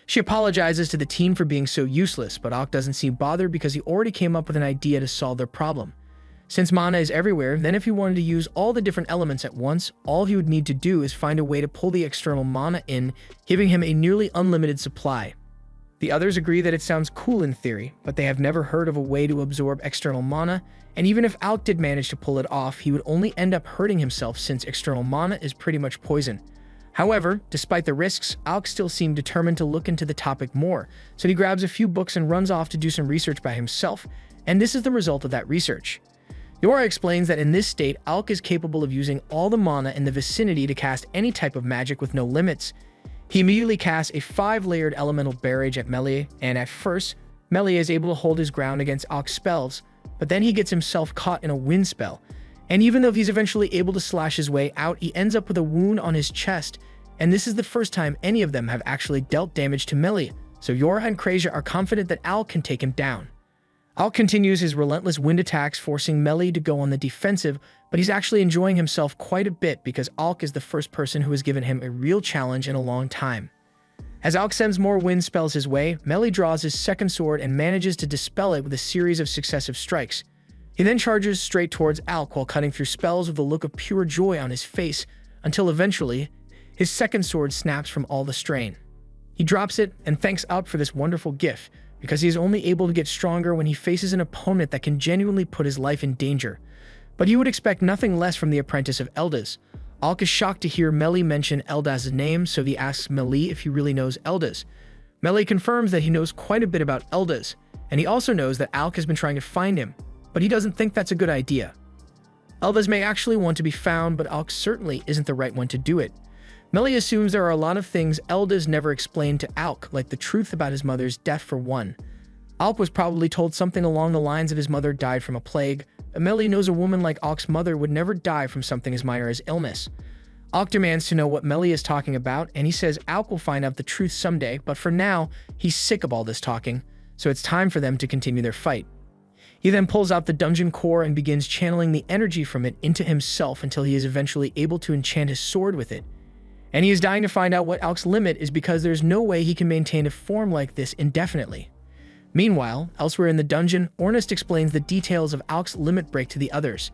She apologizes to the team for being so useless, but Alk doesn't seem bothered because he already came up with an idea to solve their problem. Since mana is everywhere, then if he wanted to use all the different elements at once, all he would need to do is find a way to pull the external mana in, giving him a nearly unlimited supply. The others agree that it sounds cool in theory, but they have never heard of a way to absorb external mana, and even if Alk did manage to pull it off, he would only end up hurting himself since external mana is pretty much poison. However, despite the risks, Alk still seemed determined to look into the topic more, so he grabs a few books and runs off to do some research by himself, and this is the result of that research. Yora explains that in this state, Alk is capable of using all the mana in the vicinity to cast any type of magic with no limits. He immediately casts a 5-layered elemental barrage at Melia, and at first, Melee is able to hold his ground against Alk's spells, but then he gets himself caught in a wind spell. And even though he's eventually able to slash his way out, he ends up with a wound on his chest, and this is the first time any of them have actually dealt damage to Melee, so Yora and Krejza are confident that Alk can take him down. Alk continues his relentless wind attacks, forcing Melee to go on the defensive, but he's actually enjoying himself quite a bit because Alk is the first person who has given him a real challenge in a long time. As Alk sends more wind spells his way, Melee draws his second sword and manages to dispel it with a series of successive strikes. He then charges straight towards Alk while cutting through spells with a look of pure joy on his face, until eventually, his second sword snaps from all the strain. He drops it and thanks Alk for this wonderful gift, because he is only able to get stronger when he faces an opponent that can genuinely put his life in danger. But he would expect nothing less from the apprentice of Eldaz. Alk is shocked to hear Melee mention Eldaz's name, so he asks Melee if he really knows Eldaz. Melee confirms that he knows quite a bit about Eldaz, and he also knows that Alk has been trying to find him, but he doesn't think that's a good idea. Eldaz may actually want to be found, but Alk certainly isn't the right one to do it. Melee assumes there are a lot of things Eldaz never explained to Alk, like the truth about his mother's death for one. Alk was probably told something along the lines of his mother died from a plague. Melee knows a woman like Alk's mother would never die from something as minor as illness. Alk demands to know what Melee is talking about, and he says Alk will find out the truth someday, but for now, he's sick of all this talking, so it's time for them to continue their fight. He then pulls out the dungeon core and begins channeling the energy from it into himself until he is eventually able to enchant his sword with it. And he is dying to find out what Alk's limit is because there's no way he can maintain a form like this indefinitely. Meanwhile, elsewhere in the dungeon, Ornest explains the details of Alk's limit break to the others.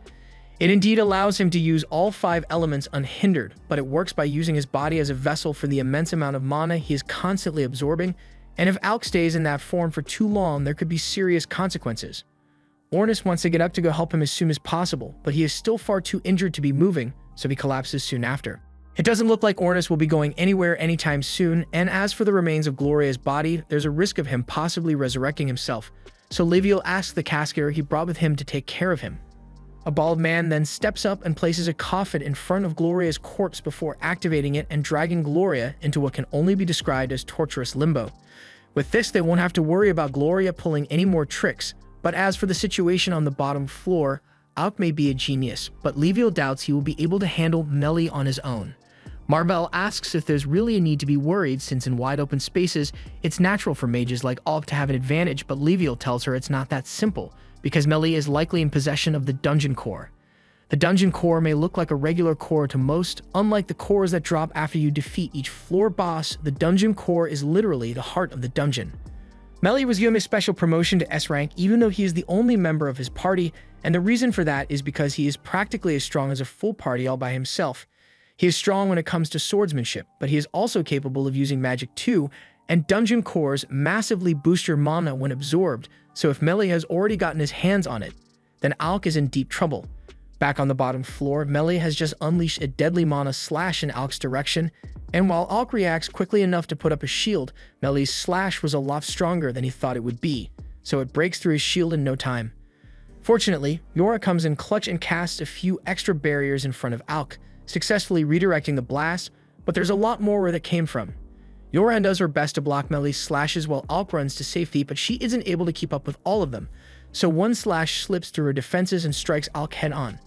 It indeed allows him to use all 5 elements unhindered, but it works by using his body as a vessel for the immense amount of mana he is constantly absorbing, and if Alk stays in that form for too long, there could be serious consequences. Ornest wants to get up to go help him as soon as possible, but he is still far too injured to be moving, so he collapses soon after. It doesn't look like Ornest will be going anywhere anytime soon, and as for the remains of Gloria's body, there's a risk of him possibly resurrecting himself, so Leviel asks the casket he brought with him to take care of him. A bald man then steps up and places a coffin in front of Gloria's corpse before activating it and dragging Gloria into what can only be described as torturous limbo. With this, they won't have to worry about Gloria pulling any more tricks, but as for the situation on the bottom floor, Alk may be a genius, but Leviel doubts he will be able to handle Melee on his own. Marbel asks if there's really a need to be worried since in wide open spaces, it's natural for mages like Alk to have an advantage, but Leviel tells her it's not that simple, because Melee is likely in possession of the dungeon core. The dungeon core may look like a regular core to most, unlike the cores that drop after you defeat each floor boss, the dungeon core is literally the heart of the dungeon. Melee was given a special promotion to S rank even though he is the only member of his party, and the reason for that is because he is practically as strong as a full party all by himself. He is strong when it comes to swordsmanship, but he is also capable of using magic too, and dungeon cores massively boost your mana when absorbed, so if Melee has already gotten his hands on it, then Alk is in deep trouble. Back on the bottom floor, Melee has just unleashed a deadly mana slash in Alk's direction, and while Alk reacts quickly enough to put up a shield, Melee's slash was a lot stronger than he thought it would be, so it breaks through his shield in no time. Fortunately, Yora comes in clutch and casts a few extra barriers in front of Alk, successfully redirecting the blast, but there's a lot more where that came from. Yora does her best to block Melee's slashes while Alk runs to safety, but she isn't able to keep up with all of them, so one slash slips through her defenses and strikes Alk head-on.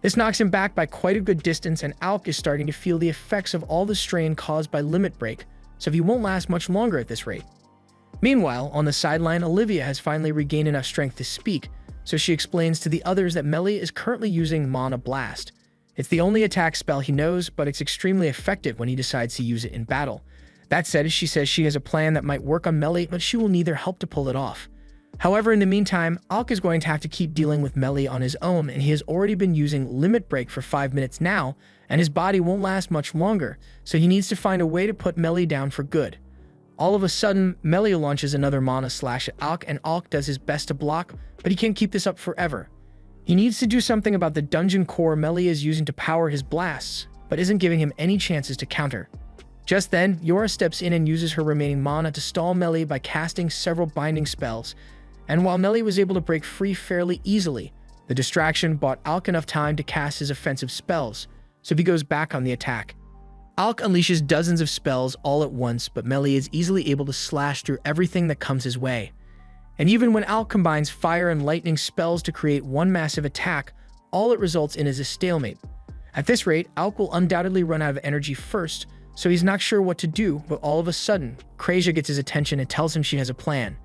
This knocks him back by quite a good distance, and Alk is starting to feel the effects of all the strain caused by Limit Break, so he won't last much longer at this rate. Meanwhile, on the sideline, Olivia has finally regained enough strength to speak, so she explains to the others that Melee is currently using Mana Blast. It's the only attack spell he knows, but it's extremely effective when he decides to use it in battle. That said, she says she has a plan that might work on Melee, but she will need their help to pull it off. However, in the meantime, Alk is going to have to keep dealing with Melee on his own, and he has already been using Limit Break for 5 minutes now, and his body won't last much longer, so he needs to find a way to put Melee down for good. All of a sudden, Melee launches another Mana Slash at Alk, and Alk does his best to block, but he can't keep this up forever. He needs to do something about the dungeon core Melee is using to power his blasts, but isn't giving him any chances to counter. Just then, Yora steps in and uses her remaining mana to stall Melee by casting several binding spells, and while Melee was able to break free fairly easily, the distraction bought Alk enough time to cast his offensive spells, so he goes back on the attack. Alk unleashes dozens of spells all at once, but Melee is easily able to slash through everything that comes his way. And even when Alk combines fire and lightning spells to create one massive attack, all it results in is a stalemate. At this rate, Alk will undoubtedly run out of energy first, so he's not sure what to do, but all of a sudden, Kraysia gets his attention and tells him she has a plan.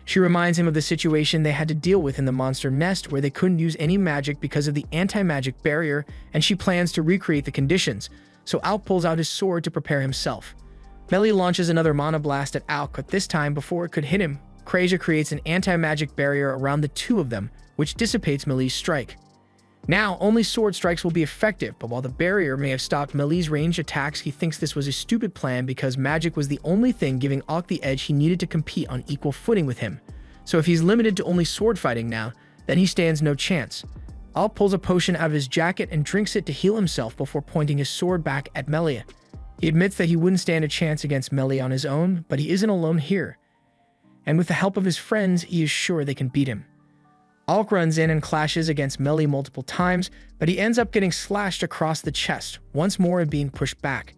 She reminds him of the situation they had to deal with in the monster nest where they couldn't use any magic because of the anti-magic barrier, and she plans to recreate the conditions, so Alk pulls out his sword to prepare himself. Melly launches another mana blast at Alk, but this time, before it could hit him, Kraysia creates an anti-magic barrier around the two of them, which dissipates Melly's strike. Now, only sword strikes will be effective, but while the barrier may have stopped Melly's ranged attacks, he thinks this was a stupid plan because magic was the only thing giving Alk the edge he needed to compete on equal footing with him. So if he's limited to only sword fighting now, then he stands no chance. Alk pulls a potion out of his jacket and drinks it to heal himself before pointing his sword back at Melly. He admits that he wouldn't stand a chance against Melly on his own, but he isn't alone here. And with the help of his friends, he is sure they can beat him. Alk runs in and clashes against Melly multiple times, but he ends up getting slashed across the chest, once more being pushed back.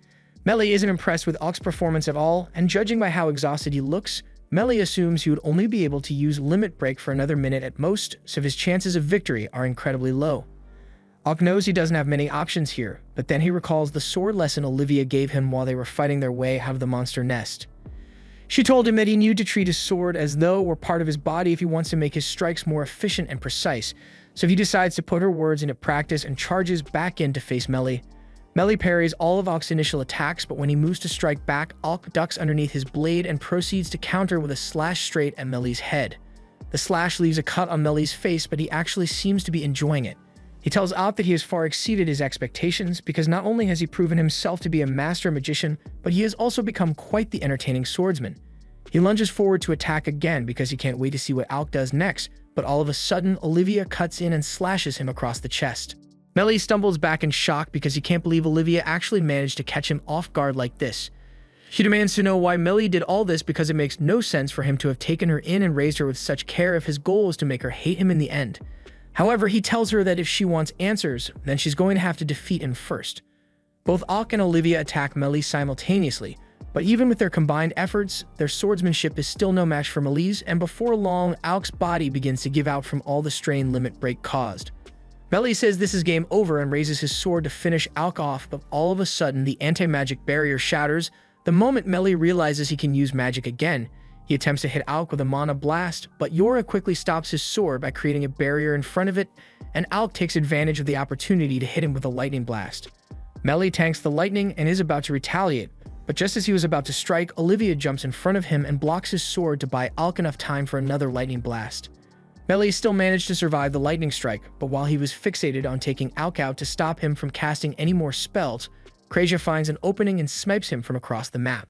Melly isn't impressed with Alk's performance at all, and judging by how exhausted he looks, Melly assumes he would only be able to use Limit Break for another minute at most, so his chances of victory are incredibly low. Alk knows he doesn't have many options here, but then he recalls the sword lesson Olivia gave him while they were fighting their way out of the monster nest. She told him that he needed to treat his sword as though it were part of his body if he wants to make his strikes more efficient and precise, so he decides to put her words into practice and charges back in to face Melly. Melly parries all of Alk's initial attacks, but when he moves to strike back, Alk ducks underneath his blade and proceeds to counter with a slash straight at Melly's head. The slash leaves a cut on Melly's face, but he actually seems to be enjoying it. He tells Alk that he has far exceeded his expectations because not only has he proven himself to be a master magician, but he has also become quite the entertaining swordsman. He lunges forward to attack again because he can't wait to see what Alk does next, but all of a sudden, Olivia cuts in and slashes him across the chest. Melly stumbles back in shock because he can't believe Olivia actually managed to catch him off guard like this. She demands to know why Melly did all this because it makes no sense for him to have taken her in and raised her with such care if his goal was to make her hate him in the end. However, he tells her that if she wants answers, then she's going to have to defeat him first. Both Alk and Olivia attack Melly simultaneously, but even with their combined efforts, their swordsmanship is still no match for Melly's, and before long, Alk's body begins to give out from all the strain Limit Break caused. Melly says this is game over and raises his sword to finish Alk off, but all of a sudden, the anti-magic barrier shatters. The moment Melly realizes he can use magic again, he attempts to hit Alk with a mana blast, but Yora quickly stops his sword by creating a barrier in front of it, and Alk takes advantage of the opportunity to hit him with a lightning blast. Melly tanks the lightning and is about to retaliate, but just as he was about to strike, Olivia jumps in front of him and blocks his sword to buy Alk enough time for another lightning blast. Melly still managed to survive the lightning strike, but while he was fixated on taking Alk out to stop him from casting any more spells, Kraysia finds an opening and snipes him from across the map.